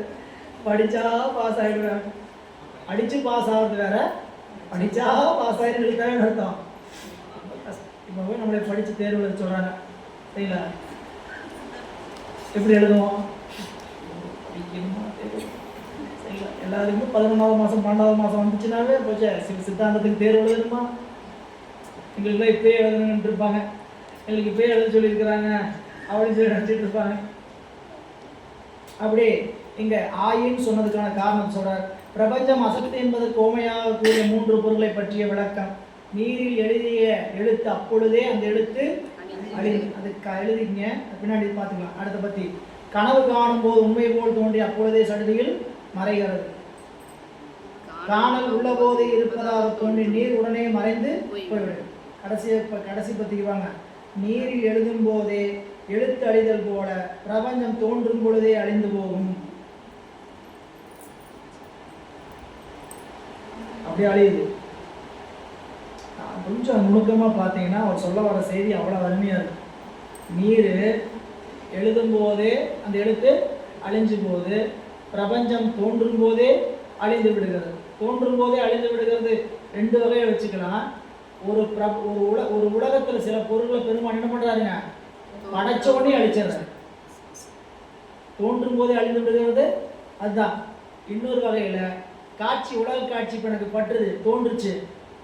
படித்தா பாஸ் ஆகிடுவேன். அடித்து பாஸ் ஆகிறது வேற, படித்தா பாஸ் ஆகிடுதான் அர்த்தம். இப்போ நம்மளை படித்து தேர்வில் சொல்கிறாங்க. சரிங்களா? எப்படி எழுதுவோம்? படிக்கணுமா? சரிங்களா? எல்லாருக்குமே 11ஆவது மாதம் 12ஆவது மாதம் வந்துச்சுனாவே போச்சு, சித்தாந்தத்துக்கு தேர்வு எழுதணுமா? எங்களுக்குலாம் இப்போயே எழுதணுன்ட்டு இருப்பாங்க, எங்களுக்கு இப்போயே எழுத சொல்லியிருக்கிறாங்க அப்படின்னு சொல்லி நினச்சிட்டு இருப்பாங்க. அப்படி இங்கே ஆயின்னு சொன்னதுக்கான காரணம் சொல்கிறார். பிரபஞ்சம் அசத்து என்பதற்கு ஓமையாக கூறிய 3 பொருளை பற்றிய விளக்கம். நீரில் எழுதிய எழுத்து அப்பொழுதே அந்த எழுத்து அதுக்கு எழுதிங்க, பின்னாடி பார்த்துக்கலாம். அடுத்த பற்றி கனவு காணும் போது உண்மை போல் தோன்றி அப்பொழுதே சடுதியில் மறைகிறது. காணல் உள்ள போதே இருப்பதாக தோன்றி நீர் உடனே மறைந்து போய்விடும். கடைசி பத்திக்கு வாங்க. நீரில் எழுதும் போதே எழுத்து அழிதல் போல பிரபஞ்சம் தோன்றும் பொழுதே அழிந்து போகும். அப்படி அழியுது. கொஞ்சம் நுணுக்கமாக பார்த்தீங்கன்னா அவர் சொல்ல வர செய்தி அவ்வளோ அருமையாக இருக்கு. நீர் எழுதும் போதே அந்த எழுத்து அழிஞ்சு போகுது, பிரபஞ்சம் தோன்றும் போதே அழிந்து விடுகிறது. தோன்றும் போதே அழிந்து விடுகிறது 2 வகையை வச்சுக்கலாம். ஒரு உலகத்தில் சில பொருட்களை பெருமான் என்ன பண்ணுறாருங்க? படைச்ச உடனே அழிச்சிடுறாரு. தோன்றும் போதே அழிந்து விடுகிறது அதுதான். இன்னொரு வகையில் காட்சி, உலக காட்சி இப்போ எனக்கு பட்டுறது, தோன்றுச்சு,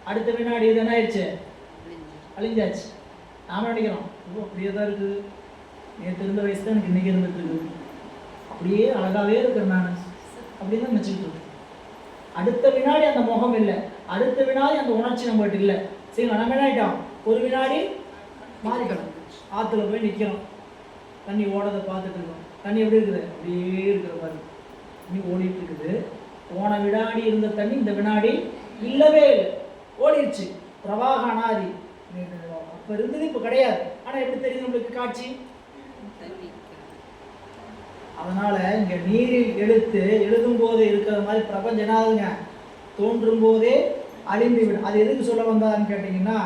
அடுத்த வினாடி இது என்ன ஆயிடுச்சு? அழிஞ்சாச்சு. நாம் நினைக்கிறோம் அப்படியே தான் இருக்குது, நேற்று இருந்த வயசு தான் எனக்கு இன்றைக்கி இருந்துட்டு இருக்குது, அப்படியே அழகாகவே இருக்கிறேன் நான் அப்படின்னு தான் நினச்சிக்கிட்டு இருக்கேன். அடுத்த வினாடி அந்த முகம் இல்லை, அடுத்த வினாடி அந்த உணர்ச்சி நம்மகிட்ட இல்லை. சரி, நம்ம என்ன ஆகிட்டோம்? ஒரு வினாடி மாறிக்கணும். ஆற்றுல போய் நிற்கிறோம், தண்ணி ஓடதை பார்த்துட்டு இருக்கோம். தண்ணி எப்படி இருக்குது? அப்படியே இருக்கிற மாதிரி தண்ணி ஓடிட்டு இருக்குது. போன வினாடி இருந்த தண்ணி இந்த வினாடி இல்லவே இல்லை, ஓடிடுச்சு. பிரவாக அனாதி அப்போ இருந்தது, இப்போ கிடையாது. ஆனால் எப்படி தெரியுது நம்மளுக்கு காட்சி? அதனால் இங்கே நீரில் எழுத்து எழுதும் போது இருக்கிற மாதிரி பிரபஞ்சம் என்னாகுதுங்க? தோன்றும் போதே அழிந்து விடும். அது எதுக்கு சொல்ல வந்தான்னு கேட்டிங்கன்னா,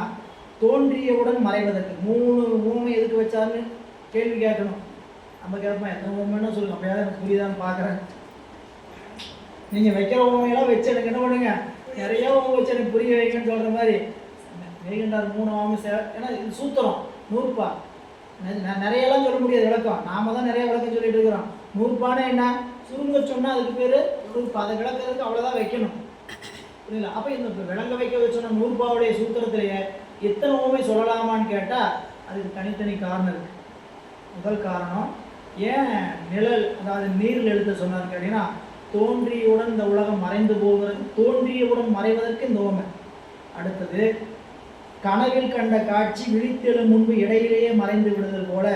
தோன்றியவுடன் மறைவதற்கு. 3 ஊமை எதுக்கு வச்சாருன்னு கேள்வி கேட்கணும். நம்ம கேட்போம், எத்தனை ஊமைன்னா சொல்லுங்க, அப்போயாவது எனக்கு புரியுதான்னு பார்க்குறேன். நீங்கள் வைக்கிற ஊமையெல்லாம் வச்சு எனக்கு என்ன பண்ணுங்க, நிறையா ஊமை வச்சு எனக்கு புரிய வைங்கன்னு சொல்கிற மாதிரி வைகண்டார் 3 ஊமை ஏன்னா இது சூத்திரம் 100 நிறையெல்லாம் சொல்ல முடியாது விளக்கம். நாம தான் நிறைய விளக்கம் சொல்லிட்டு இருக்கிறோம். 100 என்ன சுருங்க சொன்னால் அதுக்கு பேர் 100. அதை விளக்கிறதுக்கு அவ்வளோதான் வைக்கணும், புரியல? அப்போ இந்த விளங்க வைக்க வச்சோன்னா 100 சூத்திரத்திலேயே எத்தனை ஊமை சொல்லலாமான்னு கேட்டால் அதுக்கு தனித்தனி காரணம் இருக்குது. முதல் காரணம், ஏன் நிழல் அதாவது நீரில் எழுத சொன்னான்னு கேட்டிங்கன்னா, தோன்றியவுடன் இந்த உலகம் மறைந்து போகிறது, தோன்றியவுடன் மறைவதற்கு இந்த ஊமை. அடுத்தது, கனவில் கண்ட காட்சி விழித்தெழும் முன்பு இடையிலேயே மறைந்து விடுதல் போல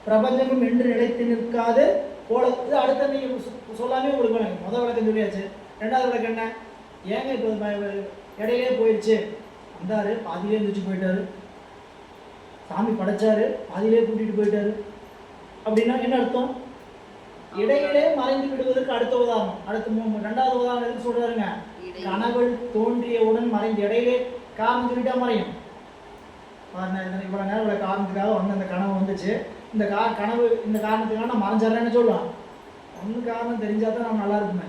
பிரபஞ்சமும் என்று நிலைத்து நிற்காது போல. இது அடுத்த நீங்கள் சொல்லாமே உங்களுக்கு வேணும். முதல் விளக்கம் சொல்லியாச்சு. 2வது விளக்கம் என்ன? ஏங்க இப்போ இடையிலே போயிடுச்சு, வந்தார் பாதியிலே இருந்துச்சு போயிட்டாரு, சாமி படைச்சாரு பாதியிலே கூட்டிகிட்டு போயிட்டாரு அப்படின்னா என்ன அர்த்தம்? இடையிலே மறைந்து விடுவதற்கு அடுத்த உதாரணம். அடுத்த 2வது உதாரணம் எதுக்கு சொல்கிறாருங்க? கனவுள் தோன்றியவுடன் மறைந்து இடையிலே காரணம் சொல்லிட்டா மறையும். இவ்வளோ நேரம் இவ்வளோ காரணத்துக்காக வந்து அந்த கனவு வந்துச்சு, இந்த கனவு இந்த காரணத்துக்காக நான் மறைஞ்சிட்றேன்னு சொல்லுவான். ஒன்று காரணம் தெரிஞ்சால் தான் நம்ம நல்லா இருக்குமே,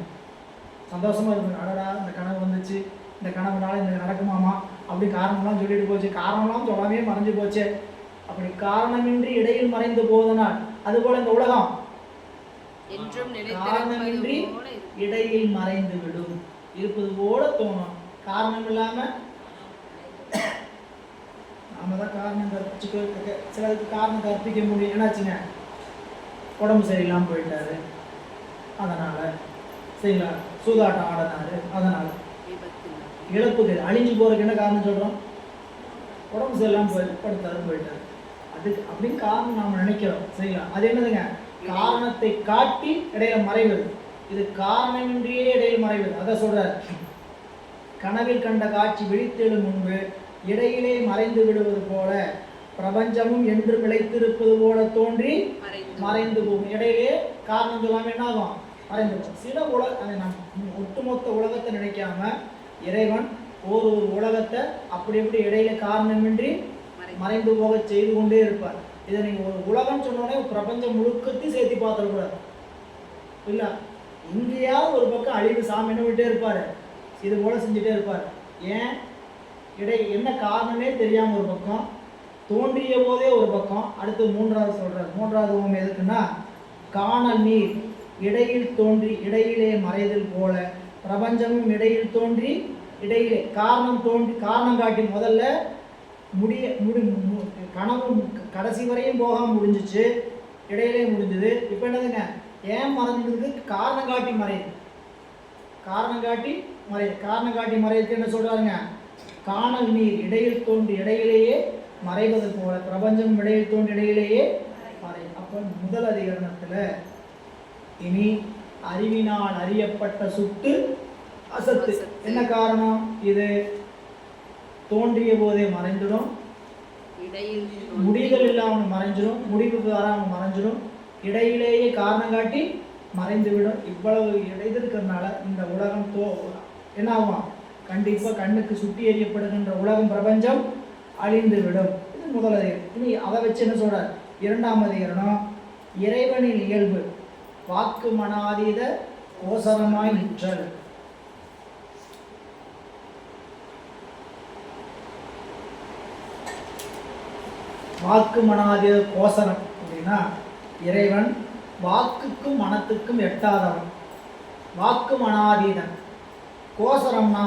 சந்தோஷமாக இருக்கும். அடடா இந்த கனவு வந்துச்சு, இந்த கனவுனால இந்த நடக்குமாமா அப்படி காரணம்லாம் சொல்லிட்டு போச்சு, காரணம்லாம் சொல்லாமே மறைஞ்சு போச்சு. அப்படி காரணமின்றி இடையில் மறைந்து போவதனால் அதுபோல இந்த உலகம் காரணமின்றி இடையில் மறைந்து விடும், இருப்பது போல தோணும். காரணம் இல்லாம நாம தான் காரணம் கற்பிச்சுக்க, சிலருக்கு காரணம் கற்பிக்க முடியும். என்னாச்சுங்க, உடம்பு சரியில்லாமல் போயிட்டாரு, அதனால சரிங்களா, சூதாட்டம் ஆடினாரு, அதனால இழப்புக்கு அழிஞ்சு போறதுக்கு என்ன காரணம் சொல்றோம், உடம்பு சரியில்லாமல் போயிட்டாரு, அதுக்கு அப்படின்னு காரணம் நாம நினைக்கிறோம். சரிங்களா, அது என்னதுங்க, காரணத்தை காட்டி இடையில மறைவது. இது காரணமின்றியே இடையில மறைவது. அதான் சொல்றார், கனவில் கண்ட காட்சி விழித்தெழும் முன்பு இடையிலே மறைந்து விடுவது போல பிரபஞ்சமும் என்று நிலைத்திருப்பது போல தோன்றி மறைந்து போகும். இடையிலே காரணம் சொல்லாம என்ன ஆகும், மறைந்து போகும். சில ஒட்டுமொத்த உலகத்தை நினைக்காம இறைவன் ஒரு உலகத்தை அப்படி எப்படி இடையில காரணமின்றி மறைந்து போக செய்து கொண்டே இருப்பார். இதை நீங்க ஒரு உலகம் சொன்னோடனே பிரபஞ்சம் முழுக்கத்தையும் சேர்த்து பார்த்துடக்கூடாது. இல்ல, இங்கேயாவது ஒரு பக்கம் அழிவு சாமி என்ன விட்டே இருப்பாரு, இது போல செஞ்சுட்டே இருப்பார். ஏன் என்ன காரணமே தெரியாம ஒரு பக்கம், தோன்றிய போதே ஒரு பக்கம். அடுத்து மூன்றாவது சொல்றார். மூன்றாவது ஓம் எதுக்குன்னா, காணல் நீர் இடையில் தோன்றி இடையிலே மறைதல் போல பிரபஞ்சமும் இடையில் தோன்றி இடையிலே காரணம் காட்டி முதல்ல கனவு கடைசி வரையும் போகாம முடிஞ்சிச்சு, இடையிலே முடிஞ்சது. இப்போ என்னதுங்க, ஏன் மறைஞ்சதுக்கு காரணம் காட்டி மறையுது. காரணம் காட்டி மறையுதுக்கு என்ன சொல்றாருங்க, காணல் நீர் இடையில் தோன்றி இடையிலேயே மறைவது போல பிரபஞ்சம் இடையில் தோன்றி இடையிலேயே மறை. அப்போ முதல் அதிகரணத்துல இனி அறிவினால் அறியப்பட்ட சுட்டு அசத்து. என்ன காரணம், இது தோன்றிய போதே மறைஞ்சிடும், முடிதல் இல்லாமல் மறைஞ்சிடும், முடிவுக்கு வராமல் மறைஞ்சிடும், இடையிலேயே காரணம் காட்டி மறைந்துவிடும். இவ்வளவு இடைந்திருக்கிறதுனால இந்த உலகம் என்ன ஆகும், கண்டிப்பாக கண்ணுக்கு சுட்டி எறியப்படுகின்ற உலகம் பிரபஞ்சம் அழிந்து விடும். இது முதல் அதிகாரம். இனி அதை வச்சு என்ன சொல்றார், இரண்டாம் அதிகாரம், இறைவனின் இயல்பு வாக்கு மனாதீத கோசரமாய் நிற்றல். வாக்கு மனாதீத கோசரம் அப்படின்னா, இறைவன் வாக்குக்கும் மனத்துக்கும் எட்டாதவன், வாக்கு மனாதீதன். கோசரம்னா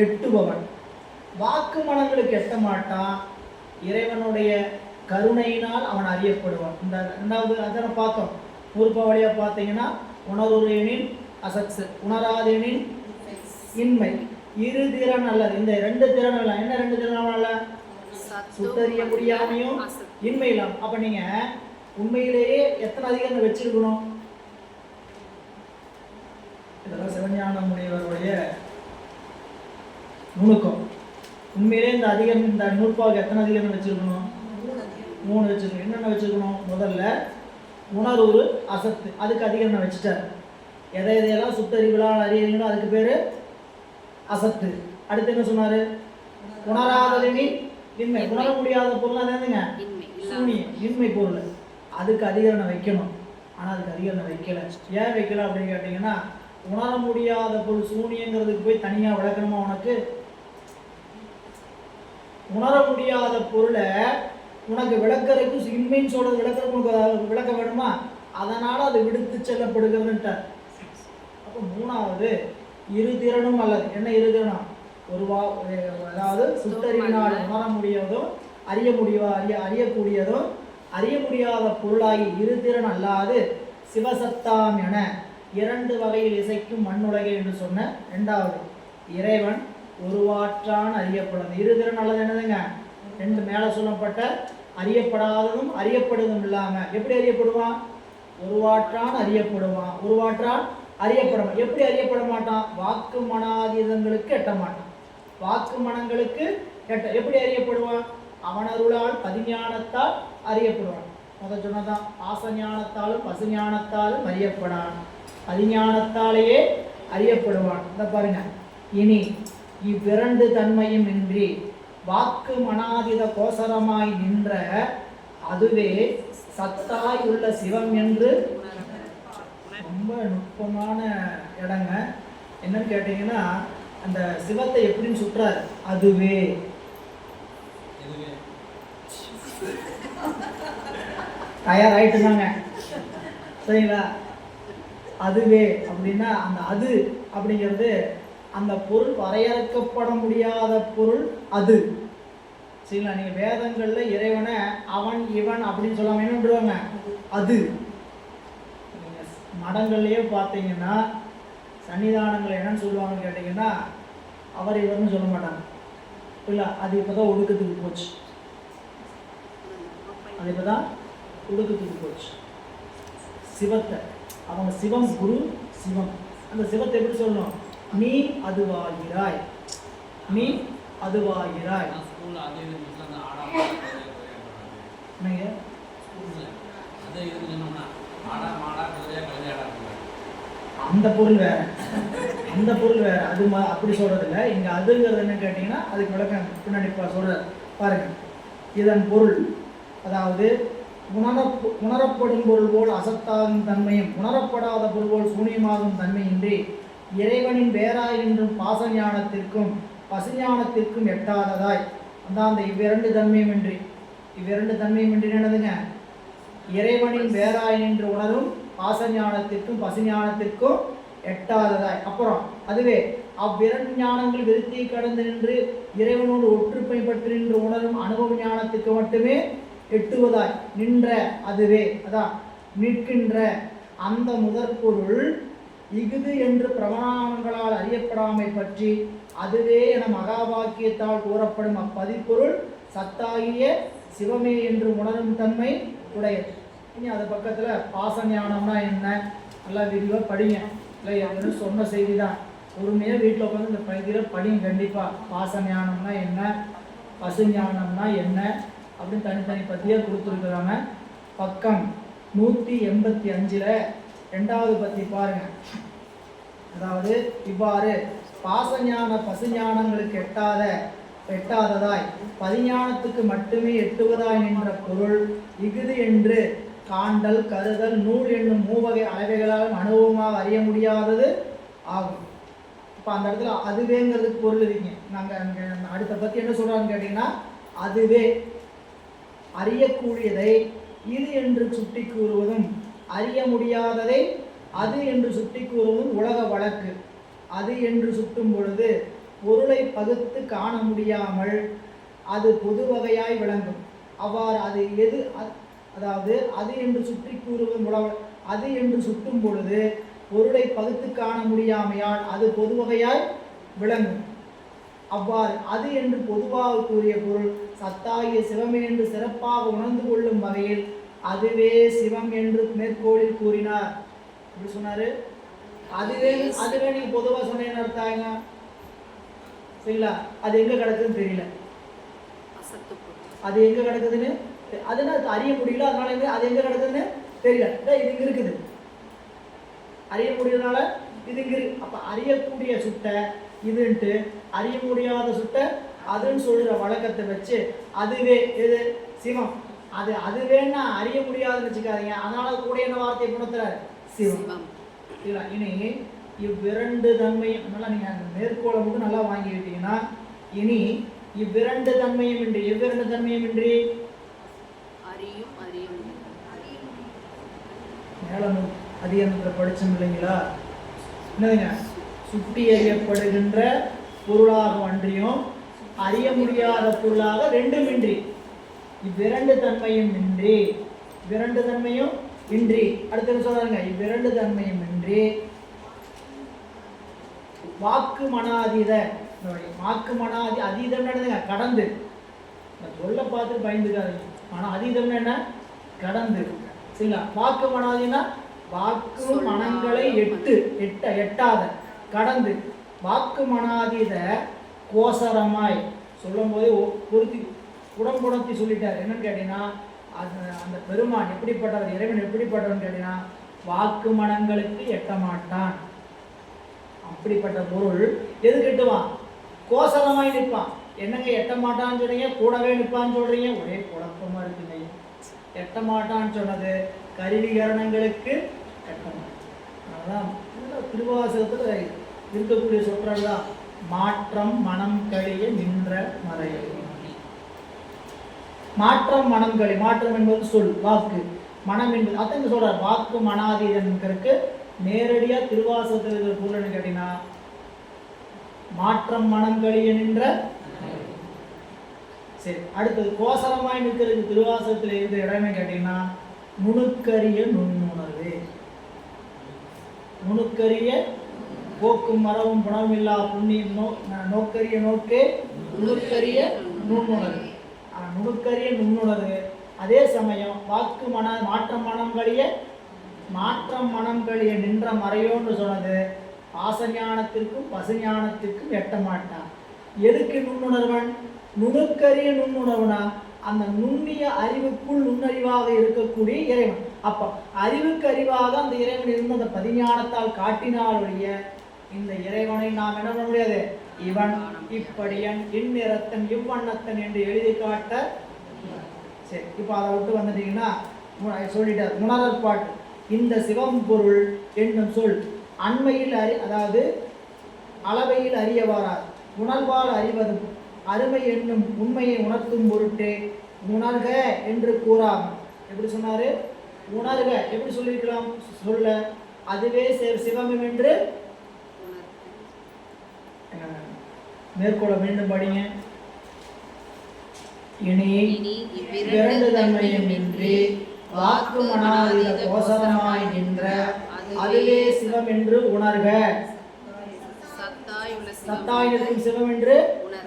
எட்டுபவன். வாக்கு மனங்களுக்கு எட்ட மாட்டான், இறைவனுடைய கருணையினால் அவன் அறியப்படுவான். இந்த ரெண்டாவது அதனை பார்த்தோம். ஊர்பாவளியா பார்த்தீங்கன்னா, உணர்வுறேனின் அசக்ஸ், உணராதேனின் இன்மை, இரு திறன் அல்லது. இந்த ரெண்டு திறன் அல்ல. என்ன ரெண்டு திறன் அல்ல, சுத்தறிய முடியாமையும் இன்மை இல்லாம. அப்ப நீங்க உண்மையிலேயே எத்தனை அதிகாரம் வச்சிருக்கணும், இதெல்லாம் சிவஞான முனிவருடைய நுணுக்கம். உண்மையிலே இந்த அதிகாரம், இந்த நூற்பாவுக்கு எத்தனை அதிகாரம் வச்சிருக்கணும், 3 வச்சிருக்கணும். என்னென்ன வச்சிருக்கணும், முதல்ல உணர்வு அசத்து, அதுக்கு அதிகாரம் வச்சுட்டார். எதையெல்லாம் சுத்தறிவுகளால் அறியீங்களோ அதுக்கு பேரு அசத்து. அடுத்து என்ன சொன்னாரு, உணராதலின் இன்மை, உணர முடியாத பொருள் அது என்னங்க, சூனியம், இன்மை பொருள். அதுக்கு அதிகாரம் வைக்கணும். ஆனால் அதுக்கு அதிகாரம் வைக்கல. ஏன் வைக்கல அப்படின்னு கேட்டீங்கன்னா, உணர முடியாத பொருள் சூனியங்கிறதுக்கு போய் தனியாக விளக்கணுமா உனக்கு? உணர முடியாத பொருளை உனக்கு விளக்கறதுக்கு இன்மைன்னு சொல்றது விளக்கறதுக்கு உனக்கு விளக்க வேணுமா? அதனால அது விடுத்து செல்லப்படுகிறதுன்ட்டார். அப்போ மூணாவது இரு திறனும் அல்லது. என்ன இரு திறனும், அதாவது சுத்தறிவினால் உணர முடியாததும் அறியக்கூடியதும் அறிய முடியாத பொருளாகி இரு திறன் அல்லாது சிவசத்தாம் என 2 வகையில் இசைக்கும் மண்ணுலகை என்று சொன்ன இரண்டாவது, இறைவன் ஒருவாற்றான் அறியப்படும். இரு திறன் அல்லது என்னதுங்க, 2 மேலே சொல்லப்பட்ட அறியப்படாததும் அறியப்படுவதும் இல்லாம எப்படி அறியப்படுவான், ஒருவாற்றான் அறியப்படுவான், ஒருவாற்றான் அறியப்படும். எப்படி அறியப்பட மாட்டான், வாக்கு மனாதீதங்களுக்கு எட்ட மாட்டான். வாக்கு மனங்களுக்கு எப்படி அறியப்படுவான், அவனருளால் பதிஞானத்தால் அறியப்படுவான். முதல் சொன்னதான், ஆசஞானத்தாலும் பசுஞானத்தாலும் அறியப்படான், பதிஞானத்தாலேயே அறியப்படுவான். இதை பாருங்க, இனி இவ்விரண்டு தன்மையும் இன்றி வாக்கு மனாதித கோசரமாய் நின்ற அதுவே சத்தாய் உள்ள சிவம் என்று. ரொம்ப நுட்பமான இடங்க. என்னன்னு கேட்டீங்கன்னா, அந்த சிவத்தை எப்படின்னு சுற்றாரு, அதுவே தயாராயிட்டு தாங்க, சரிங்களா? அதுவே அப்படின்னா அந்த அது அப்படிங்கிறது அந்த பொருள் வரையறுக்கப்பட முடியாத பொருள் அது, சரிங்களா? நீங்க வேதங்கள்ல இறைவனை அவன் இவன் அப்படின்னு சொல்லாம என்ன பண்ணுவாங்க, அது. நீங்க மடங்கள்லயே பார்த்தீங்கன்னா சன்னிதானங்கள் என்னன்னு சொல்லுவாங்கன்னு கேட்டீங்கன்னா அவர் இவர்னு சொல்ல மாட்டாங்க, இல்ல அது இப்பதான் ஒடுக்கத்துக்கு போச்சு, அது இப்பதான் ஒடுக்கத்துக்கு போச்சு. சிவத்தை அவங்க சிவம் குரு சிவம், அந்த சிவத்தை எப்படி சொல்லணும், நீ அதுவாகிறாய், நீ அதுவாகிறாய். அந்த பொருள் வேற, அந்த பொருள் வேற, அது அப்படி சொல்றது இல்லை. இங்க அதுங்கிறது என்ன கேட்டீங்கன்னா அதுக்கு விளக்கம் பின்னாடி சொல்ற பாருங்க. இதன் பொருள் அதாவது உணரப்படும் பொருள் போல் அசத்தாகும் தன்மையும் உணரப்படாத பொருள் போல் சூனியமாகும் தன்மையின்றி இறைவனின் வேறாய் என்றும் பாசஞானத்திற்கும் பசுஞானத்திற்கும் எட்டாததாய் அந்த இவ்விரண்டு தன்மையுமின்றி, இவ்விரண்டு தன்மையுமின்றி என்னதுங்க, இறைவனின் வேறாய் என்று உணரும் பாசஞானத்திற்கும் பசுஞானத்திற்கும் எட்டாததாய். அப்புறம் அதுவே அவ்விரண்டு ஞானங்கள் விருத்தி கடந்து நின்று இறைவனோடு ஒற்றுமை பற்றி நின்று உணரும் அனுபவ ஞானத்திற்கு மட்டுமே எட்டுவதாய் நின்ற அதுவே, அதான் நிற்கின்ற அந்த முதற்பொருள் இஃது என்று பிரமாணங்களால் அறியப்படாமை பற்றி அதுவே என மகாபாக்கியத்தால் கூறப்படும் அப்பதிப்பொருள் சத்தாகிய சிவமே என்று உணரும் தன்மை உடையது. இனி அது பக்கத்தில் பாசஞானம்னா என்ன நல்லா விரிவாக படிங்க. இல்லை எதுன்னு சொன்ன செய்தி தான், பொறுமையாக வீட்டில் உட்காந்து இந்த பகுதியில் படிங்க கண்டிப்பாக. பாசஞானம்னா என்ன, பசுஞானம்னா என்ன அப்படின்னு தனித்தனி பற்றியாக கொடுத்துருக்குறாங்க. பக்கம் 185 2வது பத்தி பாருங்க. அதாவது இவ்வாறு பாசஞான பசுஞானங்களுக்கு எட்டாததாய் பதிஞானத்துக்கு மட்டுமே எட்டுவதாய் நின்ற பொருள் இஃது என்று காண்டல் கருதல் நூல் என்னும் மூவகை அளவைகளாலும் அனுபவமாக அறிய முடியாதது ஆகும். இப்போ அந்த இடத்துல அதுவேங்கிறதுக்கு பொருள் இருக்கீங்க. நாங்கள் அங்கே அடுத்த பற்றி என்ன சொல்கிறான்னு கேட்டிங்கன்னா, அதுவே அறியக்கூடியதை இது என்று சுட்டி கூறுவதும் அறிய முடியாததை அது என்று சுட்டி கூறுவதும் உலக வழக்கு. அது என்று சுட்டும் பொழுது பொருளை பகுத்து காண முடியாமல் அது பொது வகையாய் விளங்கும். அவ்வாறு அது எது, அதாவது அது என்று சுட்டி கூறுவதும் அது என்று சுட்டும் பொழுது பொருளை பகுத்து காண முடியாமையால் அது பொது வகையாய் விளங்கும். அவ்வாறு அது என்று பொதுவாக கூறிய பொருள் சத்தாகிய சிவமே என்று சிறப்பாக உணர்ந்து கொள்ளும் வகையில் அதுவே சிவம் என்று மேற்கோளில் கூறினார். எப்படி சொன்னாரு, அதுவே அதுவே நீங்க பொதுவாக சொன்னேன்னு அர்த்தாங்க, சரிங்களா? அது எங்க கிடக்குதுன்னு தெரியல, அது எங்க கிடக்குதுன்னு அதனால அறிய முடியல, அதனால அது எங்க கிடக்குதுன்னு தெரியல. இது இங்க இருக்குது, அறிய முடியறதுனால இது இங்க இருக்கு. அப்ப அறியக்கூடிய சுட்ட இதுன்ட்டு அறிய முடியாத சுட்ட அதுன்னு சொல்ற வழக்கத்தை வச்சு அதுவே எது சிவம், அதுவேன்னா அறிய முடியாதுன்னு வச்சுக்காதீங்க. அதனால கூட என்ன வார்த்தையை புணர்த்துறாரு, சிவம். இனி இவ்விரண்டு தன்மையும் நல்லா நீங்க அந்த மேற்கோளை மட்டும் நல்லா வாங்கிக்கிட்டீங்கன்னா, இனி இவ்விரண்டு தன்மையும் இன்றி, எவ்விரண்டு தன்மையும் இன்றி மேலும் அதிகத்தில் படிச்சோம் இல்லைங்களா, என்னதுங்க, சுட்டி அறியப்படுகின்ற பொருளாக அன்றியும் அறிய முடியாத பொருளாக ரெண்டுமின்றி, இவ்விரண்டு தன்மையும் இன்றி, இவ்விரண்டு தன்மையும் இன்றி, அடுத்து சொல்றாங்க இவ்விரண்டு தன்மையும் இன்றி வாக்கு மனாதீத, வாக்கு மனாதி அதீதம் என்னதுங்க, கடந்து. சொல்ல பார்த்து பயந்துக்காதீங்க. ஆனா அதீதம் என்ன, கடந்து, சரிங்களா? வாக்கு மனாதினா வாக்கு மனங்களை எட்டாத கடந்து, வாக்கு மனாதீத கோசரமாய் சொல்லும் போது பொருத்தி உடம்புணர்த்தி சொல்லிட்டார். என்னன்னு கேட்டீங்கன்னா, அந்த பெருமான் எப்படிப்பட்டவர், இறைவன் எப்படிப்பட்டவன் கேட்டீங்கன்னா வாக்கு மனங்களுக்கு எட்ட மாட்டான். அப்படிப்பட்ட பொருள் எது கெட்டுவான், கோசரமாய் நிற்பான். என்னங்க எட்ட மாட்டான்னு சொல்றீங்க, கூடவே நிற்பான்னு சொல்றீங்க, ஒரே குழப்பமா இருக்குங்க. எட்ட மாட்டான்னு சொன்னது கருவிகரணங்களுக்கு எட்ட மாட்டான். அதனால திருவாசகத்துல இருக்கக்கூடிய சொற்கள் தான் மாற்றம் மனம் கழிய நின்ற மறைய. மாற்றம் மனம் கழி, மாற்றம் என்பது சொல் வாக்கு, மனம் என்பது அத்தனை சொல்றார். வாக்கு மனாதீதனுக்கு நேரடியா திருவாசகத்தில் இருக்கிற பொருள்னு கேட்டீங்கன்னா மாற்றம் மனம் கழிய நின்ற. சரி, அடுத்தது கோசரமாய் நிற்கிறது திருவாசகத்தில் இருக்கிற இடம்னு கேட்டீங்கன்னா நுணுக்கரிய நுண்ணுணர்வு. நுணுக்கரிய போக்கும் மரவும் புணவும் இல்லா புண்ணியம் நோக்கரிய நோக்கே நுணுக்கரிய நுண்ணுணர்வு. நுணுக்கரிய நுண்ணுணர்வு. அதே சமயம் வாக்கு மாற்றம் மனம் கழிய நின்ற மறையோன்னு சொன்னது பாசஞானத்திற்கும் பசுஞானத்திற்கும் எட்ட மாட்டான். எதுக்கு நுண்ணுணர்வன்? நுணுக்கரிய நுண்ணுணர்வுனா அந்த நுண்ணிய அறிவுக்குள் நுண்ணறிவாக இருக்கக்கூடிய இறைவன். அப்ப அறிவுக்கு அறிவாக அந்த இறைவன் இருந்த அந்த பதிஞானத்தால் காட்டினாலுடைய இந்த இறைவனை நாம் என்ன பண்ண முடியாது. இவன் இப்படியன் இந்நிறத்தன் இவ்வண்ணத்தன் என்று எழுதி காட்ட. சரி, இப்போ அதை விட்டு வந்துட்டீங்கன்னா சொல்லிட்டார் உணரற்பாட்டு. இந்த சிவம் பொருள் என்னும் சொல் அண்மையில் அதாவது அளவையில் அறியவாரார் உணர்வால் அறிவதும் அருமை என்னும் உண்மையை உணர்த்தும் பொருட்டே உணர்க என்று கூறாகும். எப்படி சொன்னாரு? உணர்க. எப்படி சொல்லியிருக்கலாம்? சொல்ல அதுவே சிவம் என்று. மேற்கோளை மீண்டும் படிங்க. இனி இரண்டு தன்மையும் இன்றி வாக்கு மனாதீத கோசரமாய் நின்ற அதுவே சிவம் என்று உணர்க. சத்தாய் இருக்கும் சிவம் என்று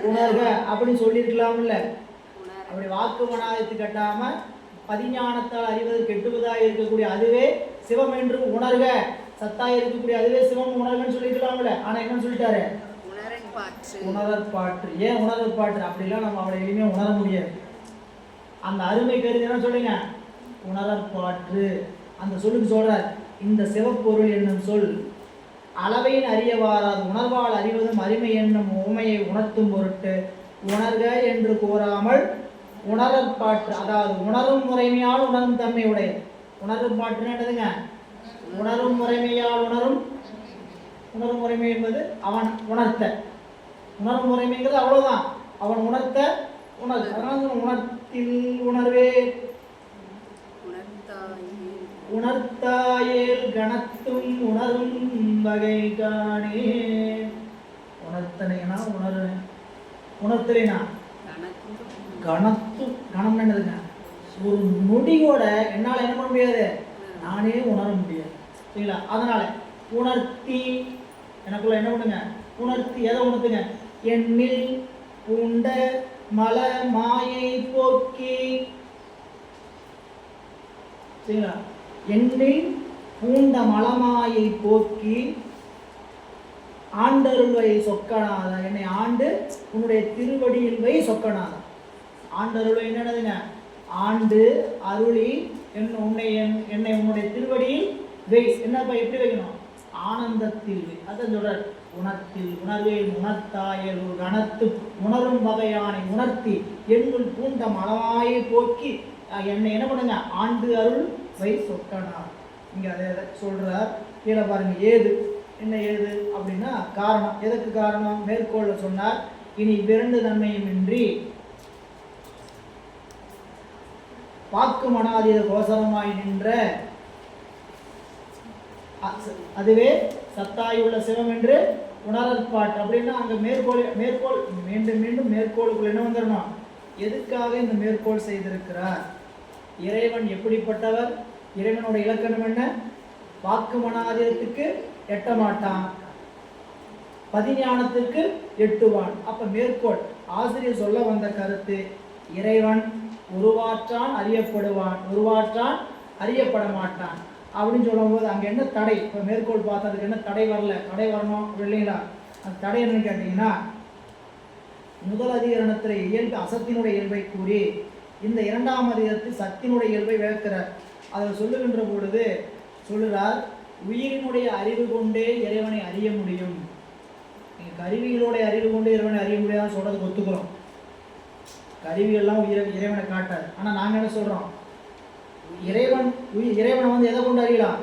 உணர்க அப்படின்னு சொல்லியிருக்கலாம்ல. அப்படி வாக்கு மனாதீத்து கட்டாம பதிஞானத்தால் அறிவது கெட்டுவதாய் இருக்கக்கூடிய அதுவே சிவம் என்று உணர்க. சத்தாய் இருக்கக்கூடிய அதுவே சிவம் உணர்கன்னு சொல்லியிருக்கலாம்ல. ஆனா என்னன்னு சொல்லிட்டாரு? உணரற்பாற்று. ஏன் உணரற்பாற்று? அப்படிலாம் நம்ம அவளை எளிமையா உணர முடியாது. அந்த அருமை கருதி என்ன சொல்லுங்க? உணரற்பாற்று. அந்த சொல்லுக்கு சொல்றார் இந்த சிவப்பொருள் என்னும் சொல் அளவையின் அறியவாராது உணர்வால் அறிவதும் அருமை என்னும் உண்மையை உணர்த்தும் பொருட்டு உணர்க என்று கூறாமல் உணரற்பாற்று, அதாவது உணரும் முறைமையால் உணரும் தன்மை உடைய. உணரற்பாற்றுன்னு என்னதுங்க? உணரும் முறைமையால் உணரும் முறைமை என்பது அவன் உணர்த்த. உணரும் முறைமைங்கிறது அவ்வளவுதான், அவன் உணர்த்த உணர்வு. அதனால உணர்த்தில் உணர்வே உணர்த்தாயேல் கணத்தும் உணரும் வகை காணே. உணர்த்தனைனா உணரு, உணர்த்தலைனா கணத்து. கணம் என்னதுங்க? ஒரு நொடியோட என்னால் என்ன பண்ண முடியாது, நானே உணர முடியாது. சரிங்களா? அதனால உணர்த்தி எனக்குள்ள என்ன பண்ணுங்க? உணர்த்தி. எதை உணர்த்துங்க? எண்ணில் பூண்ட மல மாயை போக்கி. சரிங்களா? எண்ணில் பூண்ட மலமாயை போக்கி ஆண்டருள்வை சொக்கனாத. என்னை ஆண்டு உன்னுடைய திருவடியில் வை சொக்கனாத. ஆண்டருள்வை என்னதுங்க? ஆண்டு அருளி என்னை உன்னுடைய திருவடியில் வை. என்னப்பா எப்படி வைக்கணும்? ஆனந்தத்தில் வை. அதான் சொல்றார். உணர்த்தில் உணர்வேல் உணர்த்தாயல் ஒரு கணத்து உணரும் வகையானை உணர்த்தி என்னுள் பூண்ட மலமாயை போக்கி என்னை என்ன பண்ணுங்க? ஆண்டு அருள் வை சொக்கனா. இங்க அதை சொல்றார். கீழே பாருங்க. ஏது என்ன ஏது அப்படின்னா காரணம். எதற்கு காரணம்? மேற்கோள்ல சொன்னார். இனி இரண்டு தன்மையும் இன்றி வாக்கு மனாதீத கோசரமாய் நின்ற அதுவே சத்தாயுள்ள சிவம் என்று உணரற்பாட்டு. அப்படின்னா அங்க மேற்கோள் மீண்டும் மீண்டும் மேற்கோளுக்குள் என்ன வந்துடணும்? எதுக்காக இந்த மேற்கோள் செய்திருக்கிறார்? இறைவன் எப்படிப்பட்டவர்? இறைவனோட இலக்கணம் என்ன? வாக்கு மனாதீதத்துக்கு எட்ட மாட்டான், பதிஞானத்திற்கு எட்டுவான். அப்ப மேற்கோள் ஆசிரியர் சொல்ல வந்த கருத்து இறைவன் உருவாற்றான் அறியப்படுவான், உருவாற்றான் அறியப்பட மாட்டான் அப்படின்னு சொல்லும் போது அங்க என்ன தடை? இப்ப மேற்கோள் பார்த்ததுக்கு என்ன தடை வரல? தடை வரணும் இல்லைங்களா? அந்த தடை என்னன்னு கேட்டீங்கன்னா முதல் அதிகரணத்துல இயல்பு அசத்தினுடைய இயல்பை கூறி இந்த இரண்டாம் அதிகரத்தில் சத்தினுடைய இயல்பை விளக்கிறார். அதை சொல்லுகின்ற பொழுது சொல்லுறார், உயிரினுடைய அறிவு கொண்டே இறைவனை அறிய முடியும். கருவிகளுடைய அறிவு கொண்டு இறைவனை அறிய முடியாதுன்னு சொல்றதுக்கு ஒத்துக்கிறோம். கருவியெல்லாம் இறைவனை காட்டாது. ஆனால் நாங்கள் என்ன சொல்கிறோம், இறைவனை வந்து எதை கொண்டு அறியலாம்,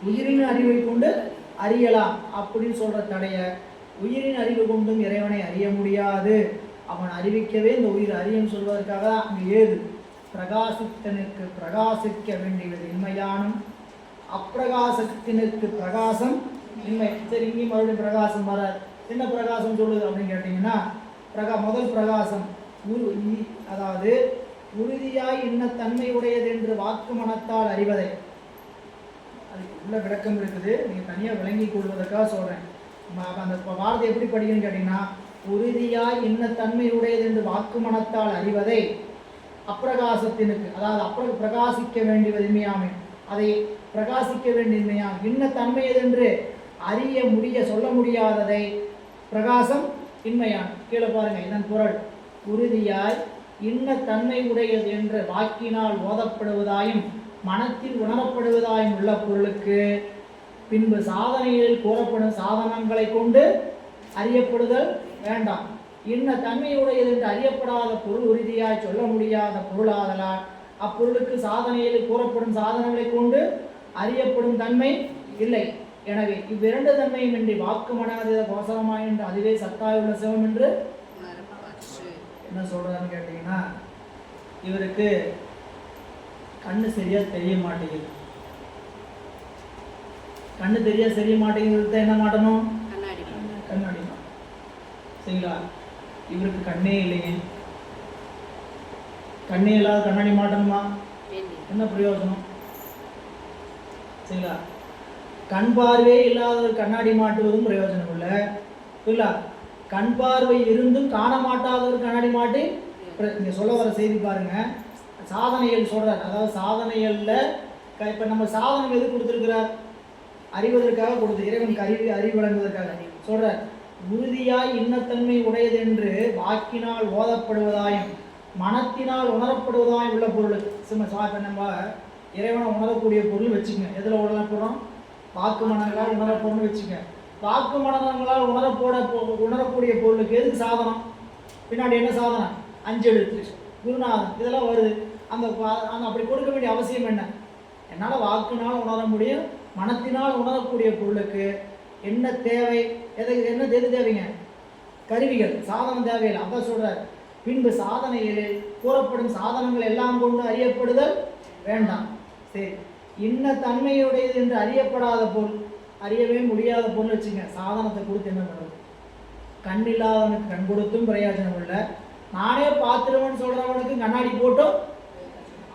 உயிரின் அறிவை கொண்டு அறியலாம் அப்படின்னு சொல்கிற தடைய உயிரின் அறிவு கொண்டும் இறைவனை அறிய முடியாது. அவன் அறிவிக்கவே இந்த உயிர் அறியும் சொல்வதற்காக தான் அங்கே ஏது பிரகாசித்தனுக்கு பிரகாசிக்க வேண்டியது இன்மையானும் அப்பிரகாசத்தினுக்கு பிரகாசம் இன்மை. சரி, இங்கேயும் மறுபடியும் பிரகாசம் வர என்ன பிரகாசம் சொல்லுது அப்படின்னு கேட்டிங்கன்னா, முதல் பிரகாசம் அதாவது உறுதியாய் இன்ன தன்மை உடையது என்று வாக்கு மனத்தால் அறிவதை. அதுக்கு உள்ள விளக்கம் இருக்குது, நீங்கள் தனியாக விளங்கி கொள்வதற்காக சொல்கிறேன். அந்த வார்த்தை எப்படி படிக்கணும்னு கேட்டிங்கன்னா, உறுதியாய் இன்ன தன்மை உடையது என்று வாக்கு மனத்தால் அறிவதை அப்பிரகாசத்தினுக்கு, அதாவது பிரகாசிக்க வேண்டியதுமையாமை, அதை பிரகாசிக்க வேண்டியதுமையா இன்ன தன்மை எதென்று அறிய முடிய சொல்ல முடியாததை பிரகாசம் இன்மையான். கீழே பாருங்க, இதன் பொருள் உறுதியாய் இன்ன தன்மை உடையது என்ற வாக்கினால் ஓதப்படுவதாயும் மனத்தில் உணரப்படுவதாயும் உள்ள பொருளுக்கு பின்பு சாதனையில் கூறப்படும் சாதனங்களை கொண்டு அறியப்படுதல் வேண்டாம். இன்ன தன்மையுடையது என்று அறியப்படாத பொருள் உறுதியாய் சொல்ல முடியாத பொருளாதலால் அப்பொருளுக்கு சாதனையில் கூறப்படும் சாதனங்களை கொண்டு அறியப்படும் தன்மை இல்லை. எனவே இவ்விரண்டு தன்மையும் இன்றி வாக்கு மனாத கோசரமாய் என்று அதுவே சத்தாயுள்ள சிவம் என்று என்ன சொல்றாருன்னு கேட்டீங்கன்னா, இவருக்கு கண்ணு சரியா தெரிய மாட்டேங்குது. கண்ணு தெரிய மாட்டேங்கிறது என்ன மாட்டணும், கண்ணாடி. சரிங்களா, இவருக்கு கண்ணே இல்லைங்க. கண்ணே இல்லாத கண்ணாடி மாட்டணுமா, என்ன பிரயோஜனம்? சரிங்களா, கண் பார்வையே இல்லாத கண்ணாடி மாட்டுவதும் பிரயோஜனம் இல்லை. சரிங்களா, கண் பார்வை இருந்தும் காண மாட்டாத ஒரு கண்ணாடி மாட்டி. இங்கே சொல்ல வர செய்தி பாருங்க, சாதனைகள் சொல்றார். அதாவது சாதனைகள்ல இப்போ நம்ம சாதனம் எது கொடுத்துருக்கிறார், அறிவதற்காக கொடுத்து இறைவனுக்கு அறிவு வழங்குவதற்காக சொல்றார். உறுதியாய் இன்னத்தன்மை உடையது என்று வாக்கினால் ஓதப்படுவதாயும் மனத்தினால் உணரப்படுவதாயும் உள்ள பொருள். இப்போ நம்ம இறைவனை உணரக்கூடிய பொருள் வச்சுங்க, எதில் உணரப்படுறோம், வாக்கு மனங்களால் உணரப்போன்னு வச்சுங்க. வாக்கு மனங்களால் உணரக்கூடிய பொருளுக்கு எதுக்கு சாதனம், பின்னாடி என்ன சாதனம், 5 எழுத்து குருநாதன் இதெல்லாம் வருது. அந்த அப்படி கொடுக்க வேண்டிய அவசியம் என்ன? என்னால் வாக்குனால் உணர முடியும், மனத்தினால் உணரக்கூடிய பொருளுக்கு என்ன தேவை, எது தேவைங்க, கருவிகள், சாதனம் தேவையில்லை. அதான் சொல்றார். பின்பு சாதனையில் கூறப்படும் சாதனங்கள் எல்லாம் கொண்டு அறியப்படுதல் வேண்டாம். சரி, இன்ன தன்மையுடையது என்று அறியப்படாத பொருள், அறியவே முடியாத பொருள் வச்சுங்க, சாதனத்தை கொடுத்து என்ன பண்ணுறது? கண் இல்லாதவனுக்கு கண் கொடுத்தும் பிரயோஜனம் இல்லை. நானே பார்த்துருவேன்னு சொல்கிறவனுக்கு கண்ணாடி போட்டும்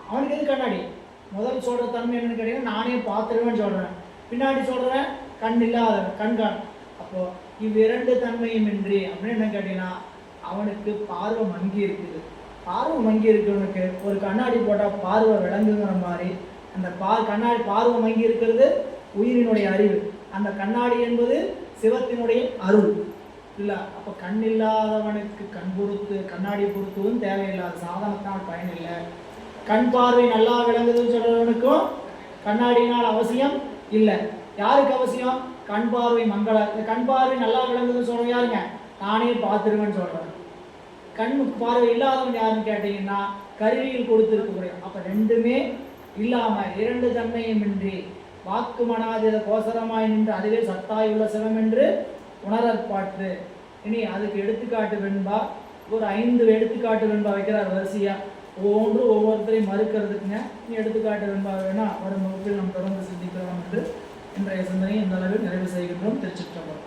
அவனுக்கு எது கண்ணாடி? முதல் சொல்கிற தன்மை என்னன்னு கேட்டீங்கன்னா, நானே பார்த்துருவேன்னு சொல்கிறேன், பின்னாடி சொல்கிறேன் கண் இல்லாதவன் கண்காண். அப்போது இவ்விரண்டு தன்மையும் இன்றி அப்படின்னு என்ன கேட்டீங்கன்னா, அவனுக்கு பார்வை மங்கி இருக்குது. பார்வை மங்கி இருக்கிறவனுக்கு ஒரு கண்ணாடி போட்டால் பார்வை விளங்குங்கிற மாதிரி அந்த கண்ணாடி பார்வை மங்கி இருக்கிறது உயிரினுடைய அறிவு. அந்த கண்ணாடி என்பது சிவத்தினுடைய அருள் இல்லை. அப்போ கண் இல்லாதவனுக்கு கண் பொறுத்து கண்ணாடி பொறுத்துவதும் தேவையில்லாத சாதனத்தினால் பயன் இல்லை. கண் பார்வை நல்லா விளங்குதுன்னு சொல்கிறவனுக்கும் கண்ணாடியினால் அவசியம் இல்லை. யாருக்கு அவசியம்? கண் பார்வை கண் பார்வை நல்லா விளங்குதுன்னு சொல்கிறவங்க யாருங்க? நானே பார்த்துருவேன்னு சொல்கிறேன். கண் பார்வை இல்லாதவன் யாருன்னு கேட்டீங்கன்னா, கருவியில் கொடுத்துருக்கக்கூடிய. அப்போ ரெண்டுமே இல்லாமல் இரண்டு தன்மையும் இன்றி வாக்கு மனாதித கோசரமாய் நின்று அதுவே சத்தாயுள்ள சிவம் என்று உணரற்பாற்று. இனி அதுக்கு எடுத்துக்காட்டு வெண்பா ஒரு 5 எடுத்துக்காட்டு வெண்பா வைக்கிறார் வரிசையா. ஒவ்வொருத்தரையும் மறுக்கிறதுக்குங்க. இனி எடுத்துக்காட்டு வெண்பா வேணா வரும் வகுப்பில் நாம் தொடர்ந்து சிந்திக்கலாம் என்று இன்றைய சிந்தனையை இந்த அளவில் நிறைவு செய்கின்றோம். திருச்சிற்றம்பலம்.